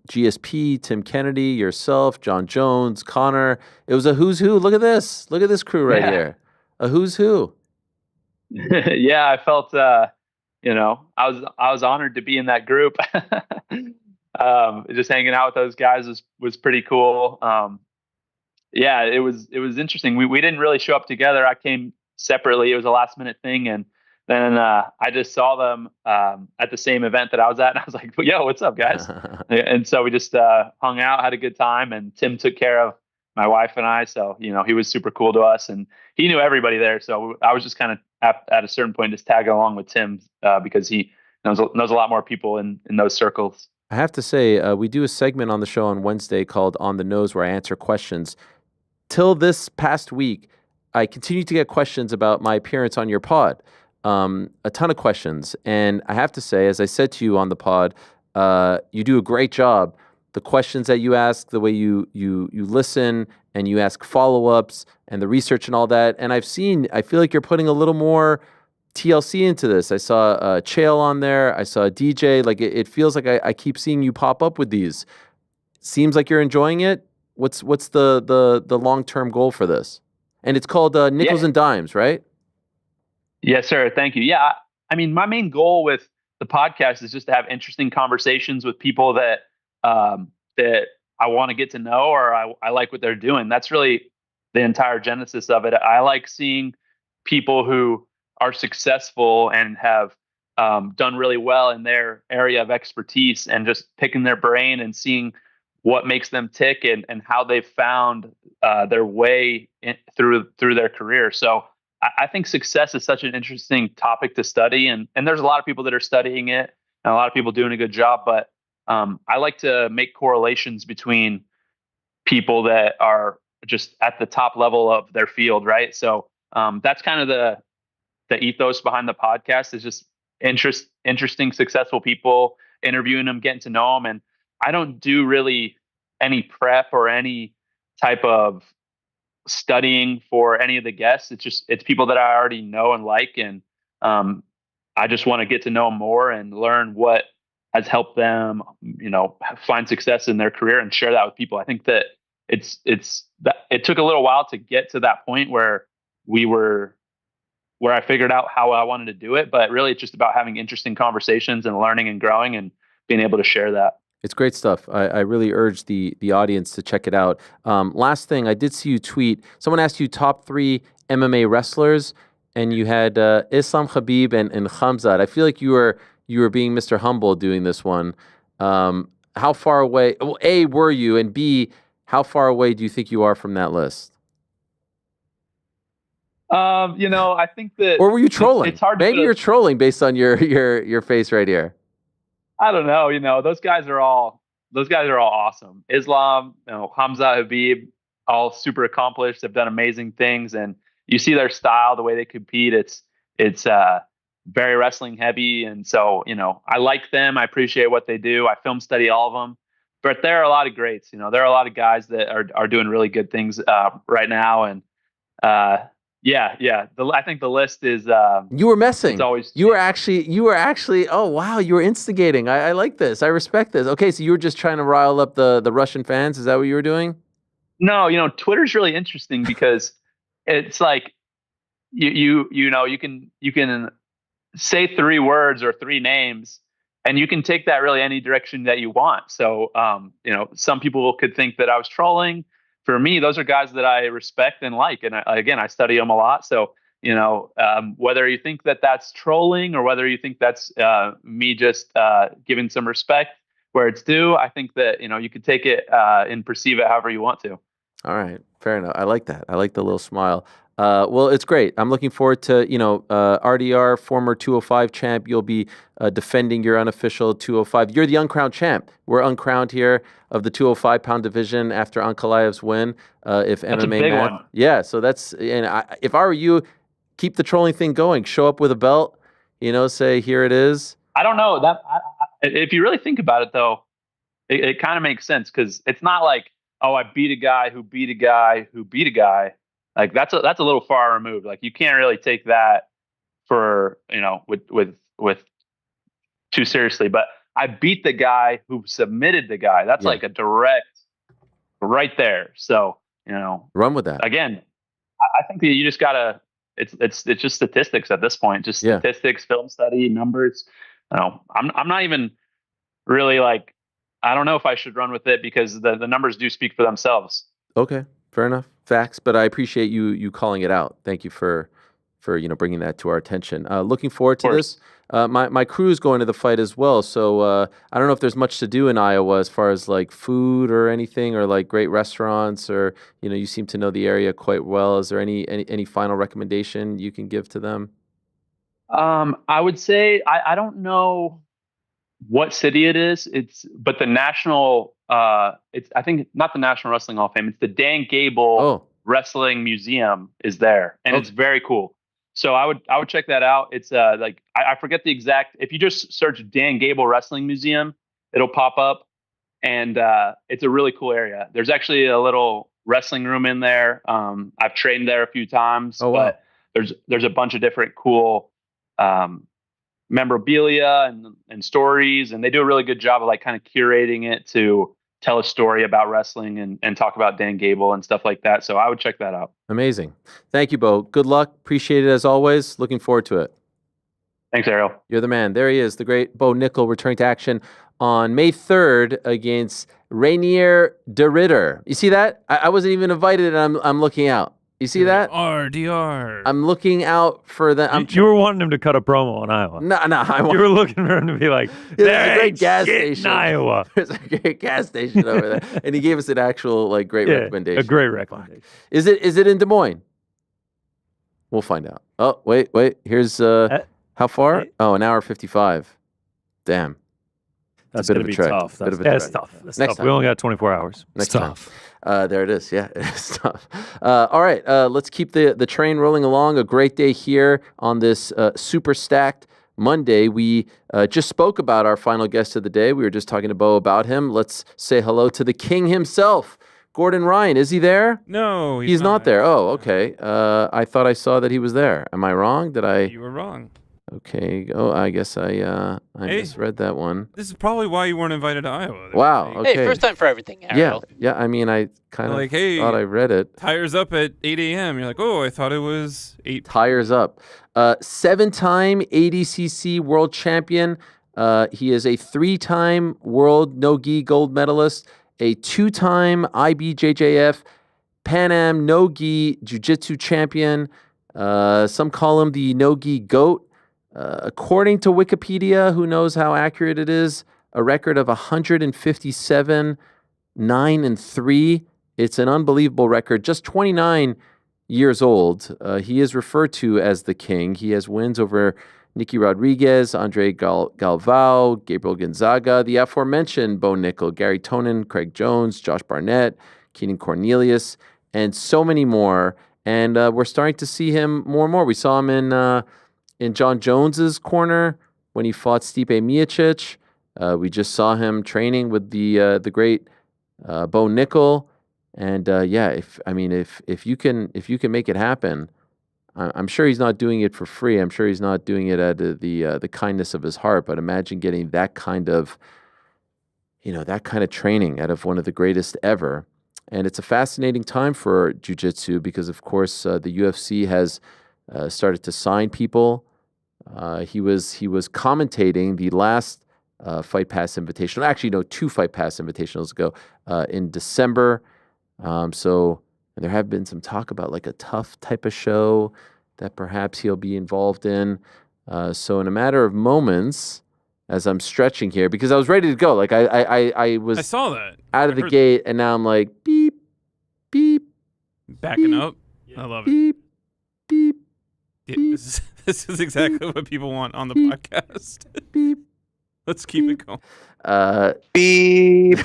GSP, Tim Kennedy, yourself, John Jones, Connor. It was a who's who. Look at this. Look at this crew right here. A who's who. Yeah, I felt, I was honored to be in that group. Just hanging out with those guys was pretty cool. Yeah, it was interesting. We didn't really show up together. I came separately. It was a last minute thing, and then I just saw them at the same event that I was at, and I was like, "Yo, what's up, guys?" And so we just hung out, had a good time, and Tim took care of my wife and I. So he was super cool to us, and he knew everybody there. So I was just kind of at a certain point just tagging along with Tim because he knows a lot more people in those circles. I have to say, we do a segment on the show on Wednesday called On the Nose, where I answer questions. Till this past week, I continue to get questions about my appearance on your pod. A ton of questions. And I have to say, as I said to you on the pod, you do a great job. The questions that you ask, the way you listen and you ask follow-ups and the research and all that. And I feel like you're putting a little more TLC into this. I saw Chael on there. I saw a DJ. Like it feels like I keep seeing you pop up with these. Seems like you're enjoying it. What's the long-term goal for this? And it's called Nickels and Dimes, right? Yes, sir. Thank you. Yeah. I mean, my main goal with the podcast is just to have interesting conversations with people that I want to get to know, or I like what they're doing. That's really the entire genesis of it. I like seeing people who are successful and have done really well in their area of expertise, and just picking their brain and seeing what makes them tick and how they've found their way through their career. So I think success is such an interesting topic to study, and there's a lot of people that are studying it and a lot of people doing a good job. But I like to make correlations between people that are just at the top level of their field, right? So that's kind of the ethos behind the podcast is just interesting, successful people, interviewing them, getting to know them. And I don't do really any prep or any type of studying for any of the guests. It's people that I already know and like. And I just want to get to know them more and learn what has helped them, find success in their career and share that with people. I think that it took a little while to get to that point where I figured out how I wanted to do it, but really it's just about having interesting conversations and learning and growing and being able to share that. It's great stuff. I really urge the audience to check it out. Last thing, I did see you tweet. Someone asked you top 3 MMA wrestlers, and you had Islam Khabib and Khamzat. I feel like you were being Mr. Humble doing this one. How far away? Well, A, were you, and B, how far away do you think you are from that list? I think that, or were you trolling? It's hard. Maybe you're trolling based on your face right here. I don't know. Those guys are all awesome. Islam, Hamza, Habib, all super accomplished. They've done amazing things, and you see their style, the way they compete. It's very wrestling heavy, and so I like them. I appreciate what they do. I film study all of them, but there are a lot of greats. There are a lot of guys that are doing really good things right now, and yeah. I think the list is. You were messing. It's always. You were actually. Oh wow, you were instigating. I like this. I respect this. Okay, so you were just trying to rile up the Russian fans. Is that what you were doing? No, Twitter's really interesting because it's like you can say 3 words or 3 names, and you can take that really any direction that you want. So some people could think that I was trolling. For me, those are guys that I respect and like. And I study them a lot. So, whether you think that that's trolling or whether you think that's me just giving some respect where it's due, I think that, you could take it and perceive it however you want to. All right. Fair enough. I like that. I like the little smile. Well, it's great. I'm looking forward to, RDR, former 205 champ. You'll be defending your unofficial 205. You're the uncrowned champ. We're uncrowned here of the 205-pound division after Ankalaev's win. If that's MMA a big one. Yeah, so that's, if I were you, keep the trolling thing going. Show up with a belt, say, here it is. I don't know. If you really think about it, though, it kind of makes sense because it's not like, oh, I beat a guy who beat a guy who beat a guy. Like that's a little far removed. Like you can't really take that for with too seriously. But I beat the guy who submitted the guy. That's like a direct right there. So run with that. Again, I think that you just gotta. It's just statistics at this point. Just statistics, film study, numbers. I'm not even really like. I don't know if I should run with it because the numbers do speak for themselves. Okay. Fair enough. Facts, but I appreciate you calling it out. Thank you for bringing that to our attention. Looking forward to this. My crew is going to the fight as well, so I don't know if there's much to do in Iowa as far as like food or anything, or like great restaurants, or you seem to know the area quite well. Is there any final recommendation you can give to them? I would say I don't know what city it is. But the national. It's I think not the National Wrestling Hall of Fame. It's the Dan Gable Wrestling Museum is there, and it's very cool. So I would check that out. It's like I forget the exact. If you just search Dan Gable Wrestling Museum, it'll pop up, and it's a really cool area. There's actually a little wrestling room in there. I've trained there a few times. Oh wow! But there's a bunch of different cool memorabilia and stories, and they do a really good job of like kind of curating it to tell a story about wrestling and talk about Dan Gable and stuff like that. So I would check that out. Amazing. Thank you, Bo. Good luck. Appreciate it as always. Looking forward to it. Thanks, Ariel. You're the man. There he is, the great Bo Nickal, returning to action on May 3rd against Reinier de Ridder. You see that? I wasn't even invited, and I'm looking out. You see that? RDR. I'm looking out for that. You were wanting him to cut a promo on Iowa. No, you were looking for him to be like, there's a great gas station in Iowa. There's a great gas station over there, and he gave us an actual like great recommendation. A great recommendation. Is it in Des Moines? We'll find out. Oh wait. Here's how far? Oh, an hour 55. Damn. That's bit going of to a be trek. tough. Bit of a Yeah, trek. it's tough. It's Next tough. time. We only got 24 hours. Next It's time. tough. There it is. Yeah, it's tough. All right, let's keep the train rolling along. A great day here on this super stacked Monday. We just spoke about our final guest of the day. We were just talking to Bo about him. Let's say hello to the king himself, Gordon Ryan. Is he there? No, He's not there. Oh, okay. I thought I saw that he was there. Am I wrong? Did I? You were wrong. Okay. Oh, I guess I Hey. misread that one. This is probably why you weren't invited to Iowa. They're Wow. like, Okay. Hey, first time for everything, Yeah. Ariel. Yeah. I mean, I kind of Like, hey. thought I read it. Tires up at 8 a.m. You're like, oh, I thought it was 8. Tires up. 7-time ADCC world champion. He is a 3-time world no-gi gold medalist, a 2-time IBJJF Pan Am no-gi jiu-jitsu champion. Some call him the no-gi GOAT. According to Wikipedia, who knows how accurate it is, a record of 157, 9-3. It's an unbelievable record. Just 29 years old. He is referred to as the king. He has wins over Nicky Rodriguez, Andre Galvao, Gabriel Gonzaga, the aforementioned Bo Nickal, Gary Tonin, Craig Jones, Josh Barnett, Keenan Cornelius, and so many more. And we're starting to see him more and more. We saw him in John Jones's corner when he fought Stipe Miocic. We just saw him training with the great Bo Nickal. And if you can make it happen, I'm sure he's not doing it for free. I'm sure he's not doing it out of the kindness of his heart. But imagine getting that kind of training out of one of the greatest ever. And it's a fascinating time for jiu-jitsu because, of course, the UFC has started to sign people. He was commentating the last Fight Pass Invitational. Actually, no, 2 Fight Pass Invitationals ago in December. So there have been some talk about like a tough type of show that perhaps he'll be involved in. So in a matter of moments, as I'm stretching here, because I was ready to go, like I was I saw that. out of I the heard gate, and now I'm like beep, beep, Backing beep, up. I love it. beep, beep, Yeah, beep. this is exactly what people want on the Beep. podcast. beep. Let's keep it going. Beep.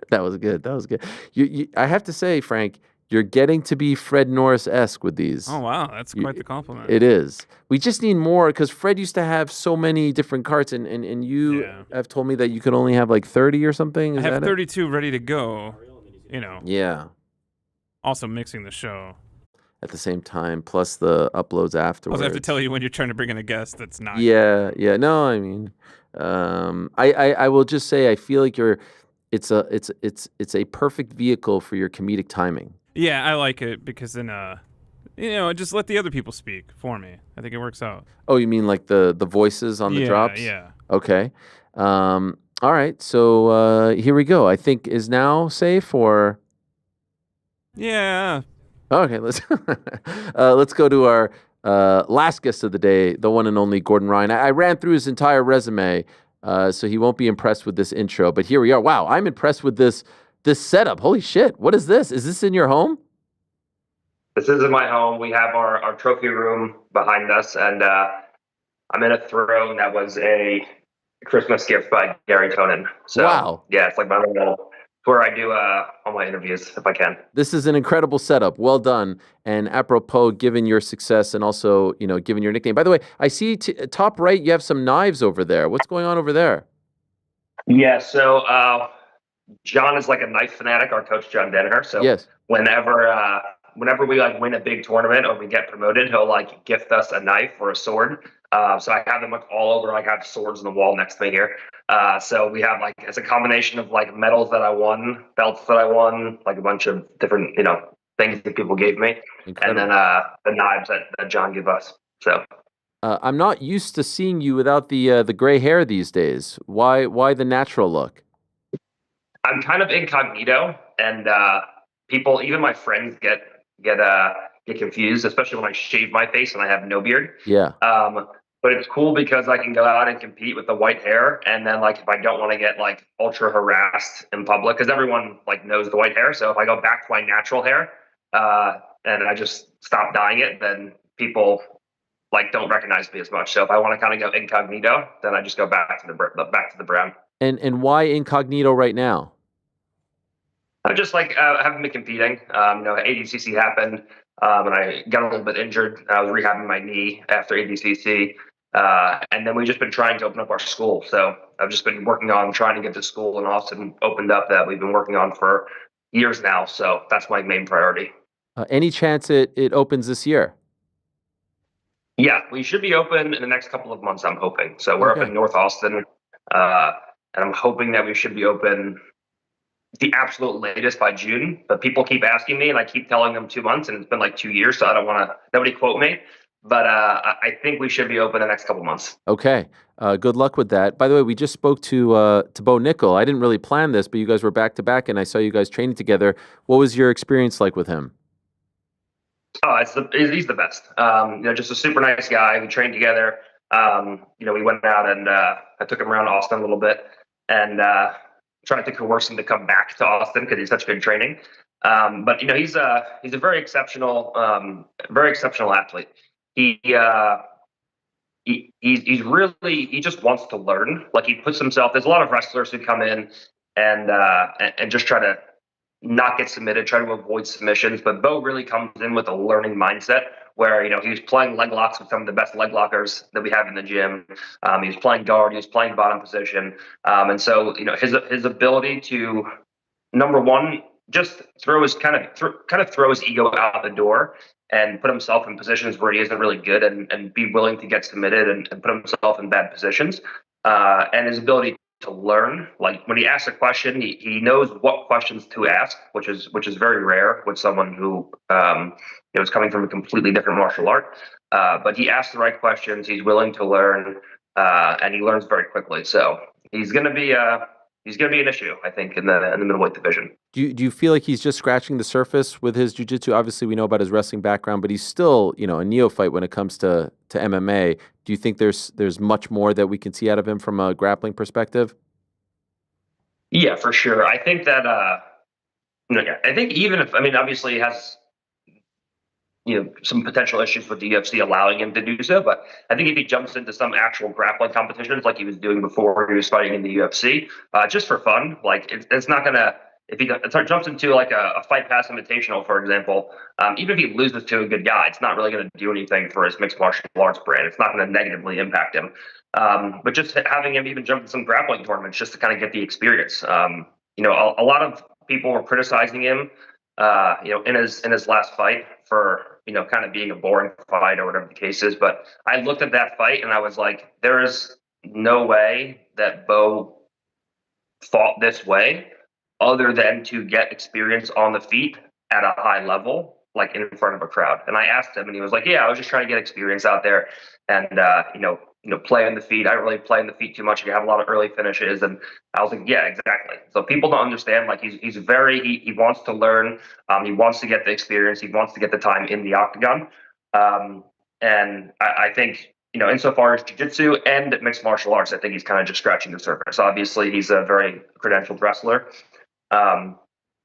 That was good. That was good. I have to say, Frank, you're getting to be Fred Norris-esque with these. Oh, wow. That's quite the compliment. It is. We just need more because Fred used to have so many different carts, and you Yeah. have told me that you could only have like 30 or something. I Is have that it? 32 ready to go. Yeah. Also mixing the show. At the same time, plus the uploads I afterwards. also have to tell you when you're trying to bring in a guest that's not. Yeah. No, I mean, I will just say I feel like it's a perfect vehicle for your comedic timing. Yeah, I like it because then, just let the other people speak for me. I think it works out. Oh, you mean like the voices on the drops? Yeah. Okay. All right. So here we go. I think is now safe or. Yeah. Okay. Let's go to our last guest of the day, the one and only Gordon Ryan. I ran through his entire resume, so he won't be impressed with this intro. But here we are. Wow, I'm impressed with this setup. Holy shit! What is this? Is this in your home? This isn't my home. We have our trophy room behind us, and I'm in a throne that was a Christmas gift by Gary Tonin. So, wow. Yeah, it's like my little, where I do all my interviews if I can. This is an incredible setup. Well done. And apropos, given your success and also, given your nickname. By the way, I see top right, you have some knives over there. What's going on over there? Yeah, so John is like a knife fanatic, our coach, John Denner. So yes. Whenever we like win a big tournament or we get promoted, he'll like gift us a knife or a sword. So I have them like all over. Like I have swords on the wall next to me here. So we have like, it's a combination of like medals that I won, belts that I won, like a bunch of different, things that people gave me. Incredible. And then the knives that John gave us. So I'm not used to seeing you without the gray hair these days. Why the natural look? I'm kind of incognito, and people, even my friends, get confused, especially when I shave my face and I have no beard. Yeah. But it's cool because I can go out and compete with the white hair, and then like if I don't want to get like ultra harassed in public, because everyone like knows the white hair. So if I go back to my natural hair and I just stop dyeing it, then people like don't recognize me as much. So if I want to kind of go incognito, then I just go back to the brown. And why incognito right now? I just like haven't been competing. ADCC happened, and I got a little bit injured. I was rehabbing my knee after ADCC, and then we've just been trying to open up our school. So I've just been working on trying to get the school in Austin opened up that we've been working on for years now. So that's my main priority. Any chance it opens this year? Yeah, we should be open in the next couple of months, I'm hoping. So we're up in North Austin, and I'm hoping that we should be open the absolute latest by June. But people keep asking me, and I keep telling them 2 months, and it's been like 2 years, so I don't want to, nobody quote me. But I think we should be open the next couple months. Okay. Good luck with that. By the way, we just spoke to Bo Nickal. I didn't really plan this, but you guys were back to back, and I saw you guys training together. What was your experience like with him? Oh, he's the best. Just a super nice guy. We trained together. We went out and I took him around Austin a little bit and tried to coerce him to come back to Austin because he's such good training. But he's a very exceptional athlete. He just wants to learn. Like he puts himself. There's a lot of wrestlers who come in and just try to not get submitted, try to avoid submissions. But Bo really comes in with a learning mindset where, he was playing leg locks with some of the best leg lockers that we have in the gym. He was playing guard, he was playing bottom position. And so, his ability to, number one, just throw his throw his ego out the door and put himself in positions where he isn't really good and be willing to get submitted and put himself in bad positions. And his ability to learn, like when he asks a question, he knows what questions to ask, which is very rare with someone who is coming from a completely different martial art. But he asks the right questions. He's willing to learn, and he learns very quickly. So he's going to be an issue, I think, in the middleweight division. Do you feel like he's just scratching the surface with his jiu-jitsu? Obviously, we know about his wrestling background, but he's still, a neophyte when it comes to MMA. Do you think there's much more that we can see out of him from a grappling perspective? Yeah, for sure. I think that I think even if obviously he has some potential issues with the UFC allowing him to do so, but I think if he jumps into some actual grappling competitions like he was doing before he was fighting in the UFC, just for fun, like it's not gonna. If he jumps into like a Fight Pass Invitational, for example, even if he loses to a good guy, it's not really going to do anything for his mixed martial arts brand. It's not going to negatively impact him. But just having him even jump in some grappling tournaments just to kind of get the experience. A lot of people were criticizing him, in his last fight for kind of being a boring fight or whatever the case is. But I looked at that fight and I was like, there is no way that Bo fought this way, other than to get experience on the feet at a high level, like in front of a crowd. And I asked him, and he was like, "Yeah, I was just trying to get experience out there, and play on the feet. I don't really play on the feet too much. You have a lot of early finishes." And I was like, "Yeah, exactly." So people don't understand. Like he wants to learn. He wants to get the experience. He wants to get the time in the octagon. And I think, insofar as jiu-jitsu and mixed martial arts, I think he's kind of just scratching the surface. Obviously, he's a very credentialed wrestler.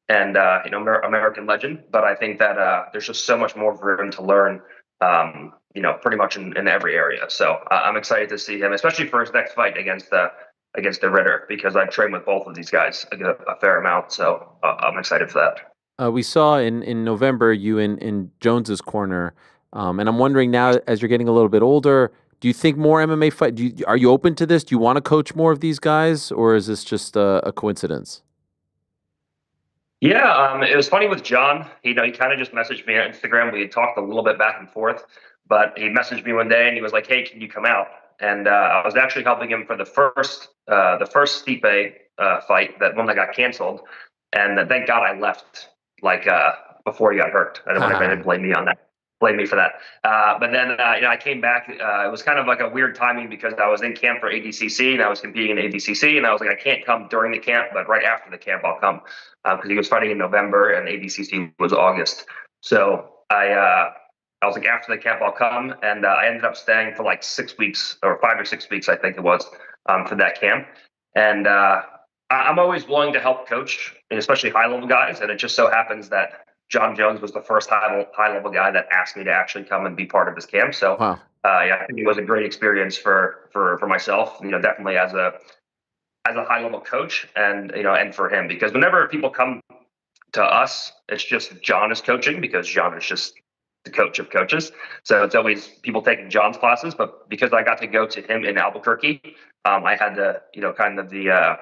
American legend, but I think that there's just so much more for him to learn, pretty much in every area. So I'm excited to see him, especially for his next fight against de Ridder, because I've trained with both of these guys a fair amount. So I'm excited for that. We saw in November you in Jones's corner, and I'm wondering now, as you're getting a little bit older, do you think more MMA fight? Are you open to this? Do you want to coach more of these guys, or is this just a coincidence? Yeah, it was funny with John. He kind of just messaged me on Instagram. We had talked a little bit back and forth, but he messaged me one day and he was like, "Hey, can you come out?" And I was actually helping him for the first Stipe fight, that one that got canceled. And thank God I left before he got hurt. I don't want anybody to blame me for that. But then I came back. It was kind of like a weird timing because I was in camp for ADCC and I was competing in ADCC, and I was like, I can't come during the camp, but right after the camp I'll come, because he was fighting in November and ADCC was August. So I was like, after the camp I'll come, and I ended up staying for like 6 weeks or 5 or 6 weeks, I think it was, for that camp. And I'm always willing to help coach, and especially high level guys. And it just so happens that John Jones was the first high level guy that asked me to actually come and be part of his camp. So yeah, I think it was a great experience for myself. Definitely as a high level coach, and and for him, because whenever people come to us, it's just John is coaching because John is just the coach of coaches. So it's always people taking John's classes. But because I got to go to him in Albuquerque, I had kind of the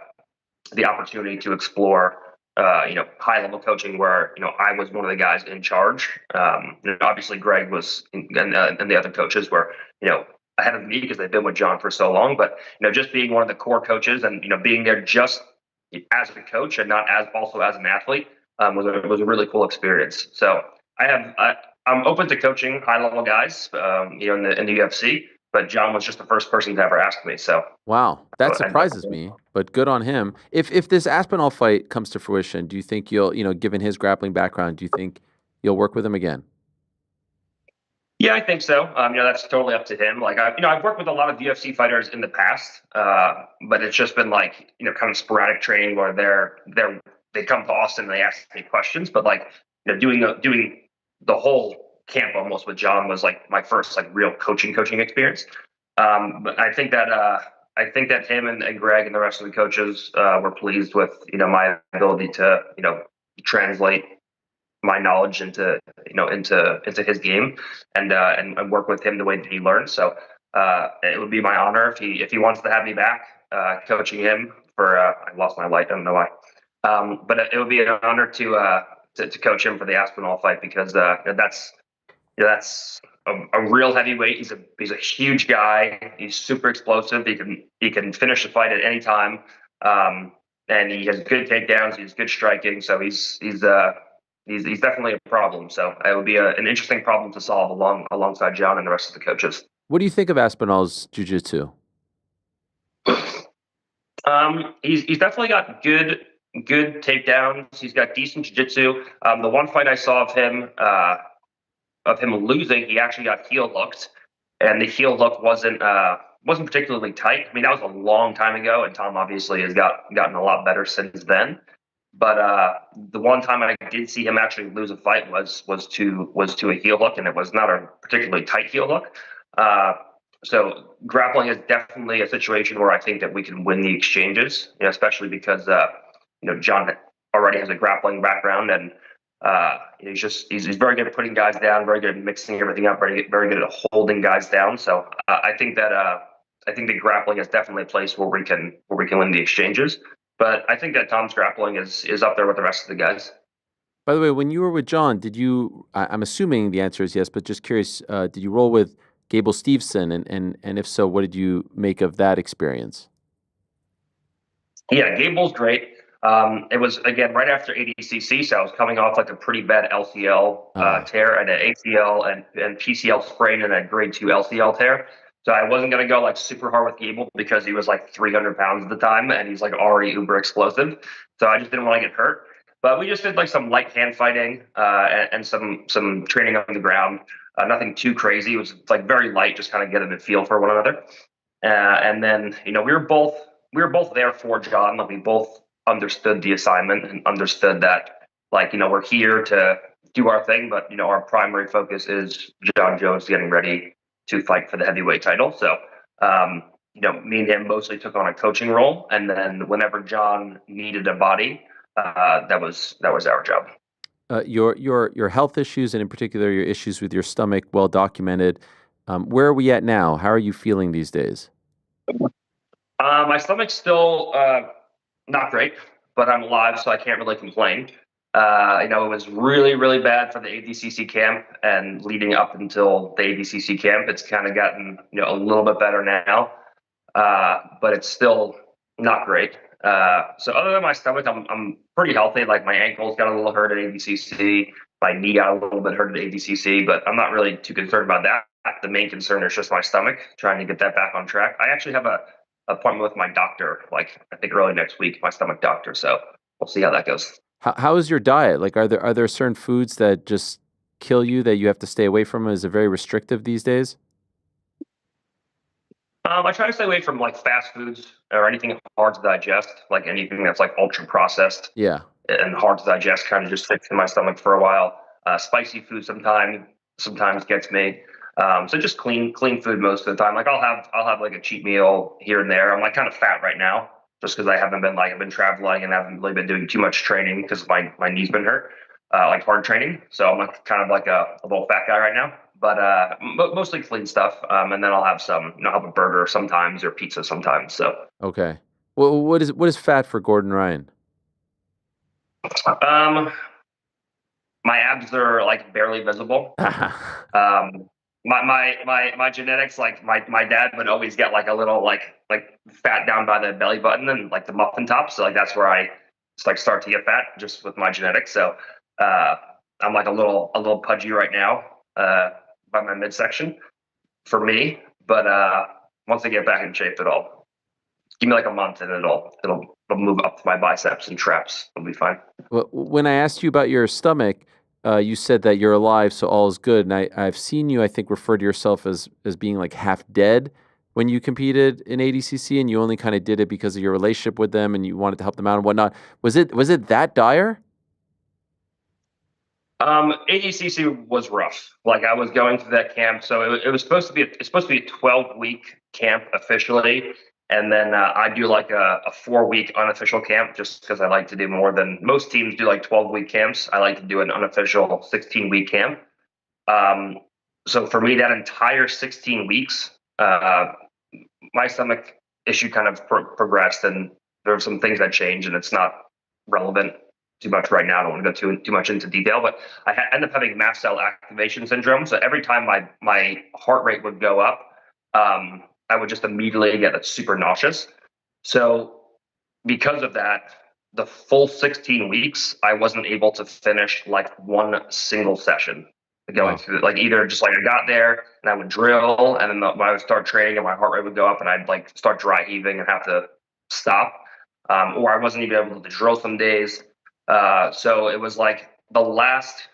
opportunity to explore, high level coaching where, I was one of the guys in charge. Obviously Greg was, and the other coaches were, ahead of me because they've been with John for so long. But, just being one of the core coaches and, being there just as a coach and not also as an athlete, was a really cool experience. So I'm open to coaching high level guys, in the UFC. But John was just the first person to ever ask me. So Wow, that surprises me, but good on him. If this Aspinall fight comes to fruition, do you think you'll, given his grappling background, do you think you'll work with him again? yeah, I think so. That's totally up to him. Like I've worked with a lot of UFC fighters in the past, but it's just been like, kind of sporadic training where they come to Austin and they ask me questions. But like, doing the whole camp almost with John was like my first like real coaching experience. But I think that him and Greg and the rest of the coaches were pleased with my ability to translate my knowledge into his game and work with him the way that he learned. So it would be my honor if he wants to have me back coaching him for I lost my light, I don't know why, but it would be an honor to coach him for the Aspinall fight because that's a real heavyweight. He's a huge guy. He's super explosive. He can finish the fight at any time, and he has good takedowns. He has good striking. So he's definitely a problem. So it would be an interesting problem to solve alongside John and the rest of the coaches. What do you think of Aspinall's jiu-jitsu? He's definitely got good takedowns. He's got decent jiu-jitsu. The one fight I saw of him losing, he actually got heel hooked, and the heel hook wasn't particularly tight. I mean, that was a long time ago, and Tom obviously has gotten a lot better since then. But the one time I did see him actually lose a fight was to a heel hook, and it was not a particularly tight heel hook. So grappling is definitely a situation where I think that we can win the exchanges, especially because John already has a grappling background, and he's very good at putting guys down, very good at mixing everything up, very good at holding guys down. So I think that grappling is definitely a place where we can win the exchanges. But I think that Tom's grappling is up there with the rest of the guys. By the way, when you were with John, did you? I'm assuming the answer is yes, but just curious. Did you roll with Gable Steveson, and if so, what did you make of that experience? Yeah, Gable's great. It was again right after ADCC, so I was coming off like a pretty bad LCL tear and an ACL and PCL sprain and a grade 2 LCL tear. So I wasn't gonna go like super hard with Gable because he was like 300 pounds at the time and he's like already uber explosive. So I just didn't want to get hurt. But we just did like some light hand fighting and some training on the ground. Nothing too crazy. It was like very light, just kind of getting a feel for one another. And then we were both there for John. Like we both understood the assignment and understood that we're here to do our thing, but our primary focus is John Jones getting ready to fight for the heavyweight title. So me and him mostly took on a coaching role, and then whenever John needed a body, that was our job. Your health issues, and in particular your issues with your stomach, well documented. Where are we at now? How are you feeling these days? My stomach's still not great, but I'm alive, so I can't really complain. It was really, really bad for the ADCC camp, and leading up until the ADCC camp, it's kind of gotten a little bit better now, but it's still not great. So other than my stomach, I'm pretty healthy. Like my ankles got a little hurt at ADCC, my knee got a little bit hurt at ADCC, but I'm not really too concerned about that. The main concern is just my stomach, trying to get that back on track. I actually have a appointment with my doctor, like I think early next week, my stomach doctor. So we'll see how that goes. How is your diet? Like, are there certain foods that just kill you that you have to stay away from? Is it very restrictive these days? I try to stay away from like fast foods or anything hard to digest, like anything that's like ultra processed. Yeah. And hard to digest kind of just sits in my stomach for a while. Spicy food sometimes gets me. So just clean food most of the time. Like I'll have like a cheat meal here and there. I'm like kind of fat right now just because I've been traveling and haven't really been doing too much training because my knee's been hurt, like hard training. So I'm like kind of like a little fat guy right now, but mostly clean stuff. And then I'll have have a burger sometimes or pizza sometimes. So Okay. Well, what is fat for Gordon Ryan? my abs are like barely visible. My genetics, like my dad would always get like a little like fat down by the belly button and like the muffin top. So like that's where I like start to get fat just with my genetics. So I'm like a little pudgy right now by my midsection for me. But once I get back in shape, it'll give me like a month and it'll move up to my biceps and traps. It'll be fine. Well, when I asked you about your stomach, you said that you're alive, so all is good. And I've seen you, I think, refer to yourself as being like half dead when you competed in ADCC, and you only kind of did it because of your relationship with them and you wanted to help them out and whatnot. Was it that dire? ADCC was rough. Like I was going through that camp, so it was supposed to be a 12-week camp officially, and then I do like a 4-week unofficial camp just because I like to do more than most teams do, like 12-week camps. I like to do an unofficial 16-week camp. So for me, that entire 16 weeks, my stomach issue kind of progressed, and there were some things that changed, and it's not relevant too much right now. I don't want to go too much into detail, but I ended up having mast cell activation syndrome. So every time my heart rate would go up, I would just immediately get super nauseous. So because of that, the full 16 weeks, I wasn't able to finish like one single session going through it. Like either just like I got there and I would drill, and then when I would start training and my heart rate would go up and I'd like start dry heaving and have to stop, or I wasn't even able to drill some days. So it was like the last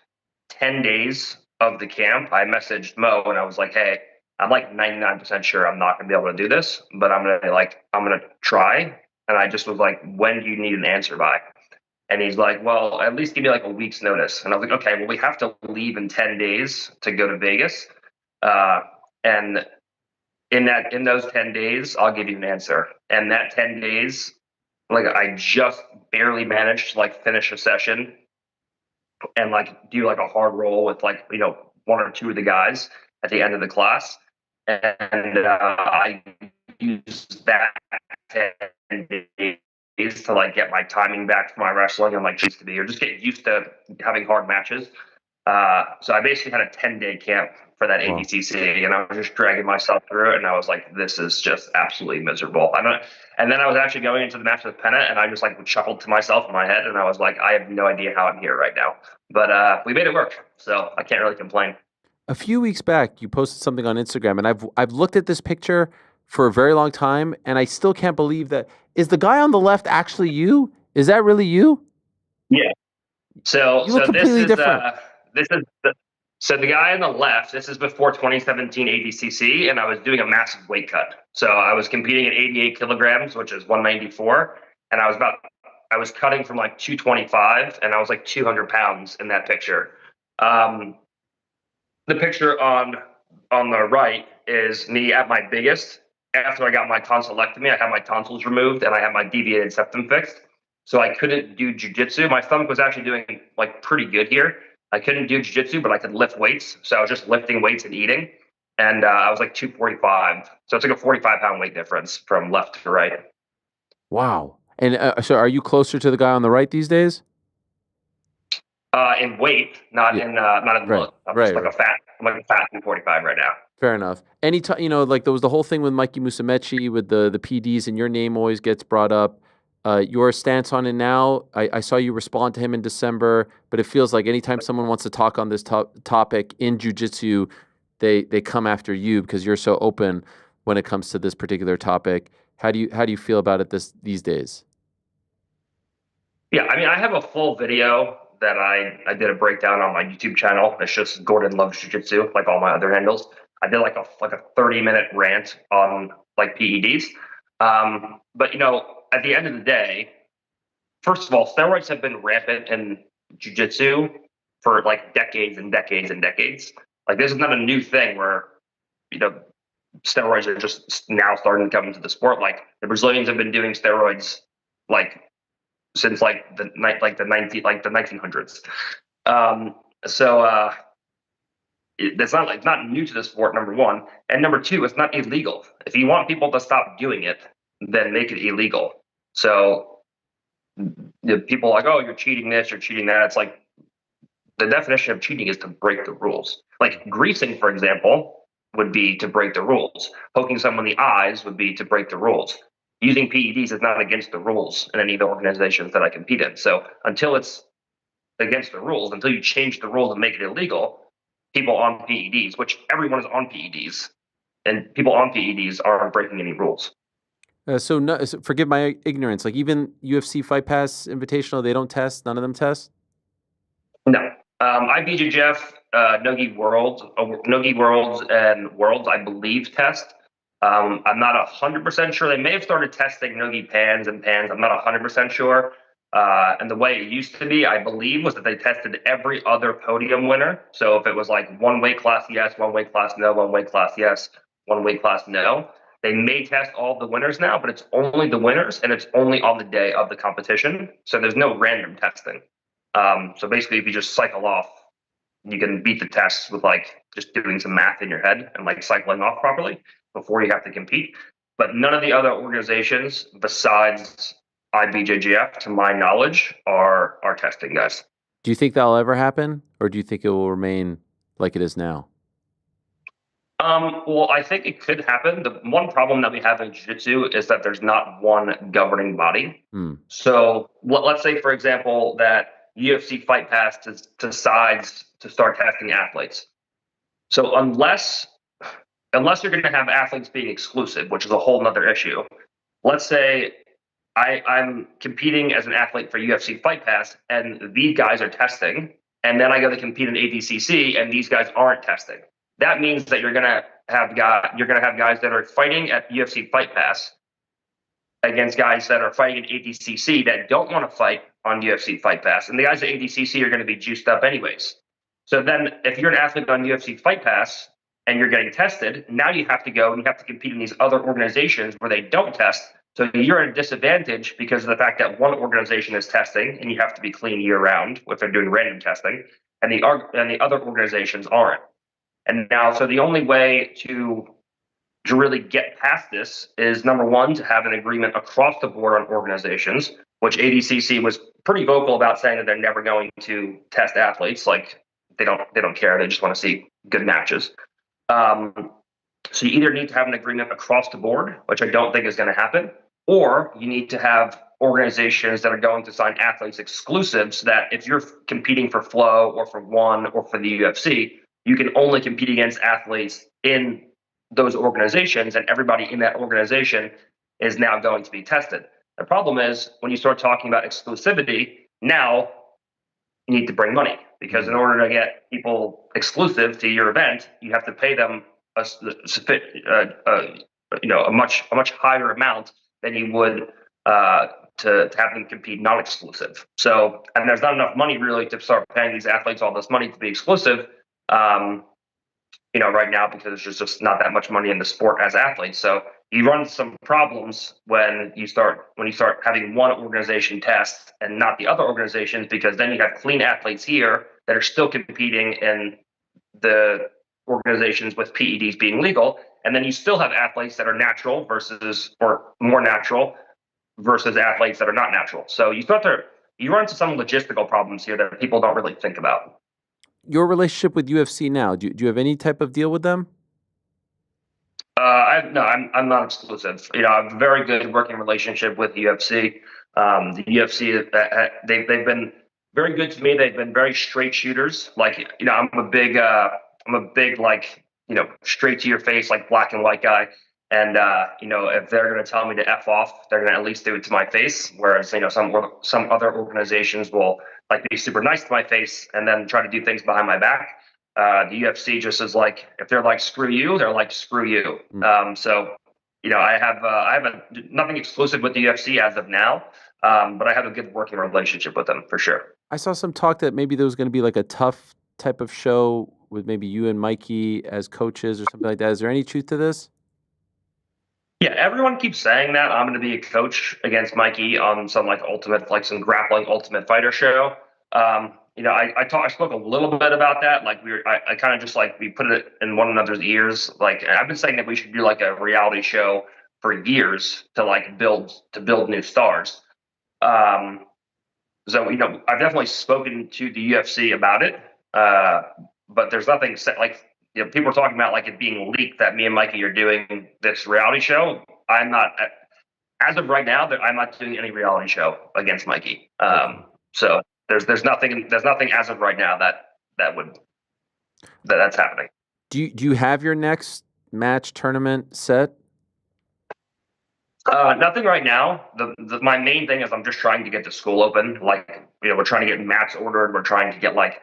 10 days of the camp, I messaged Mo and I was like, hey, I'm like 99% sure I'm not going to be able to do this, but I'm going to try. And I just was like, when do you need an answer by? And he's like, well, at least give me like a week's notice. And I was like, okay, well, we have to leave in 10 days to go to Vegas. And in those 10 days, I'll give you an answer. And that 10 days, like I just barely managed to like finish a session and like do like a hard roll with like, one or two of the guys at the end of the class. And I used that 10 days to like get my timing back for my wrestling and like used to be, or just get used to having hard matches. So I basically had a 10-day camp for that ADCC, and I was just dragging myself through it, and I was like, this is just absolutely miserable. And then I was actually going into the match with Penna, and I just like chuckled to myself in my head, and I was like, I have no idea how I'm here right now. But we made it work, so I can't really complain. A few weeks back, you posted something on Instagram, and I've looked at this picture for a very long time, and I still can't believe that. Is the guy on the left actually you? Is that really you? Yeah. So you look completely different. So the guy on the left, this is before 2017 ADCC, and I was doing a massive weight cut. So I was competing at 88 kilograms, which is 194, and I was cutting from like 225, and I was like 200 pounds in that picture. The picture on the right is me at my biggest. After I got my tonsillectomy, I had my tonsils removed and I had my deviated septum fixed. So I couldn't do jiu-jitsu. My stomach was actually doing like pretty good here. I couldn't do jiu-jitsu, but I could lift weights. So I was just lifting weights and eating. And I was like 245. So it's like a 45-pound weight difference from left to right. Wow. And so are you closer to the guy on the right these days? In weight, not in look. I'm just like a fat 245 right now. Fair enough. Anytime, like there was the whole thing with Mikey Musumeci with the PDs, and your name always gets brought up. Your stance on it now, I saw you respond to him in December, but it feels like anytime someone wants to talk on this topic in jiu-jitsu, they come after you because you're so open when it comes to this particular topic. How do you feel about it these days? Yeah, I mean, I have a full video that I did a breakdown on my YouTube channel. It's just Gordon Loves Jiu-Jitsu, like all my other handles. I did like a 30-minute rant on like PEDs. But at the end of the day, first of all, steroids have been rampant in jiu-jitsu for like decades and decades and decades. Like this is not a new thing where steroids are just now starting to come into the sport. Like the Brazilians have been doing steroids like since the 1900s. It's not new to the sport, number one, and number two, it's not illegal. If you want people to stop doing it, then make it illegal. So people are like, oh, you're cheating this, you're cheating that. It's like the definition of cheating is to break the rules. Like greasing, for example, would be to break the rules. Poking someone in the eyes would be to break the rules. Using PEDs is not against the rules in any of the organizations that I compete in. So until it's against the rules, until you change the rules and make it illegal, people on PEDs, which everyone is on PEDs, and people on PEDs aren't breaking any rules. So forgive my ignorance. Like even UFC Fight Pass Invitational, they don't test. None of them test. No, IBJJF, Nogi Worlds, and Worlds, I believe, test. I'm not 100% sure. They may have started testing Nogi Pans and Pans. I'm not 100% sure. And the way it used to be, I believe, was that they tested every other podium winner. So if it was like one weight class yes, one weight class no, one weight class yes, one weight class no, they may test all the winners now, but it's only the winners, and it's only on the day of the competition. So there's no random testing. So basically, if you just cycle off, you can beat the tests with like just doing some math in your head and like cycling off properly before you have to compete. But none of the other organizations besides IBJJF, to my knowledge, are testing guys. Do you think that'll ever happen, or do you think it will remain like it is now? Well, I think it could happen. The one problem that we have in jiu-jitsu is that there's not one governing body. So let's say, for example, that UFC Fight Pass decides to start testing athletes. So unless you're going to have athletes being exclusive, which is a whole nother issue. Let's say I'm competing as an athlete for UFC Fight Pass, and these guys are testing, and then I go to compete in ADCC, and these guys aren't testing. That means that you're gonna have guys that are fighting at UFC Fight Pass against guys that are fighting in ADCC that don't want to fight on UFC Fight Pass, and the guys at ADCC are going to be juiced up anyways. So then, if you're an athlete on UFC Fight Pass and you're getting tested, now you have to go and you have to compete in these other organizations where they don't test. So you're at a disadvantage because of the fact that one organization is testing, and you have to be clean year round if they're doing random testing, and the other organizations aren't. And now, so the only way to really get past this is, number one, to have an agreement across the board on organizations, which ADCC was pretty vocal about saying that they're never going to test athletes. Like they don't care. They just want to see good matches. So you either need to have an agreement across the board, which I don't think is going to happen, or you need to have organizations that are going to sign athletes exclusive so that if you're competing for Flow or for One or for the UFC, you can only compete against athletes in those organizations, and everybody in that organization is now going to be tested. The problem is when you start talking about exclusivity, now you need to bring money, because in order to get people exclusive to your event, you have to pay them a much higher amount than you would to have them compete non-exclusive. So, and there's not enough money really to start paying these athletes all this money to be exclusive. Right now, because there's just not that much money in the sport as athletes. So you run some problems when you start having one organization test and not the other organizations, because then you have clean athletes here that are still competing in the organizations with PEDs being legal, and then you still have athletes that are natural or more natural versus athletes that are not natural. So you run into some logistical problems here that people don't really think about. Your relationship with UFC now, do you have any type of deal with them? I'm not exclusive. I have a very good working relationship with UFC. The UFC, they've been very good to me. They've been very straight shooters. Like, I'm a big straight to your face, like black and white guy. And, if they're going to tell me to F off, they're going to at least do it to my face. Whereas, some other organizations will be super nice to my face and then try to do things behind my back. The UFC just is like, if they're like, screw you, they're like, screw you. I have nothing exclusive with the UFC as of now, but I have a good working relationship with them for sure. I saw some talk that maybe there was going to be like a tough type of show with maybe you and Mikey as coaches or something like that. Is there any truth to this? Yeah, everyone keeps saying that I'm going to be a coach against Mikey on some some grappling Ultimate Fighter show. I spoke a little bit about that. Like I kind of just like we put it in one another's ears. Like I've been saying that we should do like a reality show for years to like build new stars. So I've definitely spoken to the UFC about it, but there's nothing set. Like people are talking about like it being leaked that me and Mikey are doing this reality show. I'm not, as of right now, that I'm not doing any reality show against Mikey. So there's nothing as of right now that's happening. Do you have your next match tournament set? Nothing right now. My main thing is I'm just trying to get the school open. Like, we're trying to get mats ordered. We're trying to get like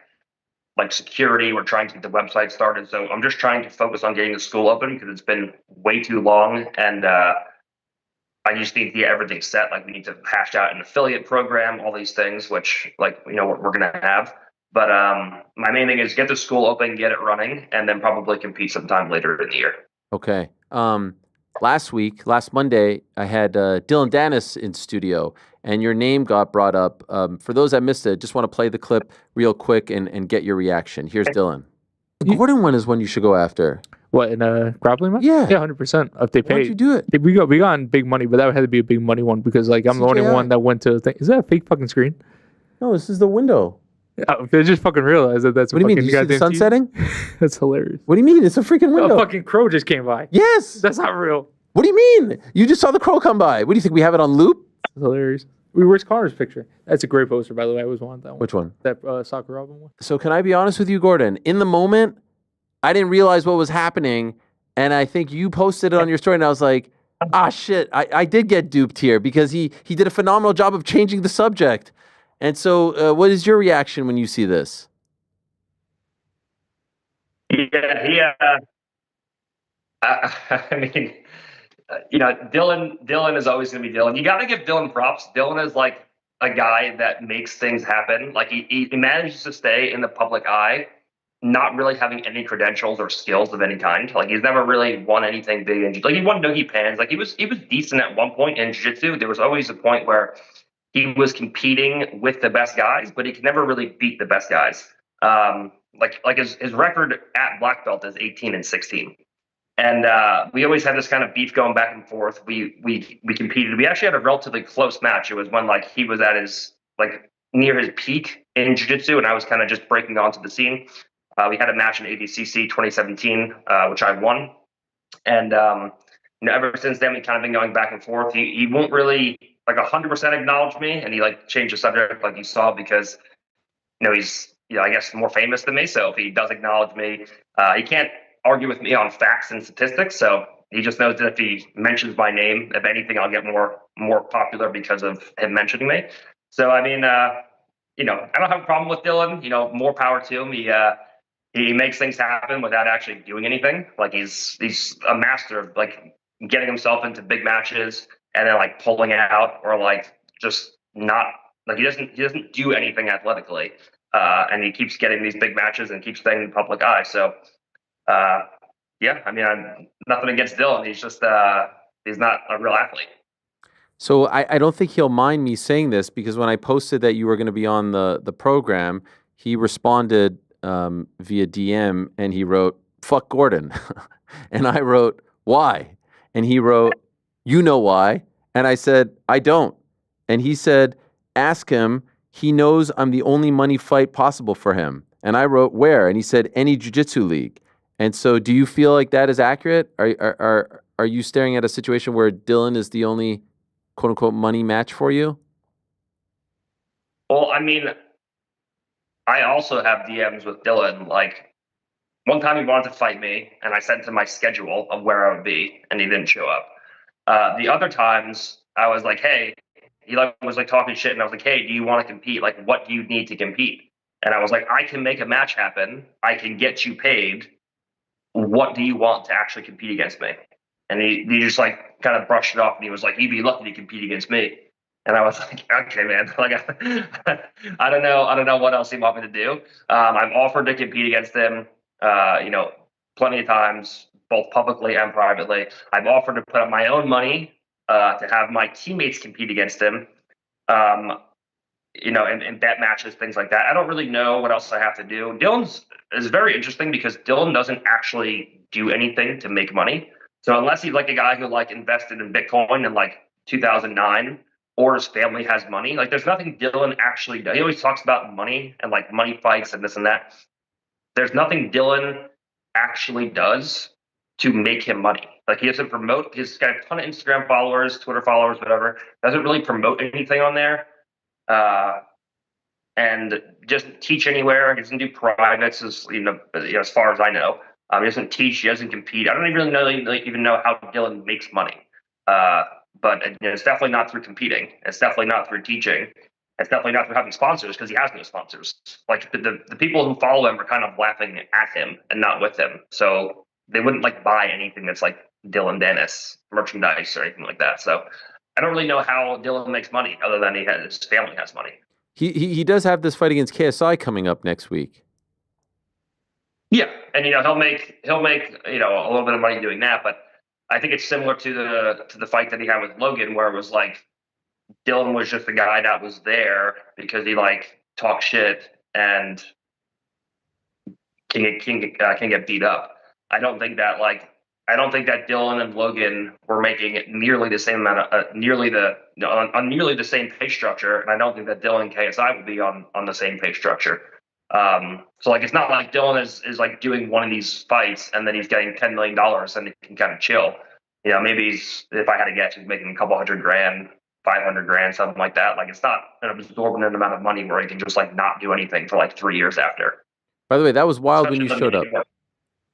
security. We're trying to get the website started. So I'm just trying to focus on getting the school open because it's been way too long. And I just need to get everything set. Like we need to hash out an affiliate program, all these things, which we're going to have. But my main thing is get the school open, get it running, and then probably compete sometime later in the year. Okay. Last Monday, I had Dylan Dennis in studio, and your name got brought up. For those that missed it, just want to play the clip real quick and get your reaction. Here's Dylan. The Gordon one is one you should go after. What, in a grappling match? Yeah. Yeah, 100%. If they paid. Why'd you do it? We got big money, but that had to be a big money one because I'm the only one that went to the thing. Is that a fake fucking screen? No, this is the window. I just fucking realized that that's what do you mean? Did you see the sun setting? That's hilarious. What do you mean? It's a freaking window. A fucking crow just came by. Yes. That's not real. What do you mean? You just saw the crow come by. What do you think? We have it on loop? That's hilarious. Where's Connor's picture? That's a great poster, by the way. I always wanted that one. Which one? That Soccer Robin one. So can I be honest with you, Gordon? In the moment, I didn't realize what was happening, and I think you posted it on your story, and I was like, shit, I did get duped here because he did a phenomenal job of changing the subject. And so what is your reaction when you see this? Yeah, I mean, Dylan is always going to be Dylan. You got to give Dylan props. Dylan is like a guy that makes things happen. Like he manages to stay in the public eye, not really having any credentials or skills of any kind. Like he's never really won anything big. Like he won Nogi Pans. Like he was decent at one point in jiu-jitsu. There was always a point where he was competing with the best guys, but he could never really beat the best guys. Like his record at black belt is 18-16. And we always had this kind of beef going back and forth. We competed. We actually had a relatively close match. It was when he was at his near his peak in jiu-jitsu, and I was kind of just breaking onto the scene. We had a match in ADCC 2017, which I won. And ever since then, we kind of been going back and forth. He won't really 100% acknowledge me, and he changed the subject like you saw because he's I guess more famous than me. So if he does acknowledge me, he can't argue with me on facts and statistics. So he just knows that if he mentions my name, if anything, I'll get more popular because of him mentioning me. So I mean, I don't have a problem with Dylan. More power to him. He makes things happen without actually doing anything. Like he's a master of getting himself into big matches and then pulling out or just not he doesn't do anything athletically. And he keeps getting these big matches and keeps staying in the public eye. So, yeah, I mean, I'm nothing against Dylan. He's just he's not a real athlete. So I don't think he'll mind me saying this because when I posted that you were going to be on the program, he responded via DM and he wrote, "Fuck Gordon." And I wrote, "Why?" And he wrote, "You know why?" And I said, "I don't." And he said, "Ask him. He knows I'm the only money fight possible for him." And I wrote, "Where?" And he said, "Any jiu-jitsu league." And so do you feel like that is accurate? Are you staring at a situation where Dylan is the only quote unquote money match for you? Well, I mean, I also have DMs with Dylan. One time he wanted to fight me and I sent him my schedule of where I would be and he didn't show up. The other times I was like, hey, he was talking shit and I was like, hey, do you want to compete? What do you need to compete? And I was like, I can make a match happen. I can get you paid. What do you want to actually compete against me? And he just kind of brushed it off and he was like, you'd be lucky to compete against me. And I was like, okay, man, I don't know what else you want me to do. I'm offered to compete against him. plenty of times, both publicly and privately. I've offered to put up my own money to have my teammates compete against him, in bet matches, things like that. I don't really know what else I have to do. Dylan's is very interesting because Dylan doesn't actually do anything to make money. So unless he's like a guy who like invested in Bitcoin in like 2009, or his family has money, like there's nothing Dylan actually does. He always talks about money and like money fights and this and that. There's nothing Dylan actually does to make him money. Like he doesn't promote. He's got a ton of Instagram followers, Twitter followers, whatever. Doesn't really promote anything on there. And doesn't teach anywhere. He doesn't do privates, as far as I know. He doesn't teach. He doesn't compete. I don't even know how Dylan makes money. But it's definitely not through competing. It's definitely not through teaching. It's definitely not through having sponsors because he has no sponsors. Like the people who follow him are kind of laughing at him and not with him. So they wouldn't like buy anything that's like Dylan Dennis merchandise or anything like that. So I don't really know how Dylan makes money other than his family has money. He does have this fight against KSI coming up next week. Yeah, and he'll make a little bit of money doing that, but I think it's similar to the fight that he had with Logan, where it was like Dylan was just the guy that was there because he like talked shit and can get beat up. I don't think that Dylan and Logan were making nearly the same amount of on nearly the same pay structure, and I don't think that Dylan and KSI will be on the same pay structure. So like it's not like Dylan is like doing one of these fights and then he's getting $10 million and he can kind of chill. Maybe if I had to guess, he's making a couple $100,000, $500,000, something like that. Like it's not an absorbent amount of money where he can just like not do anything for like 3 years after. By the way, that was wild when you showed up.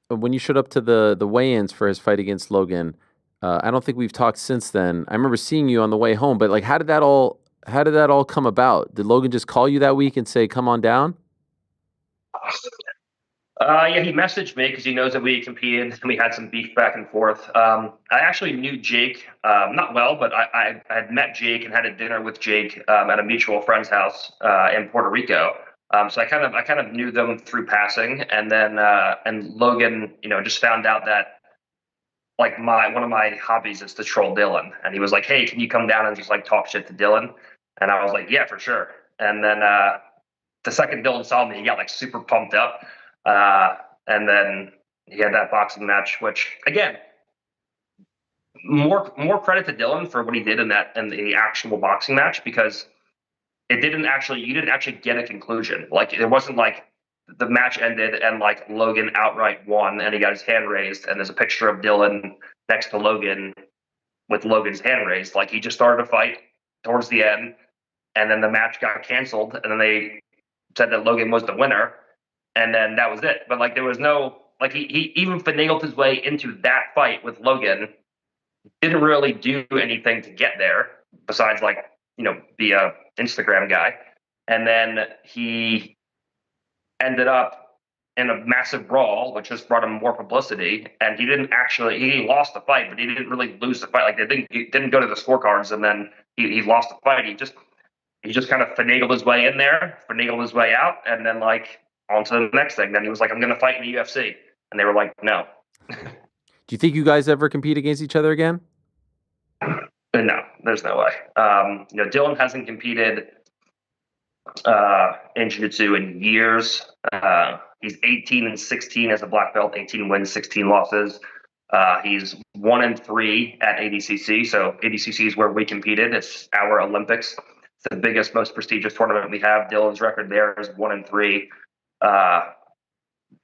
When you showed up to the weigh-ins for his fight against Logan. I don't think we've talked since then. I remember seeing you on the way home, but like how did that all come about? Did Logan just call you that week and say, "Come on down"? Yeah, he messaged me because he knows that we competed and we had some beef back and forth. I actually knew Jake, not well, but I had met Jake and had a dinner with Jake at a mutual friend's house in Puerto Rico. So I kind of knew them through passing, and then and Logan, just found out that like one of my hobbies is to troll Dylan, and he was like, "Hey, can you come down and just like talk shit to Dylan?" And I was like, "Yeah, for sure." And then the second Dylan saw me, he got like super pumped up. And then he had that boxing match, which again, more credit to Dylan for what he did in the actual boxing match, because you didn't actually get a conclusion. Like it wasn't like the match ended and like Logan outright won and he got his hand raised and there's a picture of Dylan next to Logan with Logan's hand raised. Like he just started a fight towards the end and then the match got canceled and then they said that Logan was the winner. And then that was it. But like there was no, like he even finagled his way into that fight with Logan, didn't really do anything to get there besides like, be a Instagram guy. And then he ended up in a massive brawl, which just brought him more publicity. And he lost the fight, but he didn't really lose the fight. Like he didn't go to the scorecards and then he lost the fight. He just kind of finagled his way in there, finagled his way out, and then like on to the next thing. Then he was like, "I'm going to fight in the UFC." And they were like, "No." Do you think you guys ever compete against each other again? No, there's no way. Dylan hasn't competed in jiu-jitsu in years. He's 18-16 as a black belt, 18 wins, 16 losses. He's 1-3 at ADCC. So ADCC is where we competed. It's our Olympics. It's the biggest, most prestigious tournament we have. Dylan's record there is 1-3.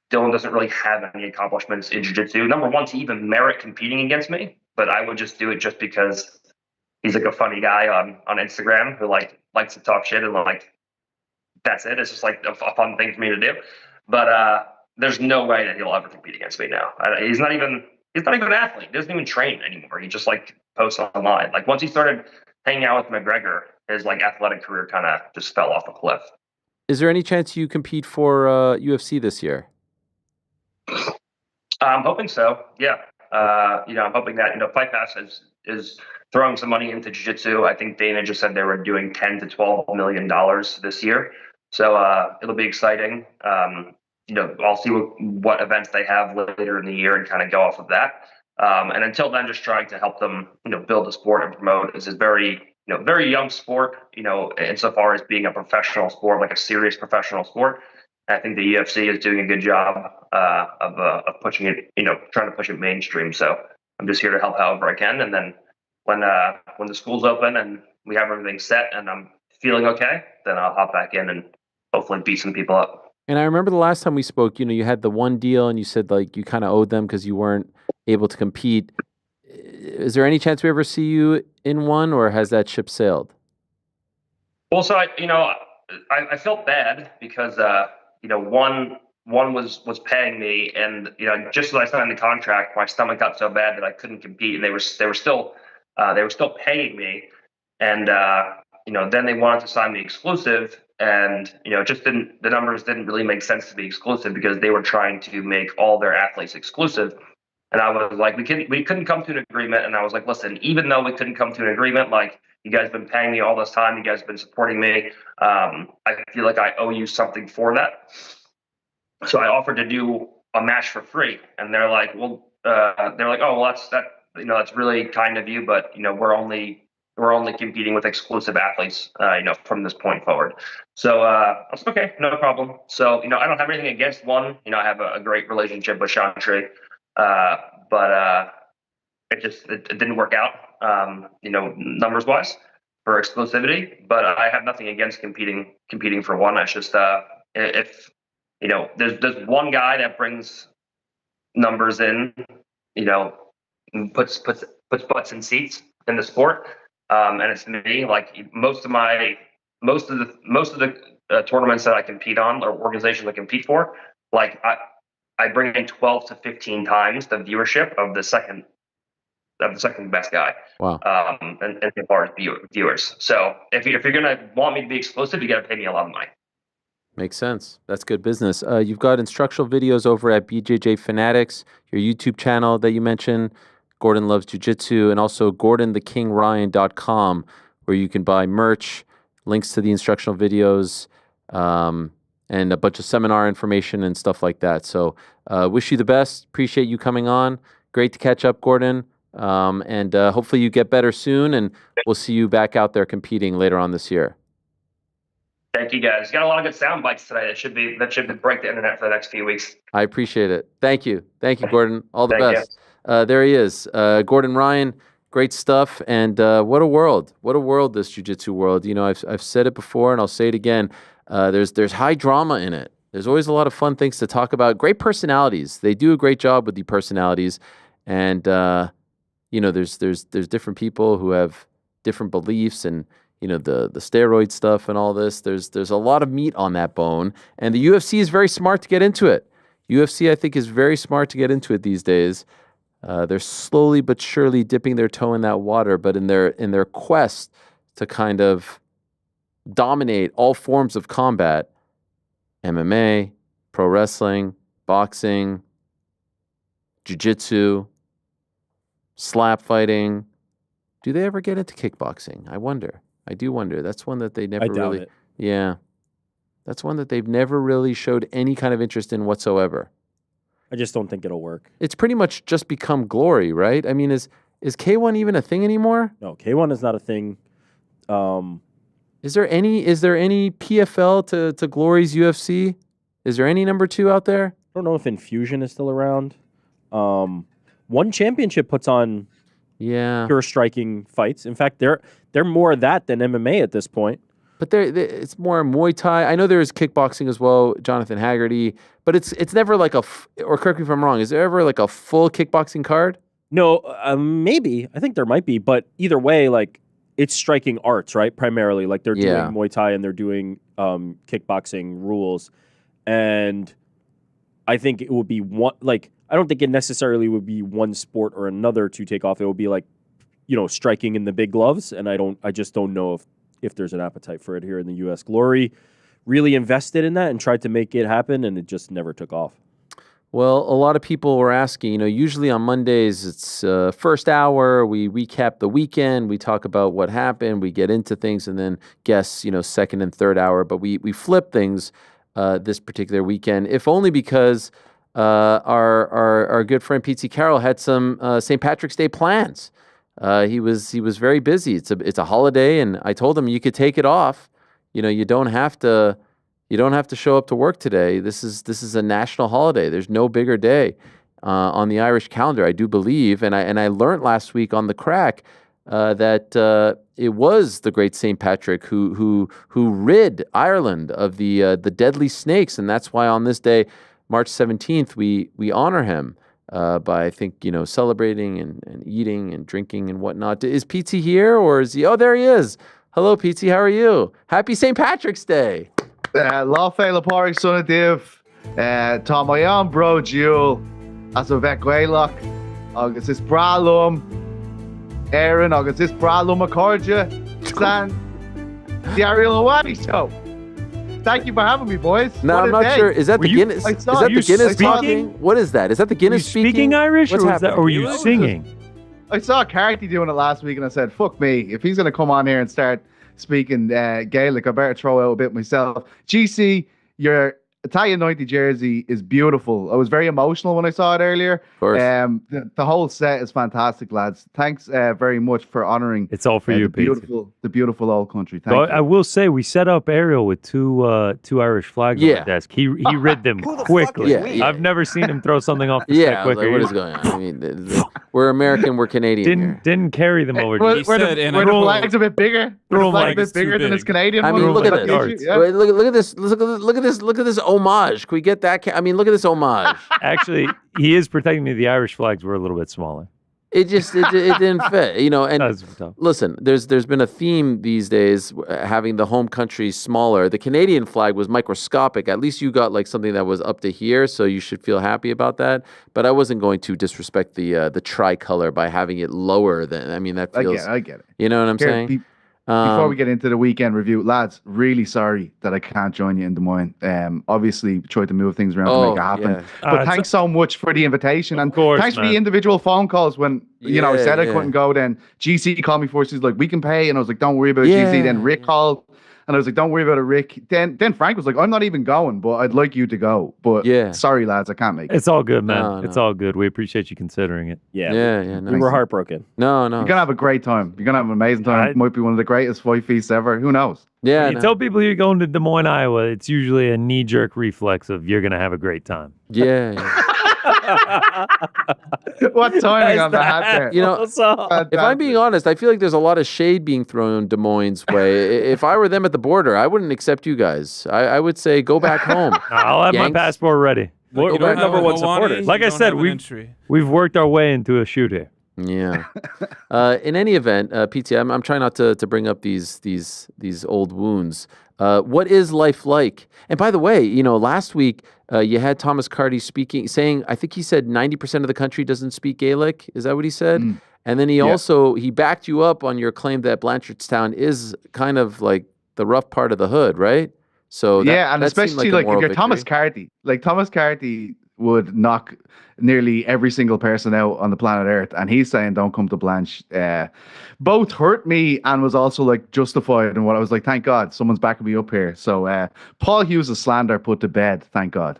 Dylan doesn't really have any accomplishments in jiu-jitsu. Number one, to even merit competing against me, but I would just do it just because he's like a funny guy on Instagram who like likes to talk shit and like that's it. It's just like a fun thing for me to do. But there's no way that he'll ever compete against me now. He's not even an athlete. He doesn't even train anymore. He just like posts online. Like once he started hanging out with McGregor, his like athletic career kind of just fell off a cliff. Is there any chance you compete for UFC this year? I'm hoping so. Yeah. I'm hoping that Fight Pass is throwing some money into jiu-jitsu. I think Dana just said they were doing $10 to $12 million this year, so it'll be exciting. I'll see what events they have later in the year and kind of go off of that. And until then, just trying to help them, build the sport and promote. This is very young sport, insofar as being a professional sport, like a serious professional sport. I think the UFC is doing a good job of pushing it, trying to push it mainstream. So I'm just here to help however I can. And then when the school's open and we have everything set and I'm feeling okay, then I'll hop back in and hopefully beat some people up. And I remember the last time we spoke, you had the one deal and you said like you kind of owed them because you weren't able to compete. Is there any chance we ever see you in one, or has that ship sailed? Well, so I felt bad because one was paying me, and just as I signed the contract, my stomach got so bad that I couldn't compete, and they were still paying me, and then they wanted to sign me exclusive, and the numbers didn't really make sense to be exclusive because they were trying to make all their athletes exclusive. And I was like, we couldn't come to an agreement. And I was like, listen, even though we couldn't come to an agreement, like, you guys have been paying me all this time, you guys have been supporting me. I feel like I owe you something for that. So I offered to do a match for free, and they're like, oh, well, that's really kind of you, but we're only competing with exclusive athletes, from this point forward. So I was like, okay, no problem. So I don't have anything against one. I have a great relationship with Sean Brady. But it didn't work out, numbers wise for exclusivity, but I have nothing against competing for one. It's just, if, there's one guy that brings numbers in, puts butts in seats in the sport. And it's me. Like most of the tournaments that I compete on, or organizations I compete for, like I bring in 12 to 15 times the viewership of the second best guy. Wow. And as far as viewers. So if you're gonna want me to be exclusive, you got to pay me a lot of money. Makes sense. That's good business. You've got instructional videos over at BJJ Fanatics, your YouTube channel that you mentioned, Gordon Loves Jiu-Jitsu, and also GordonTheKingRyan.com, where you can buy merch, links to the instructional videos, and a bunch of seminar information and stuff like that. So wish you the best. Appreciate you coming on. Great to catch up, Gordon. And hopefully you get better soon, and we'll see you back out there competing later on this year. Thank you, guys. You got a lot of good sound bites today. That should break the internet for the next few weeks. I appreciate it. Thank you, Gordon. All the Thank best. There he is, Gordon Ryan. Great stuff. And what a world! What a world, this jiu-jitsu world. I've said it before, and I'll say it again. There's high drama in it. There's always a lot of fun things to talk about. Great personalities. They do a great job with the personalities, and there's different people who have different beliefs, and the steroid stuff and all this. There's a lot of meat on that bone, and the UFC is very smart to get into it. UFC, I think, is very smart to get into it these days. They're slowly but surely dipping their toe in that water, but in their quest to kind of dominate all forms of combat, MMA, pro wrestling, boxing, jiu-jitsu, slap fighting. Do they ever get into kickboxing? I wonder. I do wonder. That's one that they never really... it. Yeah. That's one that they've never really showed any kind of interest in whatsoever. I just don't think it'll work. It's pretty much just become glory, right? I mean, is K1 even a thing anymore? No, K1 is not a thing. Is there any PFL to Glory's UFC? Is there any number 2 out there? I don't know if Infusion is still around. One Championship puts on pure striking fights. In fact, they're more of that than MMA at this point. But it's more Muay Thai. I know there's kickboxing as well, Jonathan Haggerty. But it's never like or correct me if I'm wrong, is there ever like a full kickboxing card? No, maybe. I think there might be. But either way, like, it's striking arts, right? Primarily. Like, they're doing Muay Thai and they're doing kickboxing rules. And I think it would be one, like, I don't think it necessarily would be one sport or another to take off. It would be like, striking in the big gloves. And I just don't know if there's an appetite for it here in the U.S. Glory really invested in that and tried to make it happen, and it just never took off. Well, a lot of people were asking, usually on Mondays, it's first hour, we recap the weekend, we talk about what happened, we get into things, and then guests, second and third hour. But we flip things this particular weekend, if only because our good friend Petesy Carroll had some St. Patrick's Day plans. He was very busy. It's a holiday, and I told him you could take it off. You don't have to show up to work today. This is a national holiday. There's no bigger day on the Irish calendar, I do believe. And I learned last week on the crack that it was the great St. Patrick who rid Ireland of the deadly snakes, and that's why on this day, March 17th, we honor him by, I think, celebrating and eating and drinking and whatnot. Is Petesy here, or is he? Oh, there he is. Hello, Petesy. How are you? Happy St. Patrick's Day. Láfeile páric sonna Dave. Tá mai an bro Jewel as a bheith gaelach agus is bralum Aaron agus is bralum a cordia san the Ariel Helwani show. Thank you for having me, boys. No, I'm not sure. Is that the Guinness? I Is saw that it. the Guinness I saw it. talking? What is that? Is that the Guinness speaking Irish, What's or was that, happening? or were you singing? I saw Carty doing it last week, and I said, "Fuck me! If he's gonna come on here and start speaking Gaelic, I better throw out a bit myself." GC, your Italian 90 jersey is beautiful. I was very emotional when I saw it earlier. Of course. The whole set is fantastic, lads. Thanks very much for honoring. It's all for you, the beautiful old country. Thank So you. I will say we set up Ariel with two Irish flags on the desk. He rid them quickly. I've never seen him throw something off the set I was quicker. like, what is going on? I mean, we're American, we're Canadian here. Didn't carry them over. Were the flags a bit bigger? Were the flags a bit bigger than his Canadian I one? mean, look at this. Yeah. Wait, look at this. Look at this homage. Can we get that? I mean, look at this homage. Actually, he is protecting me. The Irish flags were a little bit smaller. It didn't fit, And listen, there's been a theme these days having the home country smaller. The Canadian flag was microscopic. At least you got like something that was up to here, so you should feel happy about that. But I wasn't going to disrespect the tricolor by having it lower than. I mean, that feels. I get it. You know what I'm saying? Before we get into the weekend review, lads, really sorry that I can't join you in Des Moines. Obviously, tried to move things around to make it happen. Yeah. But thanks so much for the invitation. And course, thanks for man. the individual phone calls when, I said I Yeah. couldn't go. Then GC called me first. He's like, we can pay. And I was like, don't worry about Yeah. GC. Then Rick called. And I was like, don't worry about it, Rick. Then Frank was like, I'm not even going, but I'd like you to go. But sorry, lads, I can't make it. It's all good, man. No, It's all good. We appreciate you considering it. Yeah. We were heartbroken. No. You're going to have a great time. You're going to have an amazing time. It might be one of the greatest fight feasts ever. Who knows? Yeah. When you tell people you're going to Des Moines, Iowa, it's usually a knee-jerk reflex of you're going to have a great time. Yeah. What timing on the hat there? If I'm being honest, I feel like there's a lot of shade being thrown Des Moines' way. If I were them at the border, I wouldn't accept you guys. I would say go back home. I'll have Yanks. my passport ready. We're number one supporters. Like I said, we've worked our way into a shoot here. Yeah. In any event, PT, I'm trying not to bring up these old wounds. What is life like? And by the way, last week you had Thomas Carty saying, I think he said 90% of the country doesn't speak Gaelic. Is that what he said? And then he backed you up on your claim that Blanchardstown is kind of like the rough part of the hood, right? So and that especially seemed like if you're Thomas Carty, Thomas Carty would knock nearly every single person out on the planet Earth, and he's saying don't come to Blanche. Both hurt me and was also like justified in what I was like, thank God someone's backing me up here. So Paul Hughes' slander put to bed, thank God.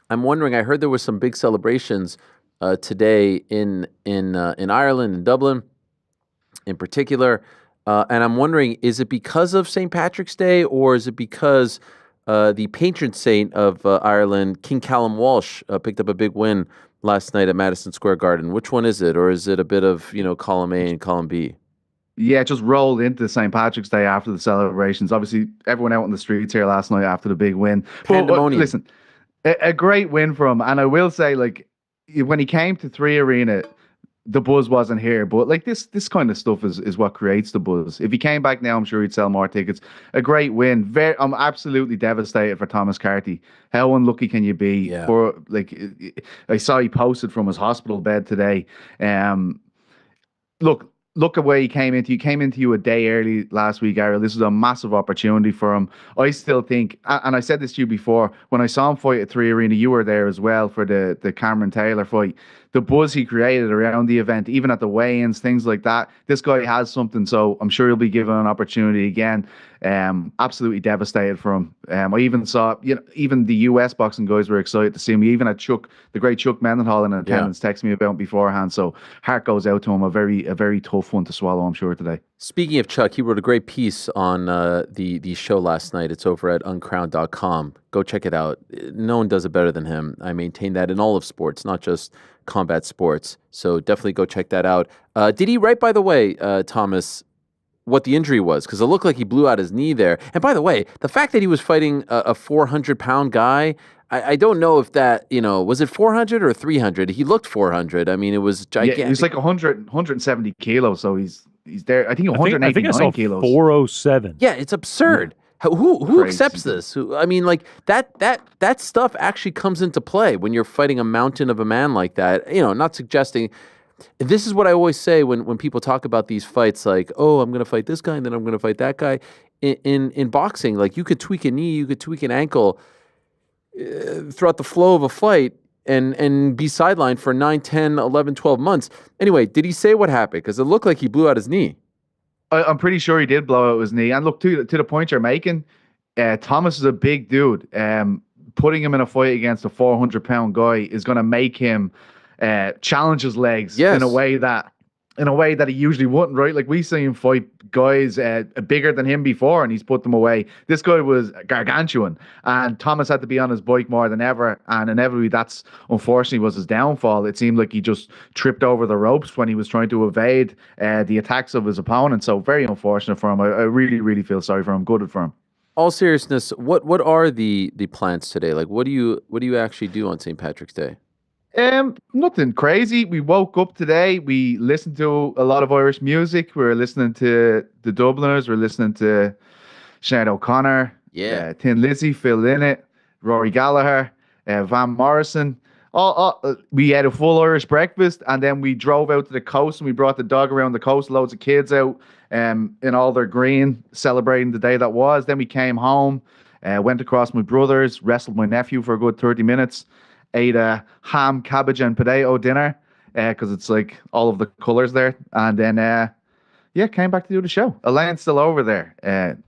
I'm wondering, I heard there was some big celebrations today in Ireland, in Dublin in particular, and I'm wondering, is it because of St. Patrick's Day, or is it because the patron saint of Ireland, King Callum Walsh, picked up a big win last night at Madison Square Garden? Which one is it? Or is it a bit of, column A and column B? Yeah, it just rolled into St. Patrick's Day after the celebrations. Obviously, everyone out on the streets here last night after the big win. But listen, a great win for him. And I will say, when he came to 3 Arena, the buzz wasn't here, but this kind of stuff is what creates the buzz. If he came back now, I'm sure he'd sell more tickets. A great win. I'm absolutely devastated for Thomas Carty. How unlucky can you be? Yeah. I saw he posted from his hospital bed today. Look at where he came into. He came into you a day early last week, Ariel. This is a massive opportunity for him. I still think, and I said this to you before, when I saw him fight at 3 Arena, you were there as well for the Cameron Taylor fight. the buzz he created around the event, even at the weigh-ins, things like that. This guy has something, so I'm sure he'll be given an opportunity again. Absolutely devastated for him. I even saw, even the US boxing guys were excited to see him. We even had Chuck, the great Chuck Mendenhall, in attendance, text me about him beforehand. So heart goes out to him. A very tough one to swallow, I'm sure, today. Speaking of Chuck, he wrote a great piece on the show last night. It's over at uncrowned.com. Go check it out. No one does it better than him. I maintain that in all of sports, not just combat sports. So definitely go check that out. Did he write, by the way, Thomas, what the injury was? Because it looked like he blew out his knee there. And by the way, the fact that he was fighting a 400-pound guy, I don't know if that, was it 400 or 300? He looked 400. I mean, it was gigantic. Yeah, he was like 170 kilos, so he's there. I think 189 I think I saw kilos. 407. Yeah, it's absurd. Yeah. Who accepts this? I mean, like that stuff actually comes into play when you're fighting a mountain of a man like that. Not suggesting. This is what I always say when people talk about these fights, like, oh, I'm going to fight this guy and then I'm going to fight that guy. In boxing, like, you could tweak a knee, you could tweak an ankle throughout the flow of a fight and be sidelined for 9, 10, 11, 12 months. Anyway, did he say what happened? Because it looked like he blew out his knee. I'm pretty sure he did blow out his knee. And look, to the point you're making, Thomas is a big dude. Putting him in a fight against a 400-pound guy is going to make him challenge his legs in a way that he usually wouldn't, right? Like, we see him fight guys bigger than him before, and he's put them away. This guy was gargantuan, and Thomas had to be on his bike more than ever, and inevitably that's, unfortunately, was his downfall. It seemed like he just tripped over the ropes when he was trying to evade the attacks of his opponent, so very unfortunate for him. I really, really feel sorry for him. Good for him. All seriousness, what are the plans today? Like, what do you actually do on St. Patrick's Day? Nothing crazy. We woke up today. We listened to a lot of Irish music. We were listening to the Dubliners. We're listening to Sinead O'Connor, Tin Lizzy, Phil Lynott, Rory Gallagher, Van Morrison. We had a full Irish breakfast, and then we drove out to the coast and we brought the dog around the coast. Loads of kids out in all their green, celebrating the day that was. Then we came home, went across my brother's, wrestled my nephew for a good 30 minutes. Ate a ham, cabbage, and potato dinner because it's like all of the colors there. And then, came back to do the show. Elaine's still over there.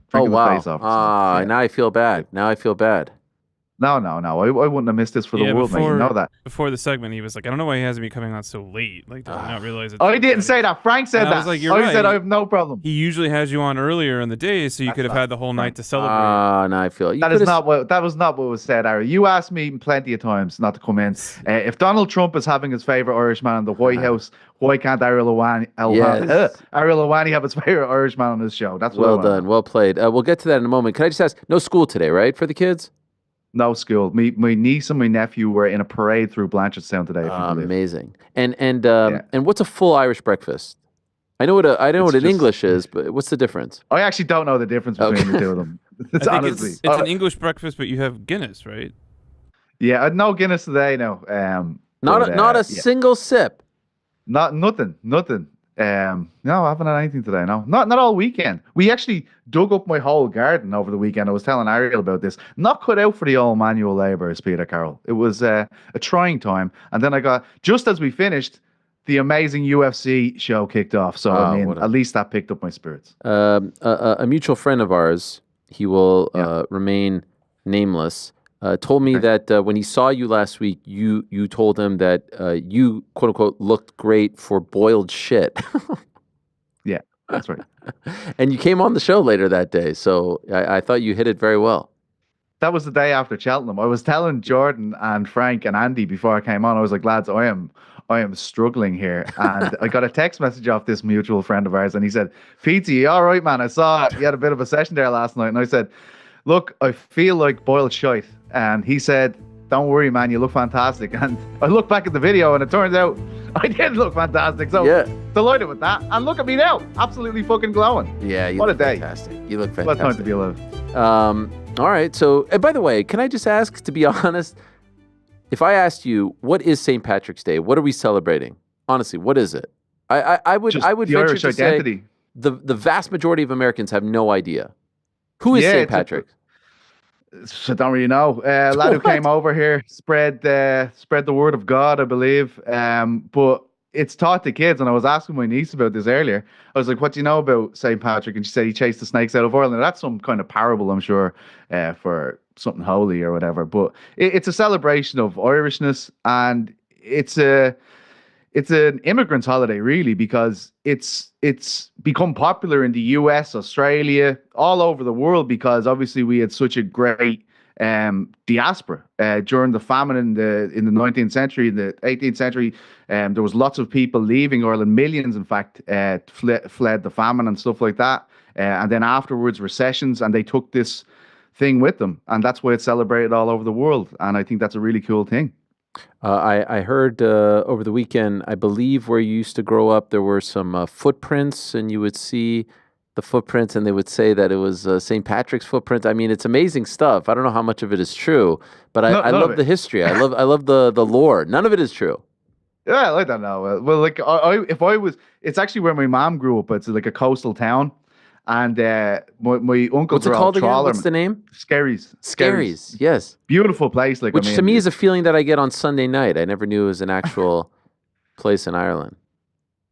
Drinking the face off. Now I feel bad. No. I wouldn't have missed this for the world, mate. You know that. Before the segment, he was like, I don't know why he hasn't been coming on so late. Like, did I not realize it? I didn't say that. Frank said that. I was like, you're right. said I have no problem. He usually has you on earlier in the day, so you could have had the whole night to celebrate. Now I feel that was not what was said, Ariel. You asked me plenty of times not to come in. If Donald Trump is having his favorite Irishman in the White House, why can't Ariel Helwani have his favorite Irishman on his show? That's well done, well played. We'll get to that in a moment. Can I just ask? No school today, right, for the kids? No school. My niece and my nephew were in a parade through Blanchardstown today. Amazing. And what's a full Irish breakfast? I know what an English is, but what's the difference? I actually don't know the difference between the two of them. It's an English breakfast, but you have Guinness, right? Yeah, no Guinness today. No. Not a single sip. Nothing. No, I haven't had anything today. No, not all weekend. We actually dug up my whole garden over the weekend. I was telling Ariel about this. Not cut out for the old manual labourers, Peter Carroll. It was a trying time. And then I got, just as we finished, the amazing UFC show kicked off. So, at least that picked up my spirits. A mutual friend of ours, he will remain nameless, told me that when he saw you last week, you told him that you, quote unquote, looked great for boiled shit. Yeah, that's right. And you came on the show later that day, so I thought you hit it very well. That was the day after Cheltenham. I was telling Jordan and Frank and Andy before I came on, I was like, lads, I am struggling here. And I got a text message off this mutual friend of ours, and he said, Petey, you all right, man? I saw you had a bit of a session there last night. And I said, look, I feel like boiled shite. And he said, don't worry, man, you look fantastic. And I looked back at the video, and it turns out I did look fantastic. So delighted with that. And look at me now, absolutely fucking glowing. Yeah, you what look a day. Fantastic. You look fantastic. What time to be alive. All right. So, by the way, can I just ask, to be honest, if I asked you, what is St. Patrick's Day? What are we celebrating? Honestly, what is it? I would venture Irish to identity. Say the vast majority of Americans have no idea. Who is St. Patrick? I don't really know. Lad who came over here spread the word of God, I believe. But it's taught to kids, and I was asking my niece about this earlier. I was like, "What do you know about St. Patrick?" And she said he chased the snakes out of Ireland. That's some kind of parable, I'm sure, for something holy or whatever. But it's a celebration of Irishness, and it's an immigrant's holiday, really, because it's become popular in the US, Australia, all over the world, because obviously we had such a great diaspora during the famine in the 19th century, in the 18th century. There was lots of people leaving Ireland, millions, in fact, fled the famine and stuff like that. And then afterwards, recessions, and they took this thing with them, and that's why it's celebrated all over the world. And I think that's a really cool thing. I heard over the weekend, I believe where you used to grow up, there were some footprints, and you would see the footprints, and they would say that it was St. Patrick's footprint. I mean, it's amazing stuff. I don't know how much of it is true, but I love the history. I love the lore. None of it is true. Yeah, I don't know. Well, like it's actually where my mom grew up. It's like a coastal town. And my uncles What's it called again? trawlermen. What's the name? Skerries. Yes. Beautiful place. Which to me is a feeling that I get on Sunday night. I never knew it was an actual place in Ireland.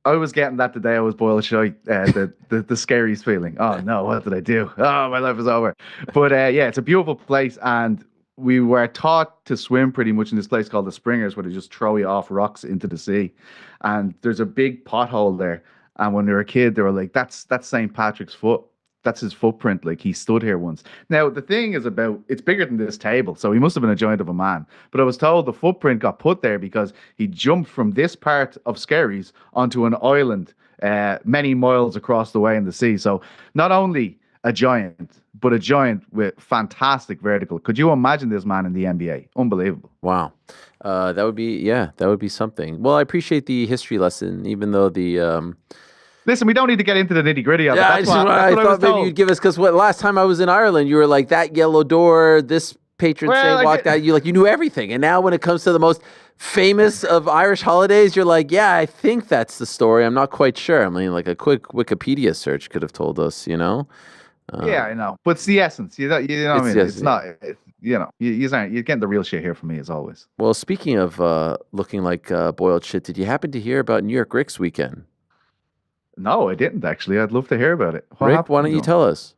I was getting that today. I was boiled shy. The Skerries feeling. Oh no, what did I do? Oh, my life is over. But yeah, it's a beautiful place, and we were taught to swim pretty much in this place called the Springers, where they just throw you off rocks into the sea, and there's a big pothole there. And when they were a kid, they were like, that's St. Patrick's foot. That's his footprint. Like, he stood here once. Now, the thing is it's bigger than this table, so he must have been a giant of a man. But I was told the footprint got put there because he jumped from this part of Skerries onto an island many miles across the way in the sea. So not only a giant, but a giant with fantastic vertical. Could you imagine this man in the NBA? Unbelievable. Wow. That would be something. Well, I appreciate the history lesson, even though the... Listen, we don't need to get into the nitty gritty of it. I thought maybe you'd give us, because last time I was in Ireland, you were like, that yellow door, this patron saint walked out. You knew everything. And now when it comes to the most famous of Irish holidays, you're like, yeah, I think that's the story. I'm not quite sure. I mean, like a quick Wikipedia search could have told us, yeah, I know. But it's the essence. You know what I mean? It's not, you're getting the real shit here from me, as always. Well, speaking of looking like boiled shit, did you happen to hear about New York Rick's weekend? No, I didn't, actually. I'd love to hear about it. Rick, why don't you tell us?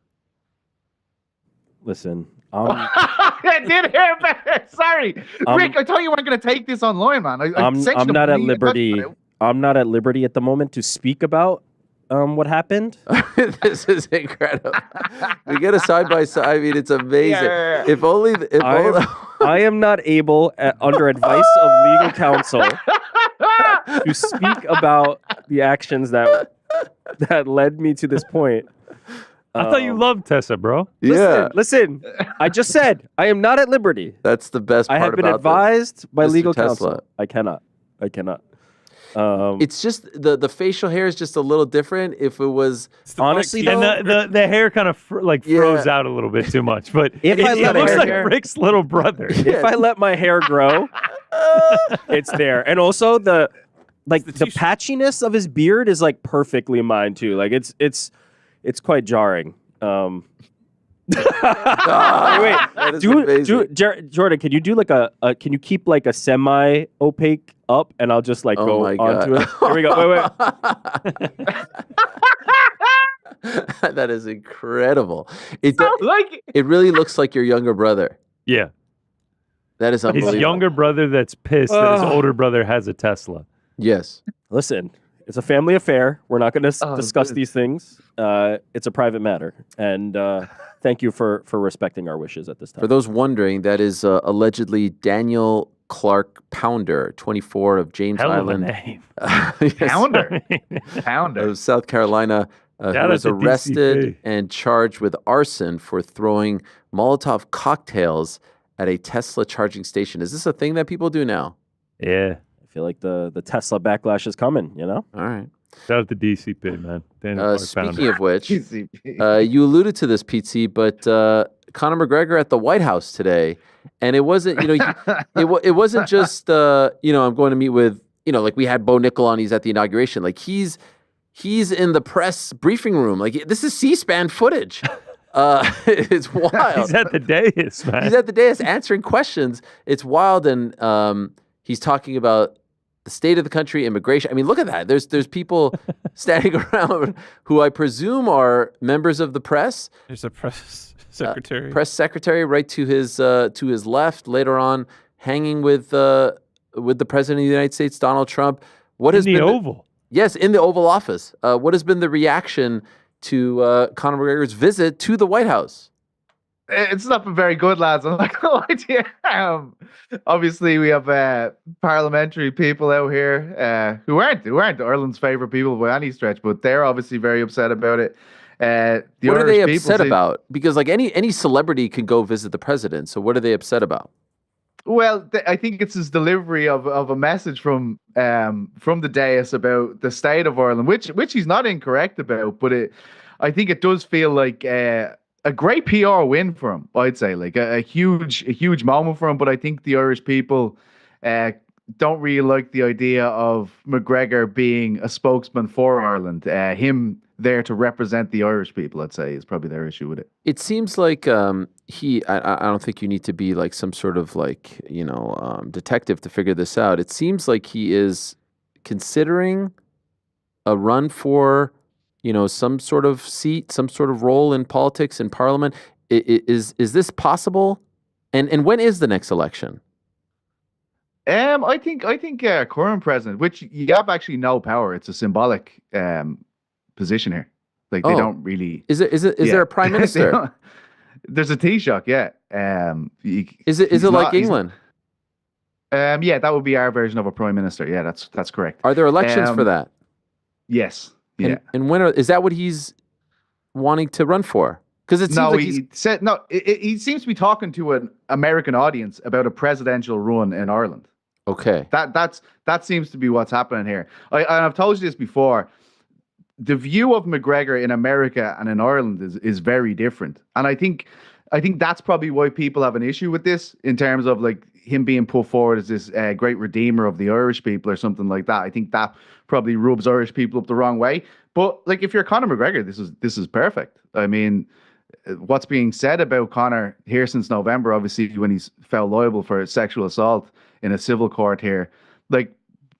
Listen, I did hear about it. Sorry. Rick, I thought you weren't going to take this online, man. I'm not at liberty. I'm not at liberty at the moment to speak about what happened. This is incredible. We get a side by side. I mean, it's amazing. Yeah. If only I am not able, under advice of legal counsel, to speak about the actions that led me to this point. I thought you loved Tessa, bro. Listen, I just said I am not at liberty. That's the best part. I have been advised by legal counsel. I cannot. It's just the facial hair is just a little different. If it was honestly, and the hair kind of froze out a little bit too much. But it looks like Rick's little brother. If I let my hair grow, it's there. And also the patchiness of his beard is like perfectly mine too. Like it's quite jarring. Wait, Jordan, can you do like can you keep like a semi-opaque up, and I'll just like go onto it? Here we go. Wait. That is incredible. It really looks like your younger brother. Yeah. That is unbelievable. His younger brother that's pissed that his older brother has a Tesla. Yes. Listen, it's a family affair. We're not going to discuss these things. It's a private matter. And thank you for respecting our wishes at this time. For those wondering, that is allegedly Daniel Clark Pounder, 24 of James Island. Name. Pounder. Of South Carolina, who was arrested and charged with arson for throwing Molotov cocktails at a Tesla charging station. Is this a thing that people do now? Yeah. I feel like the Tesla backlash is coming, you know? All right. Shout out to DCP, man. Speaking of which, you alluded to this, Pete, but Conor McGregor at the White House today, and it wasn't, it wasn't just, I'm going to meet with, like we had Bo Nickal on, he's at the inauguration. Like he's in the press briefing room. Like this is C-SPAN footage. It's wild. He's at the dais, man. He's at the dais answering questions. It's wild, and he's talking about the state of the country, immigration. I mean, look at that. There's people standing around who I presume are members of the press. There's a press secretary. Press secretary right to his left. Later on, hanging with the president of the United States, Donald Trump. What has in the been Oval? Yes, in the Oval Office. What has been the reaction to Conor McGregor's visit to the White House? It's not been very good, lads. I'm not gonna lie to you. Obviously, we have parliamentary people out here who aren't Ireland's favorite people by any stretch, but they're obviously very upset about it. What are they upset about? Because like any celebrity can go visit the president. So what are they upset about? Well, I think it's his delivery of a message from the dais about the state of Ireland, which he's not incorrect about, but I think it does feel like a great PR win for him. I'd say like a huge moment for him. But I think the Irish people don't really like the idea of McGregor being a spokesman for Ireland. Him there to represent the Irish people, I'd say, is probably their issue with it. It seems like I don't think you need to be like some sort of like, detective to figure this out. It seems like he is considering a run for, some sort of seat, some sort of role in politics in parliament. Is this possible? And when is the next election? I think current president, which you have actually no power. It's a symbolic position here. Like they don't really. Is there a prime minister? There's a Taoiseach, yeah. Is it like England? Yeah, that would be our version of a prime minister. Yeah, that's correct. Are there elections for that? Yes. Yeah. And when is that what he's wanting to run for? Because it seems he seems to be talking to an American audience about a presidential run in Ireland. Okay. That seems to be what's happening here. I've told you this before. The view of McGregor in America and in Ireland is very different. And I think that's probably why people have an issue with this in terms of like him being put forward as this great redeemer of the Irish people or something like that. I think that probably rubs Irish people up the wrong way. But like if you're Conor McGregor, this is perfect. I mean, what's being said about Conor here since November, obviously when he's felt liable for sexual assault in a civil court here, like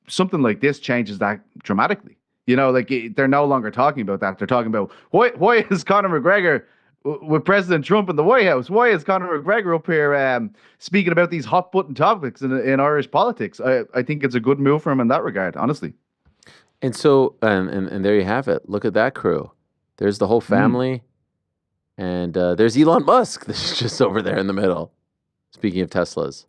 something like this changes that dramatically. Like they're no longer talking about that. They're talking about why is Conor McGregor with President Trump in the White House? Why is Conor McGregor up here speaking about these hot button topics in Irish politics? I think it's a good move for him in that regard, honestly. And so, and there you have it. Look at that crew. There's the whole family, and there's Elon Musk. This is just over there in the middle. Speaking of Teslas,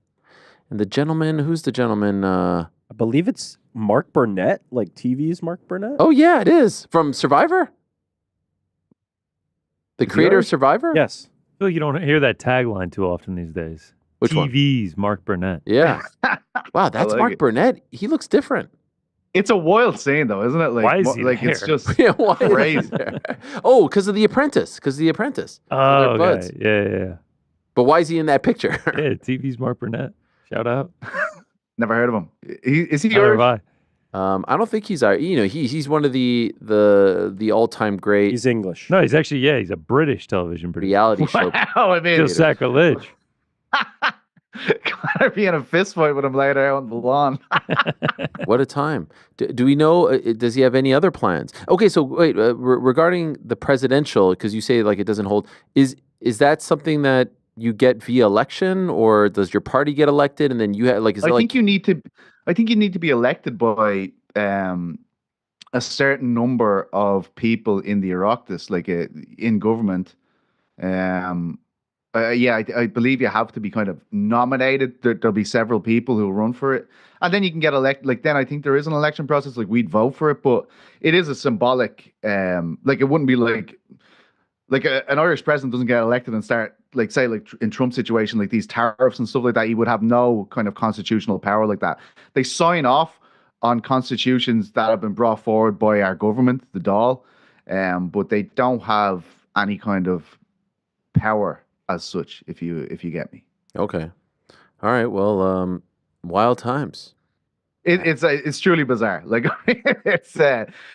and the gentleman. Who's the gentleman? I believe it's Mark Burnett, like TV's Mark Burnett. Oh yeah, it is from Survivor. The creator of Survivor. Yes. I feel like you don't hear that tagline too often these days. Which TV's Mark Burnett. Yeah. Wow, that's like Mark it. Burnett. He looks different. It's a wild scene, though, isn't it? Like, why is he like there? It's just Yeah, why is he crazy. there? Oh, because of The Apprentice. Oh, They're buds. okay. Yeah. But why is he in that picture? Yeah, TV's Mark Burnett. Shout out. Never heard of him. Is he Neither Irish? have I. I don't think he's he's one of the all-time great He's English. No, he's actually, he's a British television producer. reality show. Wow, I mean, Still sacrilege. Connor be in a fist fight with him later out on the lawn. What a time. Do we know, does he have any other plans? Okay, so wait, regarding the presidential, because you say like it doesn't hold, is that something that you get via election, or does your party get elected and then you have like? I think you need to be elected by a certain number of people in the Oireachtas, like in government. I believe you have to be kind of nominated. There'll be several people who run for it, and then you can get elected. Like then I think there is an election process. Like we'd vote for it, but it is a symbolic. Like it wouldn't be like an Irish president doesn't get elected and start like say like in Trump's situation like these tariffs and stuff like that. He would have no kind of constitutional power like that. They sign off on constitutions that have been brought forward by our government, the Dáil, but they don't have any kind of power as such, if you get me. Okay. All right. Well, wild times. It's truly bizarre. Like it's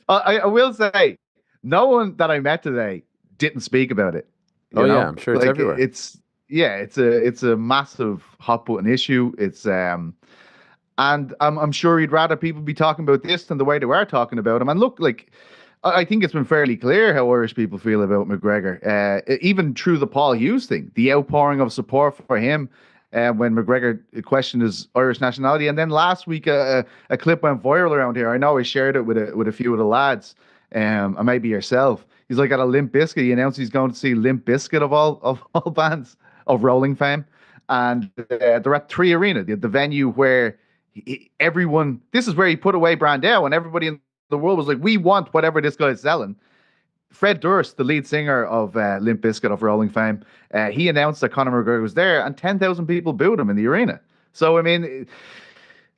I will say, no one that I met today didn't speak about it. Oh yeah, I'm sure it's like everywhere. It's a massive hot button issue. It's and I'm sure you'd rather people be talking about this than the way they were talking about him. And look, like I think it's been fairly clear how Irish people feel about McGregor, even through the Paul Hughes thing, the outpouring of support for him. When McGregor questioned his Irish nationality, and then last week a clip went viral around here. I know I shared it with a few of the lads, and maybe yourself. He's like at a Limp Bizkit. He announced he's going to see Limp Bizkit of all bands of rolling fame, and they're at 3 Arena, the venue where everyone. This is where he put away Brandel, and everybody in the world was like, "We want whatever this guy's selling." Fred Durst, the lead singer of Limp Bizkit of Rolling Fame, he announced that Conor McGregor was there, and 10,000 people booed him in the arena. So, I mean,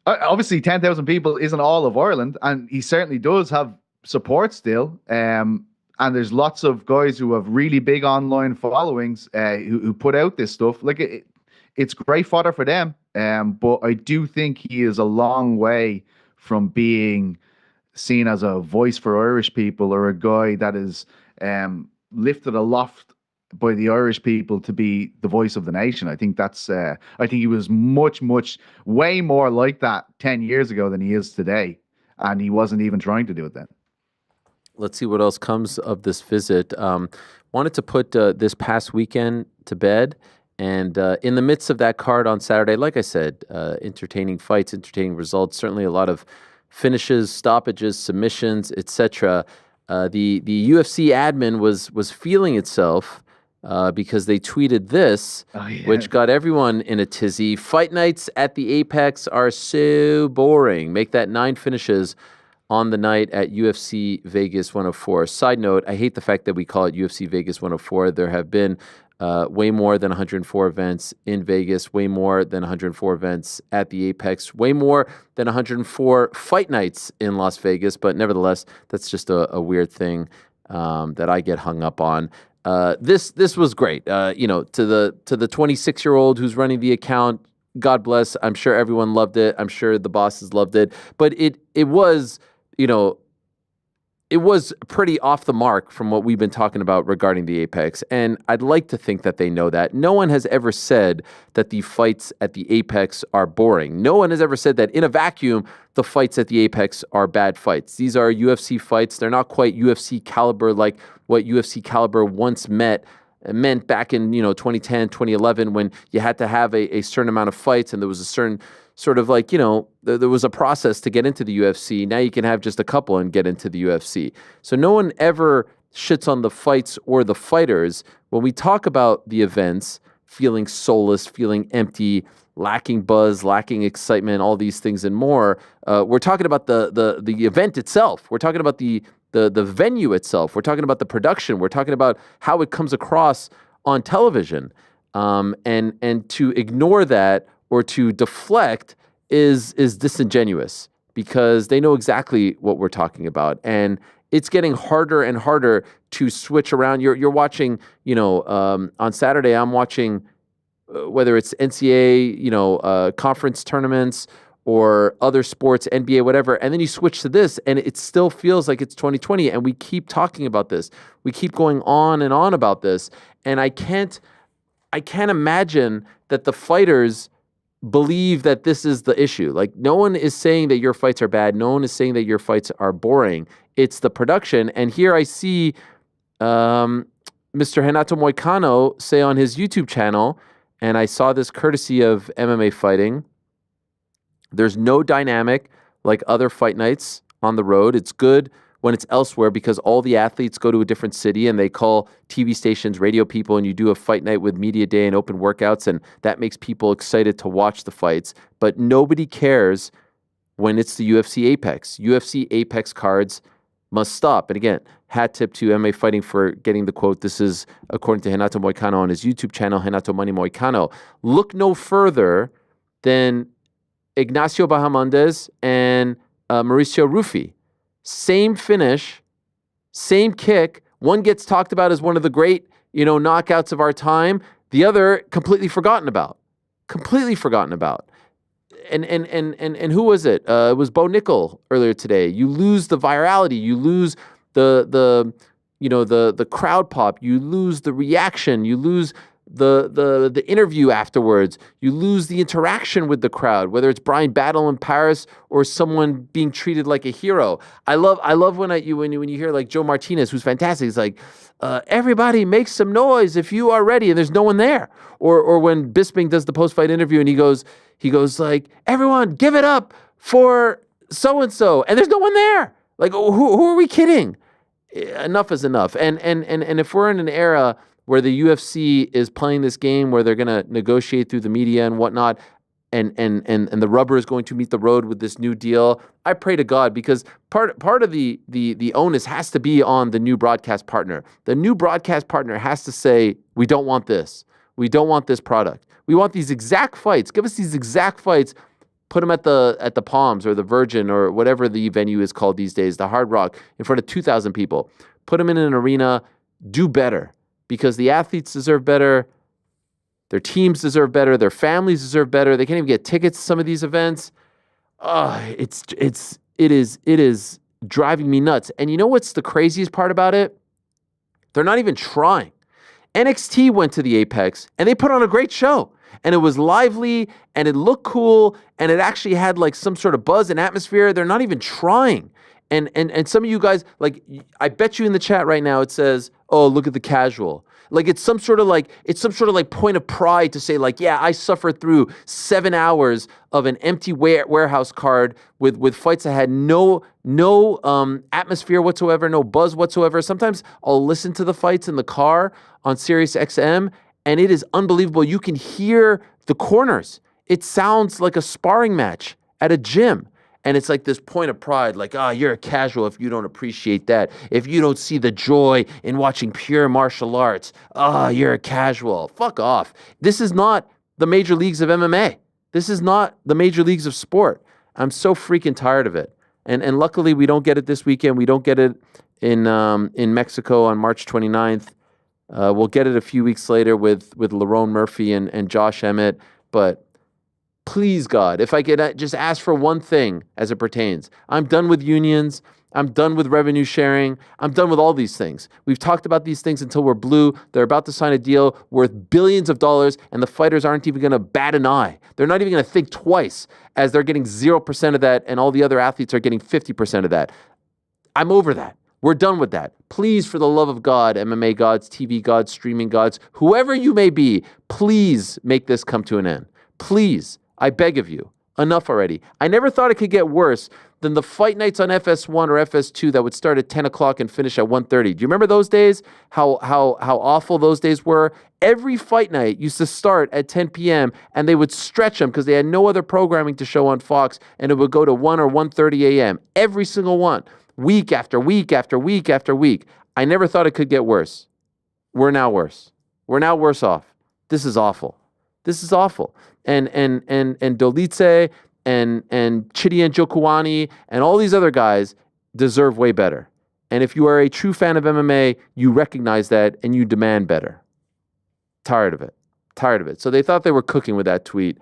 obviously 10,000 people isn't all of Ireland, and he certainly does have support still. And there's lots of guys who have really big online followings who put out this stuff. Like, it's great fodder for them, but I do think he is a long way from being seen as a voice for Irish people, or a guy that is lifted aloft by the Irish people to be the voice of the nation. I think that's. I think he was much, way more like that 10 years ago than he is today, and he wasn't even trying to do it then. Let's see what else comes of this visit. Wanted to put this past weekend to bed, and in the midst of that card on Saturday, like I said, entertaining fights, entertaining results. Certainly a lot of finishes, stoppages, submissions, etc. The UFC admin was feeling itself because they tweeted this, which got everyone in a tizzy. Fight nights at the Apex are so boring. Make that 9 finishes on the night at UFC Vegas 104. Side note, I hate the fact that we call it UFC Vegas 104. There have been way more than 104 events in Vegas, way more than 104 events at the Apex, way more than 104 fight nights in Las Vegas. But nevertheless, that's just a weird thing that I get hung up on. This was great. To the 26-year-old who's running the account, God bless. I'm sure everyone loved it. I'm sure the bosses loved it. But it was, it was pretty off the mark from what we've been talking about regarding the Apex. And I'd like to think that they know that. No one has ever said that the fights at the Apex are boring. No one has ever said that in a vacuum, the fights at the Apex are bad fights. These are UFC fights. They're not quite UFC caliber like what UFC caliber once meant back in 2010, 2011, when you had to have a certain amount of fights and there was a certain sort of like, there was a process to get into the UFC. Now you can have just a couple and get into the UFC. So no one ever shits on the fights or the fighters. When we talk about the events, feeling soulless, feeling empty, lacking buzz, lacking excitement, all these things and more, we're talking about the event itself. We're talking about the venue itself. We're talking about the production. We're talking about how it comes across on television. And to ignore that or to deflect is disingenuous, because they know exactly what we're talking about. And it's getting harder and harder to switch around. You're watching, on Saturday, I'm watching whether it's NCAA, conference tournaments or other sports, NBA, whatever, and then you switch to this, and it still feels like it's 2020, and we keep talking about this. We keep going on and on about this, and I can't imagine that the fighters believe that this is the issue. Like, no one is saying that your fights are bad. No one is saying that your fights are boring. It's the production. And here I see Mr. Renato Moicano say on his YouTube channel, and I saw this courtesy of MMA Fighting, there's no dynamic like other fight nights on the road. It's good when it's elsewhere because all the athletes go to a different city and they call TV stations, radio people, and you do a fight night with media day and open workouts, and that makes people excited to watch the fights. But nobody cares when it's the UFC Apex. UFC Apex cards must stop. And again, hat tip to MMA Fighting for getting the quote. This is according to Renato Moicano on his YouTube channel, Renato Money Moicano. Look no further than Ignacio Bahamondes and Mauricio Ruffi. Same finish, same kick. One gets talked about as one of the great, knockouts of our time. The other completely forgotten about. Completely forgotten about. And who was it? It was Bo Nickal earlier today. You lose the virality. You lose the the crowd pop. You lose the reaction. You lose the interview afterwards. You lose the interaction with the crowd, whether it's Brian Battle in Paris or someone being treated like a hero. I love when you hear like Joe Martinez, who's fantastic. He's like, everybody make some noise if you are ready, and there's no one there. Or when Bisping does the post-fight interview and he goes like, everyone give it up for so-and-so, and there's no one there. Like, who are we kidding? Enough is enough. And if we're in an era where the UFC is playing this game where they're going to negotiate through the media and whatnot, and the rubber is going to meet the road with this new deal, I pray to God, because part of the onus has to be on the new broadcast partner. The new broadcast partner has to say, we don't want this. We don't want this product. We want these exact fights. Give us these exact fights. Put them at the Palms or the Virgin or whatever the venue is called these days, the Hard Rock, in front of 2,000 people. Put them in an arena. Do better, because the athletes deserve better. Their teams deserve better. Their families deserve better. They can't even get tickets to some of these events. It is driving me nuts. And you know what's the craziest part about it? They're not even trying. NXT went to the Apex and they put on a great show. And it was lively, and it looked cool, and it actually had like some sort of buzz and atmosphere. They're not even trying. And some of you guys, like, I bet you in the chat right now it says, "Oh, look at the casual." Like it's some sort of like point of pride to say like, yeah, I suffered through 7 hours of an empty warehouse card with fights that had no atmosphere whatsoever, no buzz whatsoever. Sometimes I'll listen to the fights in the car on Sirius XM. And it is unbelievable. You can hear the corners. It sounds like a sparring match at a gym. And it's like this point of pride, like, you're a casual if you don't appreciate that. If you don't see the joy in watching pure martial arts, you're a casual. Fuck off. This is not the major leagues of MMA. This is not the major leagues of sport. I'm so freaking tired of it. And luckily, we don't get it this weekend. We don't get it in Mexico on March 29th. We'll get it a few weeks later with Lerone Murphy and Josh Emmett. But please, God, if I could just ask for one thing as it pertains. I'm done with unions. I'm done with revenue sharing. I'm done with all these things. We've talked about these things until we're blue. They're about to sign a deal worth billions of dollars, and the fighters aren't even going to bat an eye. They're not even going to think twice, as they're getting 0% of that, and all the other athletes are getting 50% of that. I'm over that. We're done with that. Please, for the love of God, MMA gods, TV gods, streaming gods, whoever you may be, please make this come to an end. Please, I beg of you. Enough already. I never thought it could get worse than the fight nights on FS1 or FS2 that would start at 10 o'clock and finish at 1:30. Do you remember those days? How awful those days were? Every fight night used to start at 10 p.m. and they would stretch them because they had no other programming to show on Fox, and it would go to 1 or 1:30 a.m. Every single one. Week after week after week after week. I never thought it could get worse. We're now worse. We're now worse off. This is awful. This is awful. And Dolice and Chidi and Jokuani and all these other guys deserve way better. And if you are a true fan of MMA, you recognize that and you demand better. Tired of it. Tired of it. So they thought they were cooking with that tweet.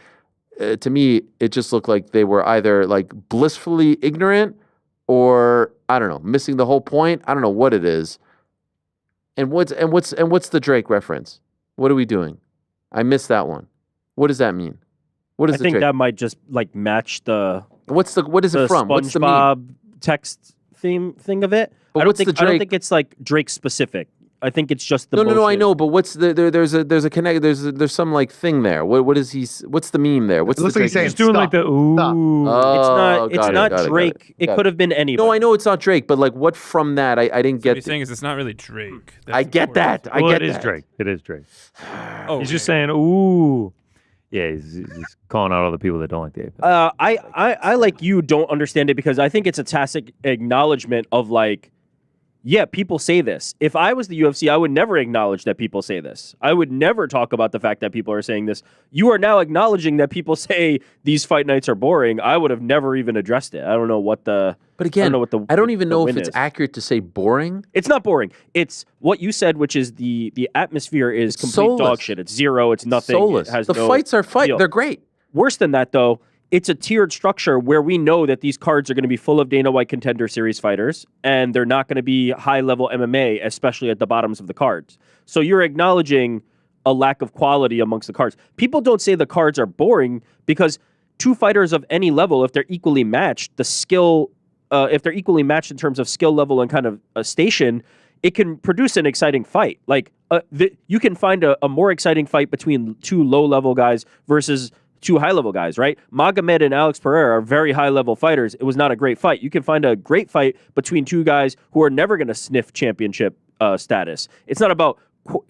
To me, it just looked like they were either like blissfully ignorant or I don't know, missing the whole point. I don't know what it is. And what's the Drake reference? What are we doing? I missed that one. What does that mean? What is I think Drake? that might just like match the what is it from? What's the meme? Text theme thing of it. But I don't Drake? think it's like Drake specific. I think it's just the No, I know, but what's there's a connect, there's some like thing there. What is he, what's the meme there? What's It looks the like he's Drake saying meme? He's doing like the ooh. Oh, it's not Drake. It could have been anybody. No, I know it's not Drake, but like what from that? I didn't So get you're saying is it's not really Drake. I get that. I Well, get it is that. Drake. It is Drake. Oh, He's just saying ooh. Yeah, he's calling out all the people that don't like the Apex. I like you don't understand it because I think it's a tacit acknowledgement of like, yeah, people say this. If I was the UFC, I would never acknowledge that people say this. I would never talk about the fact that people are saying this. You are now acknowledging that people say these fight nights are boring. I would have never even addressed it. I don't know what the. But again, I don't even know if it's is. accurate to say boring. It's not boring. It's what you said, which is the atmosphere is complete soulless. dog shit. It's zero. It's nothing. Soulless. It has The no fights are feel. They're great. Worse than that, though, it's a tiered structure where we know that these cards are going to be full of Dana White Contender Series fighters, and they're not going to be high-level MMA, especially at the bottoms of the cards. So you're acknowledging a lack of quality amongst the cards. People don't say the cards are boring because two fighters of any level, if they're equally matched, if they're equally matched in terms of skill level and kind of a station, it can produce an exciting fight. Like you can find a more exciting fight between two low-level guys versus two high-level guys, right? Magomed and Alex Pereira are very high-level fighters. It was not a great fight. You can find a great fight between two guys who are never going to sniff championship status. It's not about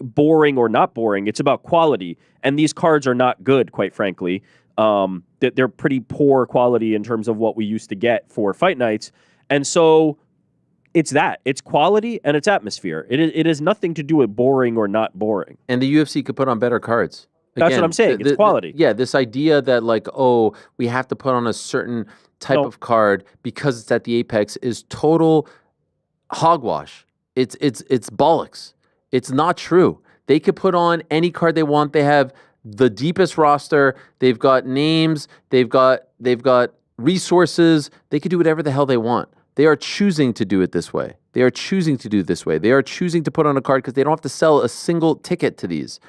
boring or not boring. It's about quality. And these cards are not good, quite frankly. They're pretty poor quality in terms of what we used to get for fight nights. And so it's that. It's quality and it's atmosphere. It has nothing to do with boring or not boring. And the UFC could put on better cards. That's what I'm saying. It's quality. This idea that like, oh, we have to put on a certain type of card because it's at the Apex is total hogwash. It's bollocks. It's not true. They could put on any card they want. They have the deepest roster. They've got names. They've got resources. They could do whatever the hell they want. They are choosing to do it this way. They are choosing to do it this way. They are choosing to put on a card because they don't have to sell a single ticket to these.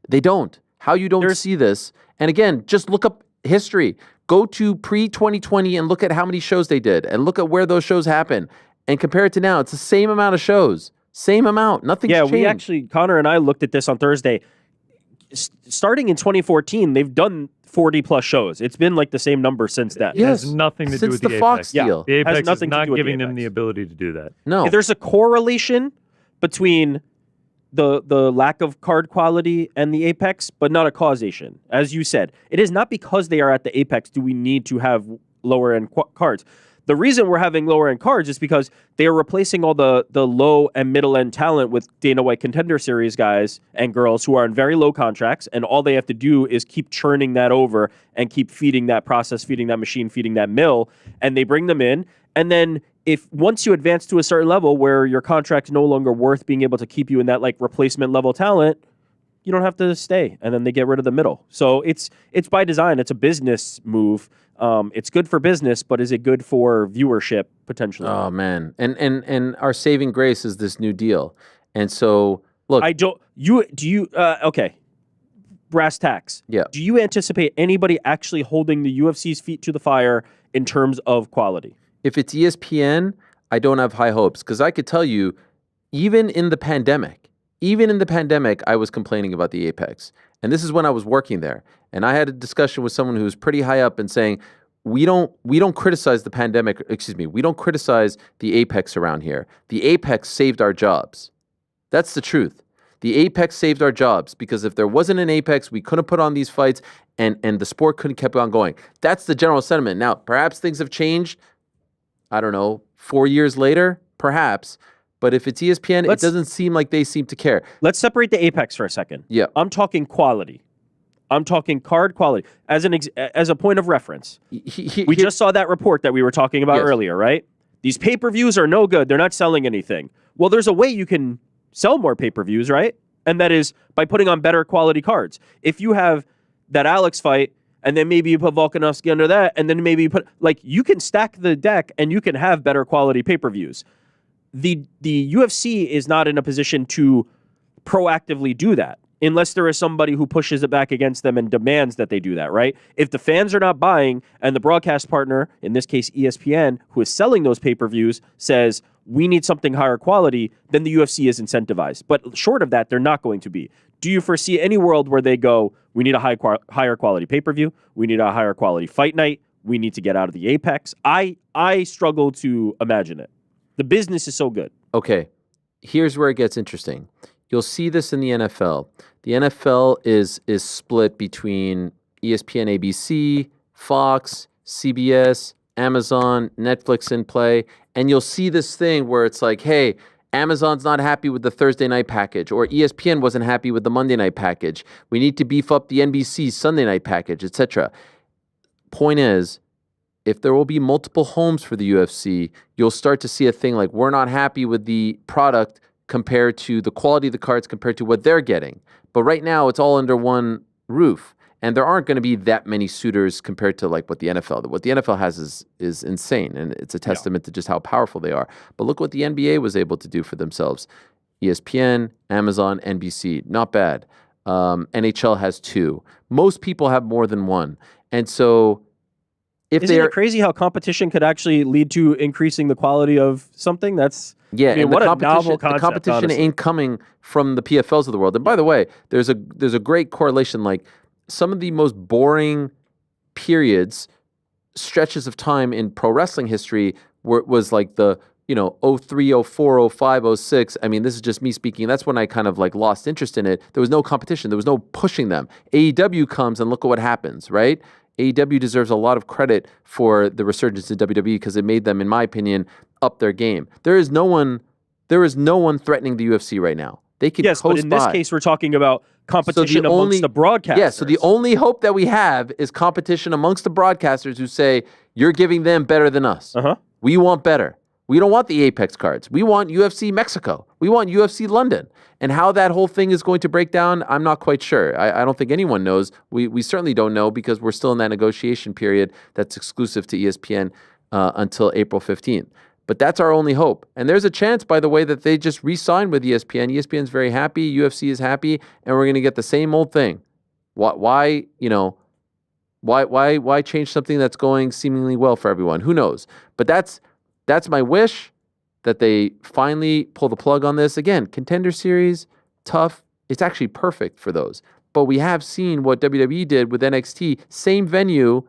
They don't. How you don't see this, and again, just look up history. Go to pre-2020 and look at how many shows they did, and look at where those shows happen, and compare it to now. It's the same amount of shows. Same amount. Nothing's changed. We actually, Connor and I looked at this on Thursday. Starting in 2014, they've done 40-plus shows. It's been like the same number since then. It has nothing to do with the Apex. Fox deal. The Apex has nothing is to not do with giving the them the ability to do that. No. There's a correlation between the lack of card quality and the Apex, but not a causation. As you said, it is not because they are at the Apex do we need to have lower-end cards. The reason we're having lower-end cards is because they are replacing all the low and middle-end talent with Dana White Contender Series guys and girls who are on very low contracts, and all they have to do is keep churning that over and keep feeding that process, feeding that machine, feeding that mill, and they bring them in, and then once you advance to a certain level where your contract's no longer worth being able to keep you in that like replacement level talent, you don't have to stay, and then they get rid of the middle. So it's by design. It's a business move. It's good for business, but is it good for viewership potentially? Oh man, and our saving grace is this new deal. And so look, okay. Brass tacks. Yeah. Do you anticipate anybody actually holding the UFC's feet to the fire in terms of quality? If it's ESPN, I don't have high hopes because I could tell you, even in the pandemic, I was complaining about the Apex. And this is when I was working there. And I had a discussion with someone who was pretty high up and saying, we don't criticize the pandemic, we don't criticize the Apex around here. The Apex saved our jobs. That's the truth. The Apex saved our jobs because if there wasn't an Apex, we couldn't put on these fights and the sport couldn't keep on going. That's the general sentiment. Now, perhaps things have changed. I don't know, 4 years later, perhaps. But if it's ESPN, it doesn't seem like they seem to care. Let's separate the Apex for a second. Yeah. I'm talking quality. I'm talking card quality. As a point of reference, we just saw that report that we were talking about earlier, right? These pay-per-views are no good. They're not selling anything. Well, there's a way you can sell more pay-per-views, right? And that is by putting on better quality cards. If you have that Alex fight, and then maybe you put Volkanovski under that, and then maybe you put, you can stack the deck and you can have better quality pay-per-views. The UFC is not in a position to proactively do that unless there is somebody who pushes it back against them and demands that they do that, right? If the fans are not buying and the broadcast partner, in this case ESPN, who is selling those pay-per-views, says, we need something higher quality, then the UFC is incentivized. But short of that, they're not going to be. Do you foresee any world where they go, we need a higher quality pay-per-view, we need a higher quality fight night, we need to get out of the Apex? I struggle to imagine it. The business is so good. Okay, here's where it gets interesting. You'll see this in the NFL. The NFL is split between ESPN, ABC, Fox, CBS, Amazon, Netflix in play, and you'll see this thing where it's like, hey, Amazon's not happy with the Thursday night package, or ESPN wasn't happy with the Monday night package. We need to beef up the NBC Sunday night package, etc. Point is, if there will be multiple homes for the UFC, you'll start to see a thing like we're not happy with the product compared to the quality of the cards compared to what they're getting. But right now, it's all under one roof. And there aren't going to be that many suitors compared to like what the NFL. What the NFL has is insane, and it's a testament to just how powerful they are. But look what the NBA was able to do for themselves. ESPN, Amazon, NBC, not bad. NHL has 2. Most people have more than 1. And so Isn't it crazy how competition could actually lead to increasing the quality of something? That's yeah, I mean, and what the a novel competition, concept, the competition honestly. ain't coming from the PFLs of the world. And by the way, there's a great correlation. Like some of the most boring periods, stretches of time in pro wrestling history was like the 03, 04, 05, 06. I mean, this is just me speaking. That's when I kind of like lost interest in it. There was no competition. There was no pushing them. AEW comes and look at what happens, right? AEW deserves a lot of credit for the resurgence in WWE because it made them, in my opinion, up their game. There is no one threatening the UFC right now. They could yes, but in this case, we're talking about competition amongst the broadcasters. Yeah, so the only hope that we have is competition amongst the broadcasters who say, you're giving them better than us. We want better. We don't want the Apex cards. We want UFC Mexico. We want UFC London. And how that whole thing is going to break down, I'm not quite sure. I don't think anyone knows. We certainly don't know because we're still in that negotiation period that's exclusive to ESPN until April 15th. But that's our only hope. And there's a chance, by the way, that they just re-sign with ESPN. ESPN's very happy. UFC is happy. And we're going to get the same old thing. Why change something that's going seemingly well for everyone? Who knows? But that's my wish, that they finally pull the plug on this. Again, Contender Series, tough. It's actually perfect for those. But we have seen what WWE did with NXT. Same venue,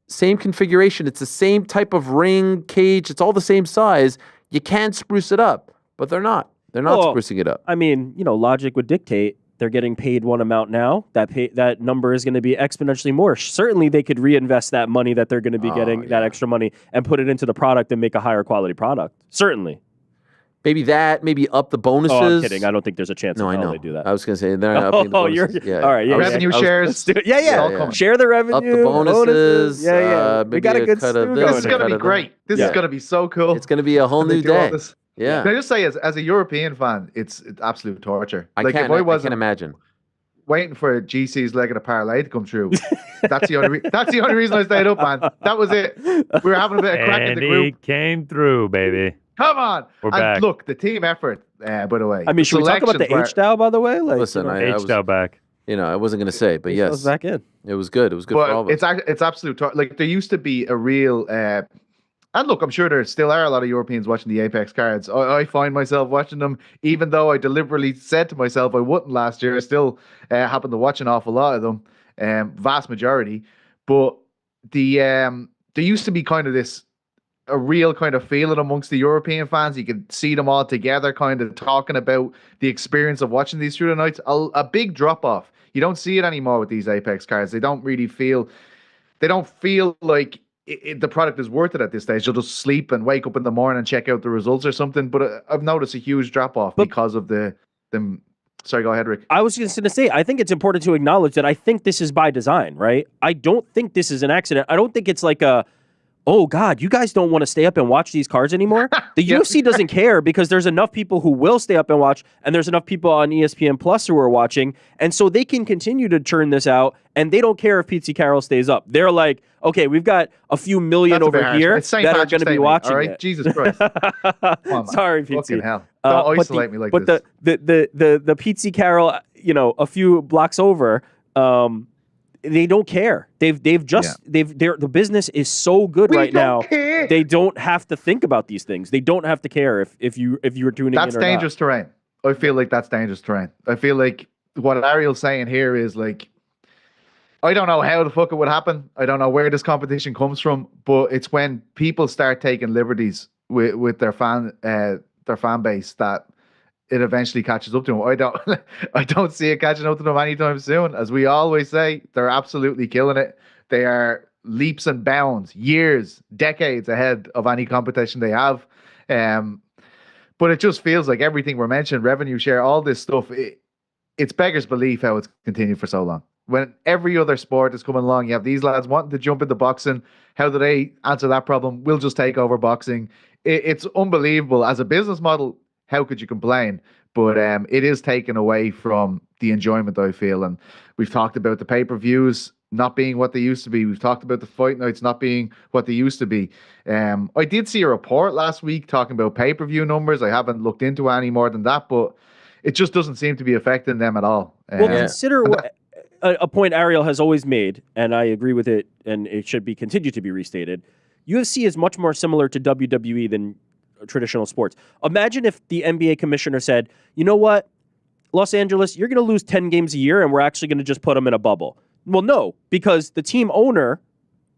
same configuration. It's the same type of ring, cage. It's all the same size. You can spruce it up, but they're not. They're not sprucing it up. I mean, logic would dictate they're getting paid one amount now. That number is going to be exponentially more. Certainly, they could reinvest that money that they're going to be getting, that extra money, and put it into the product and make a higher quality product. Certainly. Maybe up the bonuses. Oh, I'm kidding. I don't think there's a chance they do that. I was going to say they're not upping the bonuses. All right. Yeah, revenue shares. Yeah. Share the revenue. Up the bonuses. Yeah. We got a good stew. This is going to be great. This is going to be so cool. It's going to be a whole new day. Yeah. Can I just say, as a European fan, it's absolute torture. I can't imagine. Waiting for GC's leg of the parlay to come through. That's the only reason I stayed up, man. That was it. We were having a bit of crack in the group. And he came through, baby. Come on. We're back. Look, the team effort, by the way. I mean, should we talk about the H-Dow, by the way? Listen, H-Dow back. I wasn't going to say, but yes. I was back in. It was good. It was good for all of us. It's absolute like there used to be a real and look, I'm sure there still are a lot of Europeans watching the Apex cards. I find myself watching them, even though I deliberately said to myself I wouldn't last year. I still happen to watch an awful lot of them, vast majority. But there used to be kind of a real kind of feeling amongst the European fans. You could see them all together kind of talking about the experience of watching these through the nights. A big drop off. You don't see it anymore with these Apex cards. They don't feel like the product is worth it at this stage. You'll just sleep and wake up in the morning and check out the results or something. But I've noticed a huge drop off because of them. Sorry, go ahead, Rick. I was just going to say, I think it's important to acknowledge that I think this is by design, right? I don't think this is an accident. I don't think it's like oh God, you guys don't want to stay up and watch these cards anymore? The UFC doesn't care because there's enough people who will stay up and watch, and there's enough people on ESPN Plus who are watching, and so they can continue to churn this out, and they don't care if Petesy Carroll stays up. They're like, okay, we've got a few million over here that are going to be watching all right? it. Jesus Christ. Sorry, Petesy. Fucking hell. Don't isolate me like this. But the Petesy Carroll, a few blocks over, they don't care. The business is so good right now. Care. They don't have to think about these things. They don't have to care if you're tuning in or not. That's dangerous terrain. I feel like that's dangerous terrain. I feel like what Ariel's saying here is like, I don't know how the fuck it would happen. I don't know where this competition comes from, but it's when people start taking liberties with their fan base that it eventually catches up to them. I don't see it catching up to them anytime soon. As we always say, they're absolutely killing it. They are leaps and bounds, years, decades ahead of any competition they have. But it just feels like everything we're mentioning, revenue share, all this stuff, it's beggars belief how it's continued for so long. When every other sport is coming along, you have these lads wanting to jump into boxing. How do they answer that problem? We'll just take over boxing. It's unbelievable. As a business model, how could you complain? but it is taken away from the enjoyment, I feel. And we've talked about the pay-per-views not being what they used to be. We've talked about the fight nights not being what they used to be. I did see a report last week talking about pay-per-view numbers. I haven't looked into any more than that, but it just doesn't seem to be affecting them at all. Well, consider a point Ariel has always made, and I agree with it, and it should be continued to be restated. UFC is much more similar to WWE than traditional sports. Imagine if the NBA commissioner said, you know what, Los Angeles, you're going to lose 10 games a year, and we're actually going to just put them in a bubble. Well, no, because the team owner,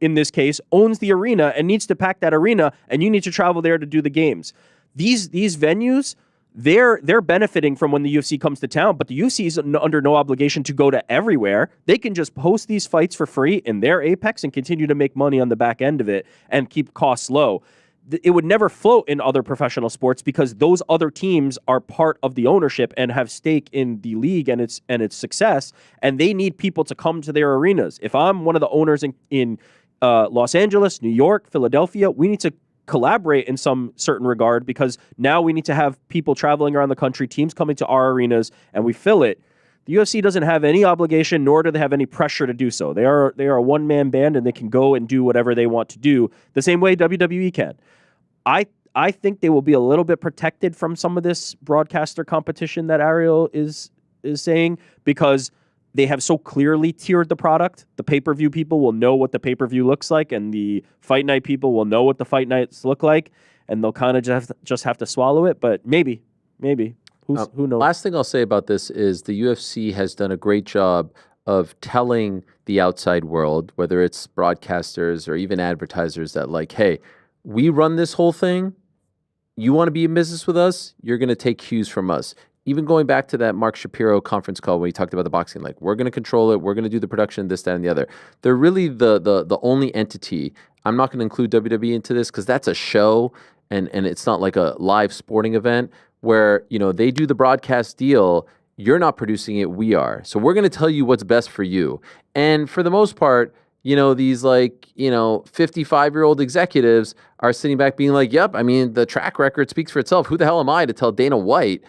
in this case, owns the arena and needs to pack that arena, and you need to travel there to do the games. These venues, they're benefiting from when the UFC comes to town, but the UFC is under no obligation to go to everywhere. They can just host these fights for free in their apex and continue to make money on the back end of it and keep costs low. It would never float in other professional sports because those other teams are part of the ownership and have stake in the league and its success, and they need people to come to their arenas. If I'm one of the owners in Los Angeles, New York, Philadelphia, we need to collaborate in some certain regard because now we need to have people traveling around the country, teams coming to our arenas, and we fill it. The UFC doesn't have any obligation, nor do they have any pressure to do so. They are a one-man band, and they can go and do whatever they want to do, the same way WWE can. I think they will be a little bit protected from some of this broadcaster competition that Ariel is saying because they have so clearly tiered the product. The pay-per-view people will know what the pay-per-view looks like, and the fight night people will know what the fight nights look like, and they'll kind of just have to swallow it. But maybe. Who knows? Last thing I'll say about this is the UFC has done a great job of telling the outside world, whether it's broadcasters or even advertisers, that like, hey, we run this whole thing. You want to be in business with us? You're going to take cues from us. Even going back to that Mark Shapiro conference call when he talked about the boxing, like, we're going to control it. We're going to do the production, this, that, and the other. They're really the only entity. I'm not going to include WWE into this because that's a show and it's not like a live sporting event where, they do the broadcast deal. You're not producing it. We are. So we're going to tell you what's best for you. And for the most part, these 55-year-old executives are sitting back being like, yep, I mean, the track record speaks for itself. Who the hell am I to tell Dana White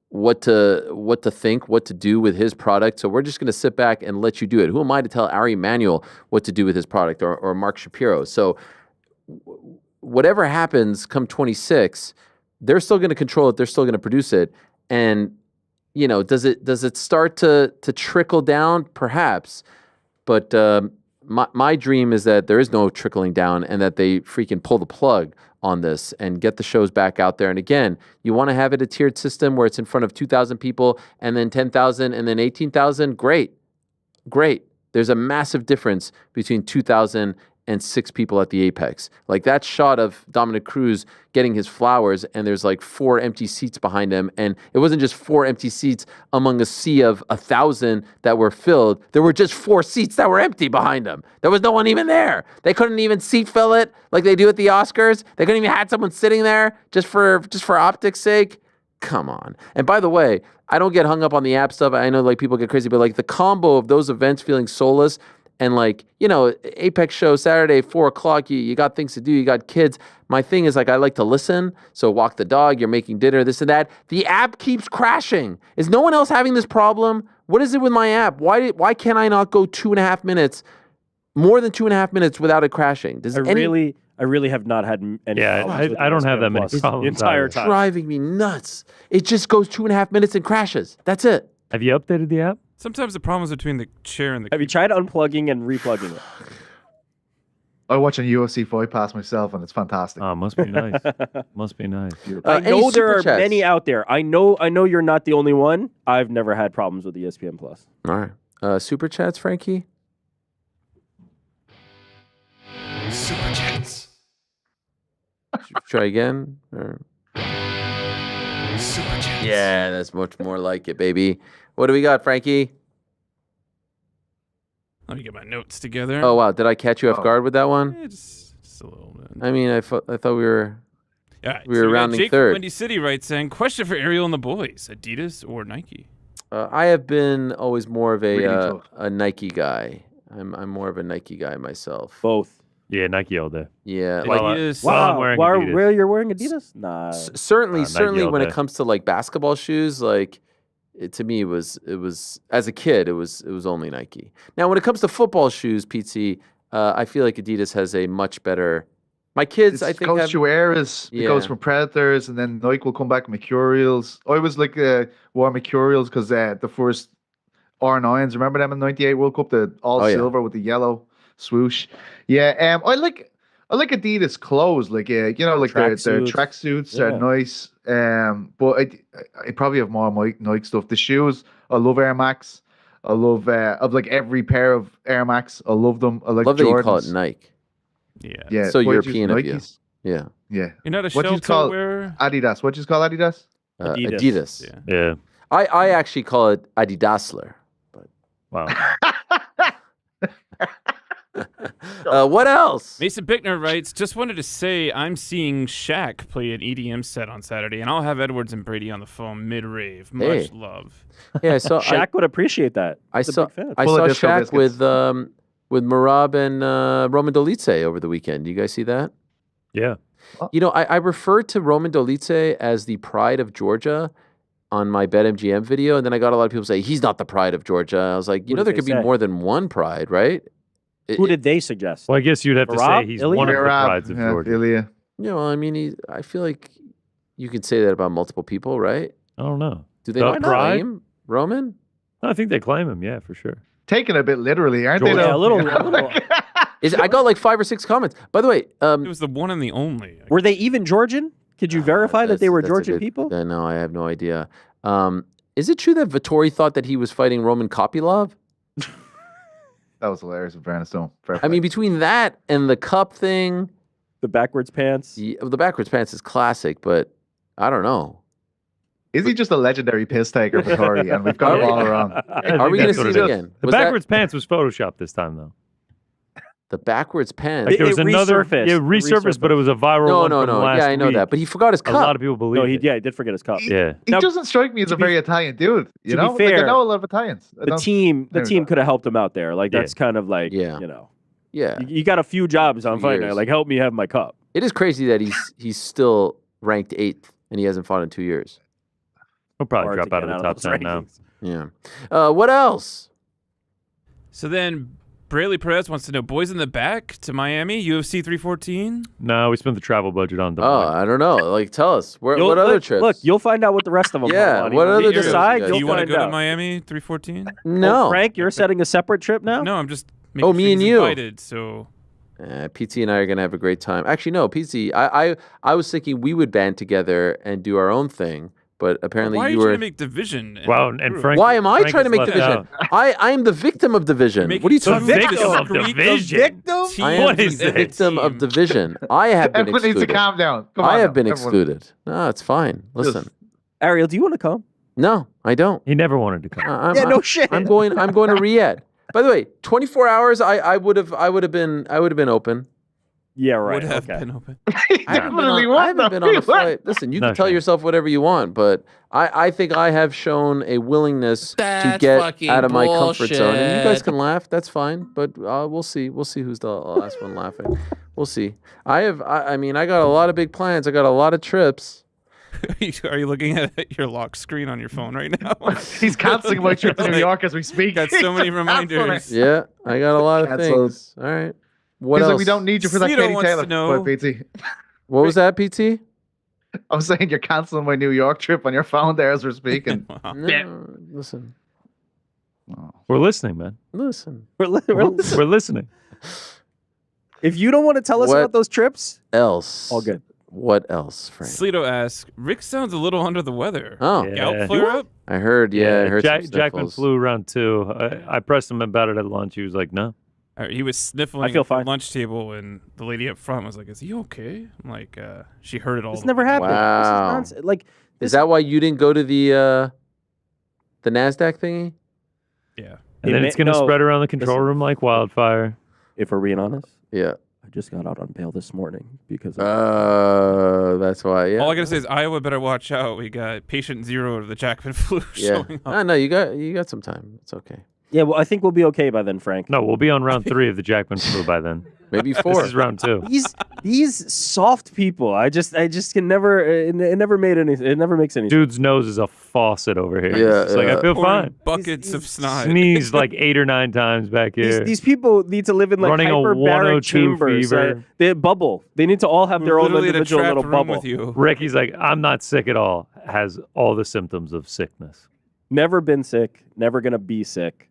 what to think, what to do with his product? So we're just going to sit back and let you do it. Who am I to tell Ari Emanuel what to do with his product or Mark Shapiro? So whatever happens come 26, they're still going to control it. They're still going to produce it. And, does it start to trickle down? Perhaps. But my dream is that there is no trickling down and that they freaking pull the plug on this and get the shows back out there. And again, you want to have it a tiered system where it's in front of 2,000 people and then 10,000 and then 18,000. Great. There's a massive difference between 2,000 and 6 people at the apex. Like that shot of Dominic Cruz getting his flowers and there's like 4 empty seats behind him. And it wasn't just 4 empty seats among a sea of 1,000 that were filled. There were just 4 seats that were empty behind him. There was no one even there. They couldn't even seat fill it like they do at the Oscars. They couldn't even have someone sitting there just for optics sake. Come on. And by the way, I don't get hung up on the app stuff. I know like people get crazy, but like the combo of those events feeling soulless and like, Apex show Saturday, 4:00, you got things to do, you got kids. My thing is like, I like to listen. So walk the dog, you're making dinner, this and that. The app keeps crashing. Is no one else having this problem? What is it with my app? Why can't I not go 2.5 minutes, more than 2.5 minutes without it crashing? I really have not had any problems. I don't have that many problems the entire time. It's driving me nuts. It just goes 2.5 minutes and crashes. That's it. Have you updated the app? Sometimes the problem is between the chair and the... Have you tried unplugging and replugging it? I watch a UFC fight pass myself, and it's fantastic. Oh, must be nice. Must be nice. I know there are many out there. I know you're not the only one. I've never had problems with ESPN Plus. All right. Super chats, Frankie? Super chats. Should we try again? Or... Super chats. Yeah, that's much more like it, baby. What do we got, Frankie? Let me get my notes together. Oh, wow. Did I catch you off guard with that one? Yeah, just a little bit. I mean, I thought we were we were rounding Jake third. From Windy City writes saying, question for Ariel and the boys, Adidas or Nike? I have been always more of a Nike guy. I'm more of a Nike guy myself. Both. Yeah, Nike all day. Yeah, While like Adidas. while I'm wearing Adidas. Where you're wearing Adidas? Nah. certainly Nike all when it day. comes to like basketball shoes, like to me it was as a kid it was only Nike. Now when it comes to football shoes, PT, I feel like Adidas has a much better. My kids, I think, goes have, through eras. It goes Yeah. from Predators, and then Nike will come back Mercurials. I was like wore Mercurials because the first R9s. Remember them in '98 World Cup? The all Oh, yeah. silver with the yellow swoosh. Yeah. I like Adidas clothes. Like like their Tracksuits. tracksuits Yeah. are nice. But I probably have more Nike stuff. The shoes, I love Air Max. I love of like every pair of Air Max. I love them. I like love that Jordans. you call it Nike. Yeah. Yeah, So what do you European of you. Nikes? Yeah. Yeah. You're not a What do you shelter call wearer? Adidas? What do you call Adidas? Adidas. Yeah. Yeah. I actually call it Adidasler. Wow. What else? Mason Bickner writes, just wanted to say I'm seeing Shaq play an EDM set on Saturday, and I'll have Edwards and Brady on the phone mid-rave. Much Hey. love. Yeah, so Shaq would appreciate that. I He's a saw big fan. I Full saw of disco Shaq biscuits. with Marab and Roman Dolidze over the weekend. Do you guys see that? Yeah. You know, I referred to Roman Dolidze as the pride of Georgia on my BetMGM video, and then I got a lot of people say he's not the pride of Georgia. I was like, Who there did could they be say? more than one pride, right? Who did they suggest? Well, I guess you'd have to Marab? say he's Ilya? one of the Marab, prides of yeah, Georgia. Ilya. I mean, I feel like you can say that about multiple people, right? I don't know. Do they The not pride? claim Roman? I think they claim him. Yeah, for sure. Taking it a bit literally, aren't Georgia. they? Yeah, though? a little. I got like 5 or 6 comments. By the way, It was the one and the only. Were they even Georgian? Could you verify that they were that's a Georgian good- people? No, I have no idea. Is it true that Vittori thought that he was fighting Roman Kopylov? That was hilarious in fairness to him. Fair I play. mean, between that and the cup thing, The backwards pants. the backwards pants is classic, but I don't know. is he just a legendary piss taker for Tory? And we've got him all around. Are we going to see what him it is. again? The Was that backwards pants was photoshopped this time, though. the backwards pants? Like there was It another, resurfaced. yeah, resurfaced, but it was a viral No, one no, from no. last Yeah, I know week. that, but he forgot his A cup. lot of people believe No, it. he did forget his cup. Yeah. He Now, doesn't strike me as to a be- very Italian dude. You to be know, fair, like, I know a lot of Italians. I The don't- team There we go. could have helped him out there. Like Yeah. that's kind of like Yeah. Yeah, you got a few jobs on 2 Fight Night. years. Like help me have my cup. it is crazy that he's still ranked 8th and he hasn't fought in 2 years. He'll probably Hard drop to out of get the top those 10 now. rankings. Yeah. What else? So then Braley Perez wants to know, boys in the back to Miami, UFC 314? No, we spent the travel budget on Des Oh, Moines. I don't know. Like, tell us. What You'll- other look, trips? Look, you'll find out what the rest of them. Yeah, are, what When other you trips decide? you guys- Do You'll you want to find go to out. Miami 314? No. Oh, Frank, you're setting a separate trip now. No, I'm just making Oh, me sure and he's you. invited, so PT and I are gonna have a great time. Actually, no, PT. I was thinking we would band together and do our own thing, but apparently why are you you were. trying to make division? in Wow, the and group? Frank. Why am I Frank trying to is make left division? out. I am the victim of division. Making What are you the talking victim about? of division. I am What the is this? victim of division. I have been Everyone needs to excluded. calm down. Come on I have now. been Everyone- excluded. No, it's fine. Listen, Ariel, do you want to come? no, I don't. He never wanted to come. Yeah, no shit. I'm going to Riyadh. By the way, 24 hours. I would have been open. Yeah, right. Would have okay. been open. I haven't been on a flight. Listen, you No can tell shame. yourself whatever you want, but I think I have shown a willingness to That's get fucking out of my comfort zone. And you guys bullshit. can laugh. That's fine. But we'll see. We'll see who's the last one laughing. We'll see. I mean, I got a lot of big plans. I got a lot of trips. Are you looking at your lock screen on your phone right now? He's canceling my trip to New York as we speak. Got so many He's canceling reminders. it. Yeah, I got a lot of Cancelled. things. All right. What He's else? like, we don't need you for that Sleeto Katie wants Taylor to know- fight, PT. What was that, PT? I'm saying you're canceling my New York trip on your phone there as we're speaking. Wow. No, listen. We're listening, man. Listen. We're listening. We're listening. If you don't want to tell us What about those trips, Else. all good. What else, Frank? Sleeto asks, Rick sounds a little under the weather. Oh, Yeah. Gout flare up? I heard. Yeah, I heard some Jackman sniffles. flew around too. I pressed him about it at lunch. He was like, "No." He was sniffling I feel at the fine. lunch table, and the lady up front was like, "Is he okay?" I'm like, she heard it all. This the never way. happened. Wow. This is nonsense. Like, Is that why you didn't go to the NASDAQ thingy? Yeah. And then it's going to spread around the control room like wildfire. if we're being honest, Yeah. I just got out on bail this morning because That's why. Yeah. All I gotta say is Iowa better watch out. We got patient 0 of the Jackman flu Yeah. showing up. No, you got some time. It's okay. yeah, well, I think we'll be okay by then, Frank. No, we'll be on round 3 of the Jackman flu by then. Maybe 4. This is round 2. These soft people. I just can never. It never made any. It never makes any. Dude's nose is a faucet over here. Yeah, It's like I feel fine. Buckets of snot. Sneezed like 8 or 9 times back here. These people need to live in like Running a hyperbaric 102 chambers. fever. They bubble. They need to all have their own Literally in a individual trapped little room bubble. with you. Ricky's like, I'm not sick at all. Has all the symptoms of sickness. Never been sick. Never gonna be sick.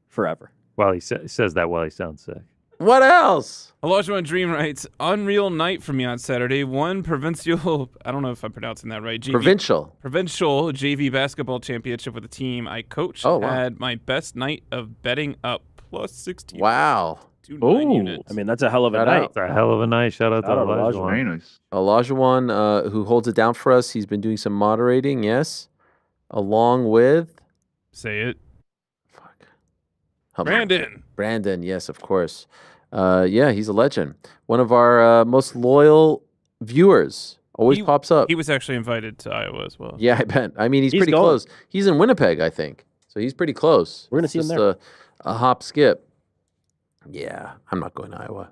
Forever. Well, he says that while he sounds sick. What else? Olajuwon Dream writes, unreal night for me on Saturday. One provincial, I don't know if I'm pronouncing that right. Provincial JV basketball championship with the team I coached. Oh, wow. Had my best night of betting up plus 16. Wow. 2.9 units. I mean, that's a hell of a Shout night. out. It's a hell of a night. Shout out to Olajuwon. Very nice. Olajuwon, who holds it down for us. He's been doing some moderating, yes, along with Say it. Help me. Brandon. Brandon, yes, of course. Yeah, he's a legend. One of our most loyal viewers. Always pops up. He was actually invited to Iowa as well. Yeah, I bet. I mean, he's pretty going. close. He's in Winnipeg, I think. So he's pretty close. We're gonna It's see him just there. A hop skip. Yeah, I'm not going to Iowa.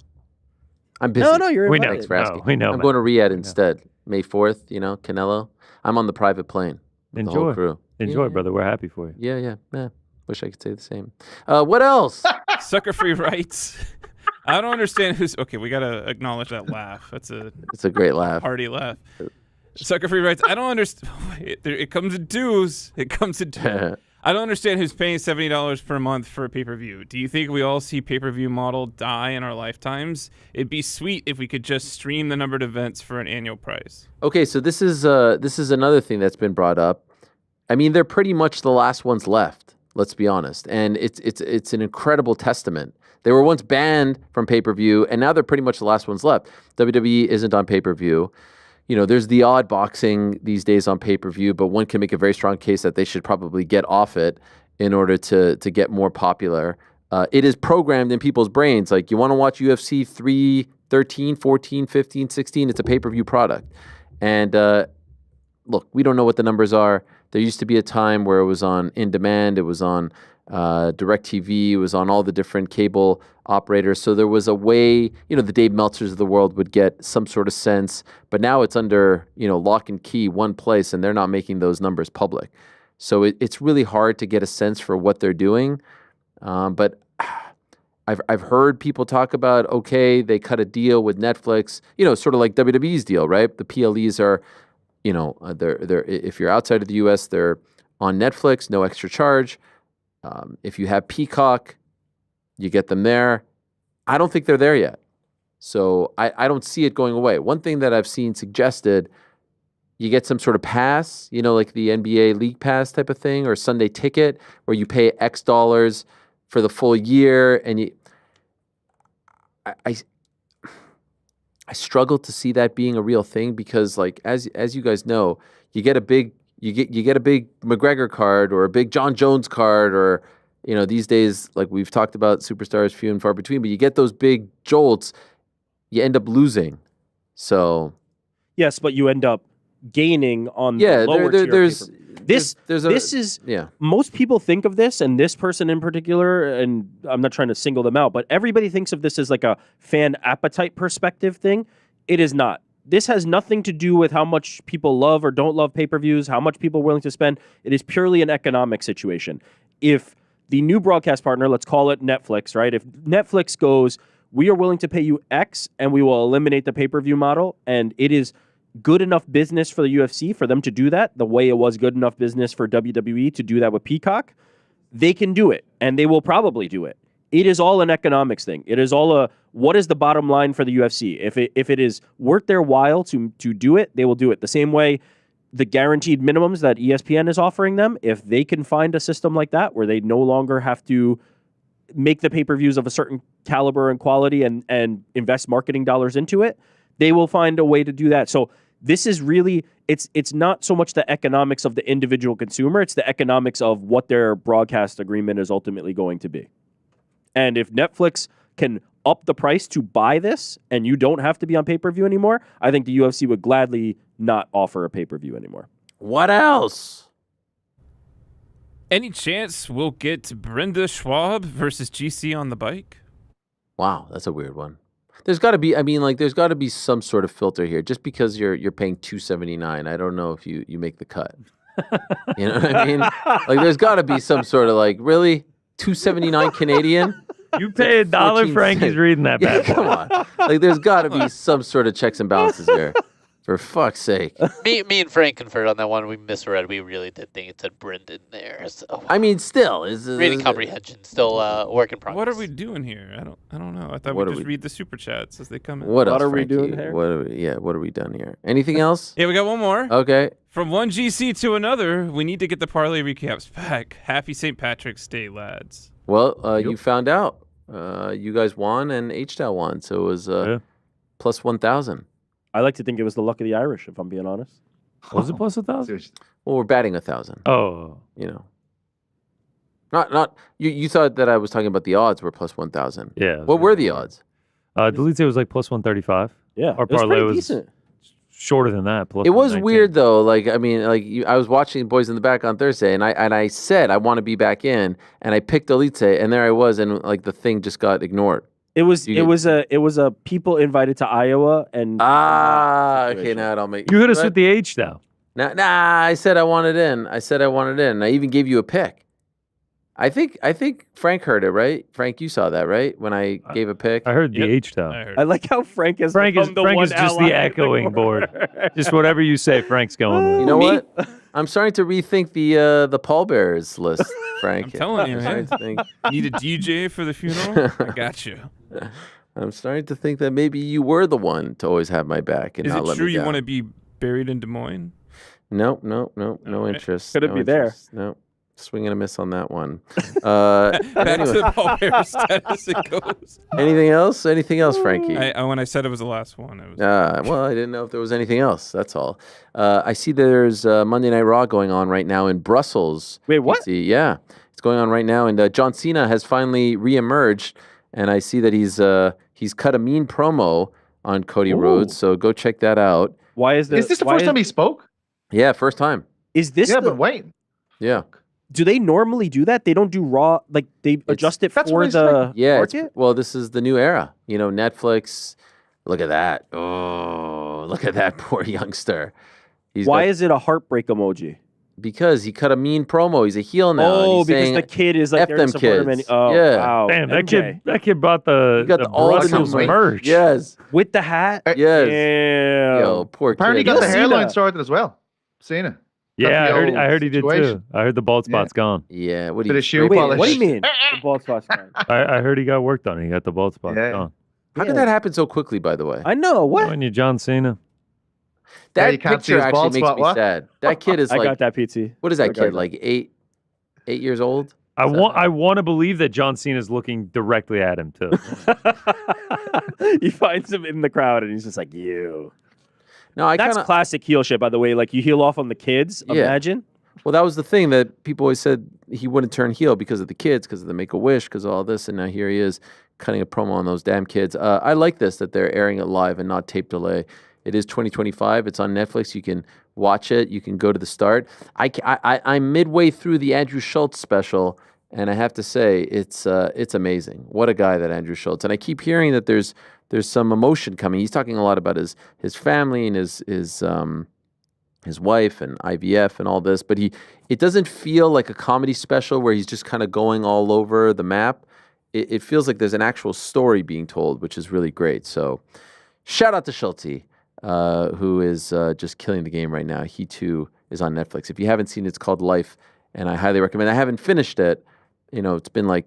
I'm busy. No, you're We invited. know. Thanks for asking. We know. I'm going to Riyadh instead. May 4th, Canelo. I'm on the private plane with the whole Enjoy. crew. Enjoy, brother. We're happy for you. Yeah. Wish I could say the same. What else? Sucker Free writes, I don't understand who's... Okay, we got to acknowledge that laugh. It's a great laugh. Hearty laugh. Sucker Free writes, I don't understand... It comes in dues. It comes in dues. I don't understand who's paying $70 per month for a pay-per-view. Do you think we all see pay-per-view model die in our lifetimes? It'd be sweet if we could just stream the numbered events for an annual price. Okay, so this is another thing that's been brought up. I mean, they're pretty much the last ones left. Let's be honest, and it's an incredible testament. They were once banned from pay-per-view, and now they're pretty much the last ones left. WWE isn't on pay-per-view. There's the odd boxing these days on pay-per-view, but one can make a very strong case that they should probably get off it in order to get more popular. It is programmed in people's brains. Like, you want to watch UFC 3, 13, 14, 15, 16, it's a pay-per-view product. And look, we don't know what the numbers are. There used to be a time where it was on In Demand, it was on DirecTV, it was on all the different cable operators. So there was a way, the Dave Meltzers of the world would get some sort of sense, but now it's under, lock and key, one place, and they're not making those numbers public. So it's really hard to get a sense for what they're doing. But I've heard people talk about, okay, they cut a deal with Netflix, sort of like WWE's deal, right? The PLEs are, they're if you're outside of the US, they're on Netflix, no extra charge. If you have Peacock, you get them there. I don't think they're there yet. So I don't see it going away. One thing that I've seen suggested, you get some sort of pass, like the NBA League Pass type of thing, or Sunday Ticket, where you pay X dollars for the full year. And I struggle to see that being a real thing because, like, as you guys know, you get a big McGregor card or a big John Jones card, or these days, like we've talked about, superstars few and far between, but you get those big jolts, you end up losing. So yes, but you end up gaining on the lower tier there's this is most people think of this, and this person in particular, and I'm not trying to single them out, but everybody thinks of this as like a fan appetite perspective thing. It is not. This has nothing to do with how much people love or don't love pay-per-views, how much people are willing to spend. It is purely an economic situation. If the new broadcast partner, let's call it Netflix, right? If Netflix goes, we are willing to pay you X and we will eliminate the pay-per-view model, and it is good enough business for the UFC for them to do that, the way it was good enough business for WWE to do that with Peacock, they can do it, and they will probably do it. It is all an economics thing. It is all what is the bottom line for the UFC? If it is worth their while to do it, they will do it. The same way the guaranteed minimums that ESPN is offering them, if they can find a system like that where they no longer have to make the pay-per-views of a certain caliber and quality and invest marketing dollars into it, they will find a way to do that. So this is really, it's not so much the economics of the individual consumer, it's the economics of what their broadcast agreement is ultimately going to be. And if Netflix can up the price to buy this and you don't have to be on pay-per-view anymore, I think the UFC would gladly not offer a pay-per-view anymore. What else? Any chance we'll get Brenda Schwab versus GC on the bike? Wow, that's a weird one. There's got to be. I mean, like, there's got to be some sort of filter here. Just because you're paying $279, I don't know if you make the cut. You know what I mean? Like, there's got to be some sort of like, really, $279 Canadian. You pay $1, Frankie's reading that Yeah, bad. come on. Like, there's got to be some sort of checks and balances here. For fuck's sake. Me and Frank conferred on that one. We misread. We really did think it said Brendan there. So I mean, still is reading comprehension still work in progress. What are we doing here? I don't know. I thought What we are just we- read the super chats as they come in. What else, are we Frankie? doing here? What are we done here? Anything else? Yeah, we got one more. Okay. From one GC to another, we need to get the parlay recaps back. Happy St. Patrick's Day, lads. Well, you found out. You guys won and H-Style won, so it was plus 1,000. I like to think it was the luck of the Irish, if I'm being honest. Was it plus 1,000? Well, we're batting 1,000. Oh. You know. Not you thought that I was talking about the odds were plus 1,000. Yeah. What were the odds? Delete was like plus 135. Yeah. Our it was parlay pretty was decent. shorter than that. Plus It was 119. weird though. Like, I mean, like I was watching Boys in the Back on Thursday, and I said I want to be back in, and I picked Elite, and there I was, and like the thing just got ignored. It was a people invited to Iowa and okay, now it all makes. You hit us with the H now. Nah, I said I wanted in. I even gave you a pick. I think Frank heard it, right? Frank, you saw that, right? When I gave a pick. I heard the H now. I like how Frank is Frank is just the echoing board. Just whatever you say, Frank's going with. You know what? I'm starting to rethink the pallbearers list, Frank. I'm telling you, man. Need a DJ for the funeral? I got you. I'm starting to think that maybe you were the one to always have my back and Is not it let true me you down. want to be buried in Des Moines? No interest. Could it no be there? interest. No. Swing and a miss on that one. Back to the pallbearer status it goes. Anything else, Frankie? When I said it was the last one, it was. Well, I didn't know if there was anything else. That's all. I see there's Monday Night Raw going on right now in Brussels. Wait, what? Yeah, it's going on right now, and John Cena has finally reemerged, and I see that he's cut a mean promo on Cody Rhodes. So go check that out. Why is Is this the first time he spoke? Yeah, first time. Is this? Yeah, but wait. Yeah. Do they normally do that? They don't do Raw, like they adjust it for the market? Well, this is the new era. You know, Netflix. Look at that. Oh, look at that poor youngster. Why is it a heartbreak emoji? Because he cut a mean promo. He's a heel now. Oh, he's because saying, the kid is like F there them to support him. kids. Oh, Yeah. wow. Damn, that MJ. kid bought the all the Brussels new merch. Yes. With the hat? Yes. Yeah. Yo, poor Apparently kid. he got the Cena. hairline started as well. Cena. Yeah, Got the I heard old he did situation. too. I heard the bald spot's gone. Yeah. What do Bit you? of shoe Wait, polish. what do you mean? The bald spot's gone. I heard he got work done. He got the bald spot Yeah. gone. How could that happen so quickly? By the way, I know. What? When you John Cena. that you can't see picture his actually bald makes spot, me what? sad. That kid is I like, got that, PT. what is that I got kid? that. Like 8 years old? I want to believe that John Cena's looking directly at him too. He finds him in the crowd and he's just like, you. No, I That's kind of. classic heel shit, by the way. Like you heel off on the kids. Yeah. Imagine. Well, that was the thing that people always said he wouldn't turn heel because of the kids, because of the Make-A-Wish, because of all this, and now here he is cutting a promo on those damn kids. I like this, that they're airing it live and not tape delay. It is 2025. It's on Netflix. You can watch it. You can go to the start. I'm midway through the Andrew Schultz special, and I have to say it's amazing. What a guy that Andrew Schultz. And I keep hearing that there's some emotion coming. He's talking a lot about his family and his wife and IVF and all this, but it doesn't feel like a comedy special where he's just kind of going all over the map. It feels like there's an actual story being told, which is really great. So shout out to Schulte, who is just killing the game right now. He too is on Netflix. If you haven't seen it, it's called Life, and I highly recommend it. I haven't finished it. You know, it's been like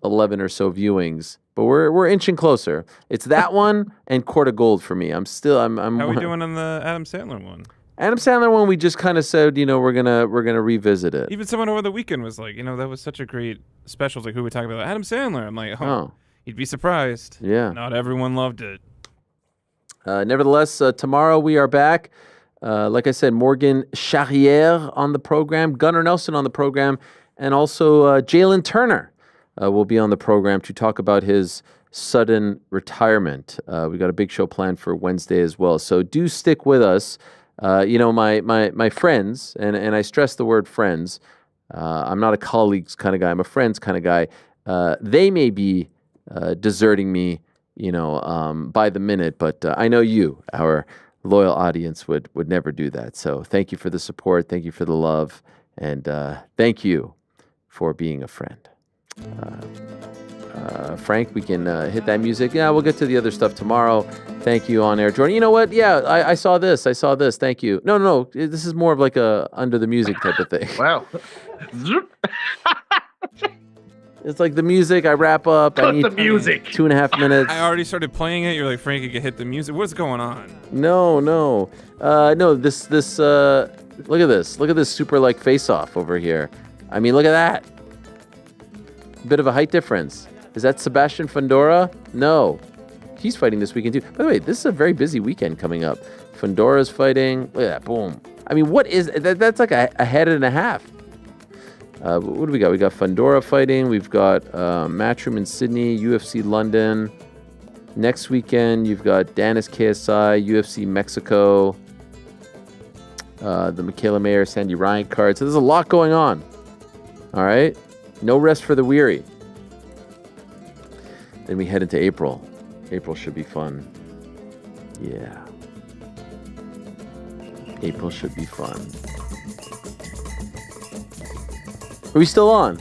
11 or so viewings, but we're inching closer. It's that one and Court of Gold for me. I'm How are we doing on the Adam Sandler one? Adam Sandler one, we just kind of said, you know, we're gonna revisit it. Even someone over the weekend was like, you know, that was such a great special. It's like, who we talking about? Adam Sandler. I'm like, Oh. You'd be surprised. Yeah. Not everyone loved it. Nevertheless, tomorrow we are back. Like I said, Morgan Charrière on the program, Gunnar Nelson on the program, and also Jalen Turner will be on the program to talk about his sudden retirement. We got a big show planned for Wednesday as well. So do stick with us. You know, my friends, and I stress the word friends. I'm not a colleagues kind of guy. I'm a friends kind of guy. They may be deserting me, by the minute. But I know you, our loyal audience, would never do that. So thank you for the support. Thank you for the love. And thank you for being a friend. Frank, we can hit that music. Yeah, we'll get to the other stuff tomorrow. Thank you, On Air Jordan. You know what? Yeah, I saw this. Thank you. No. This is more of like a under the music type of thing. Wow. It's like the music. I wrap up. I need the music. 2.5 minutes. I already started playing it. You're like, Frank, you can hit the music. What's going on? No. No. This. Look at this. Look at this super like face off over here. I mean, look at that. Bit of a height difference. Is that Sebastian Fundora? No. He's fighting this weekend too. By the way, this is a very busy weekend coming up. Fundora's fighting. Look at that. Boom. I mean, what is that? That's like a head and a half. What do we got? We got Fundora fighting. We've got Matchroom in Sydney, UFC London. Next weekend, you've got Danis KSI, UFC Mexico, the Michaela Mayer, Sandy Ryan card. So there's a lot going on. All right. No rest for the weary. Then we head into April. April should be fun. Yeah. April should be fun. Are we still on?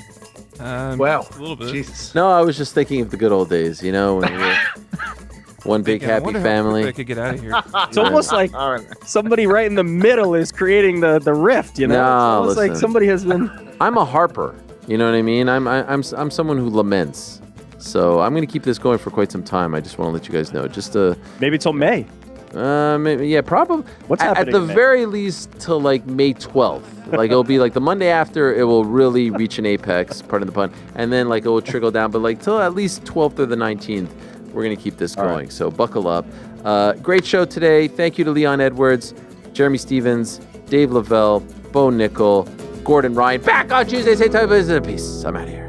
Well, a little bit. Jesus. No, I was just thinking of the good old days, when we were one big happy family. I could get out of here. It's almost like somebody right in the middle is creating the rift, No, it's almost like listen. somebody has been. I'm a harper. You know what I mean? I'm someone who laments. So I'm going to keep this going for quite some time. I just want to let you guys know. Just maybe till May. Maybe, yeah, probably. What's at happening the in May? very least till like May 12th. Like it'll be like the Monday after, it will really reach an apex, pardon the pun, and then like it will trickle down. But like till at least 12th or the 19th, we're going to keep this going. Right. So buckle up. Great show today. Thank you to Leon Edwards, Jeremy Stevens, Dave Lovell, Bo Nickal, Gordon Ryan. Back on Tuesday. Say time. Peace. I'm out of here.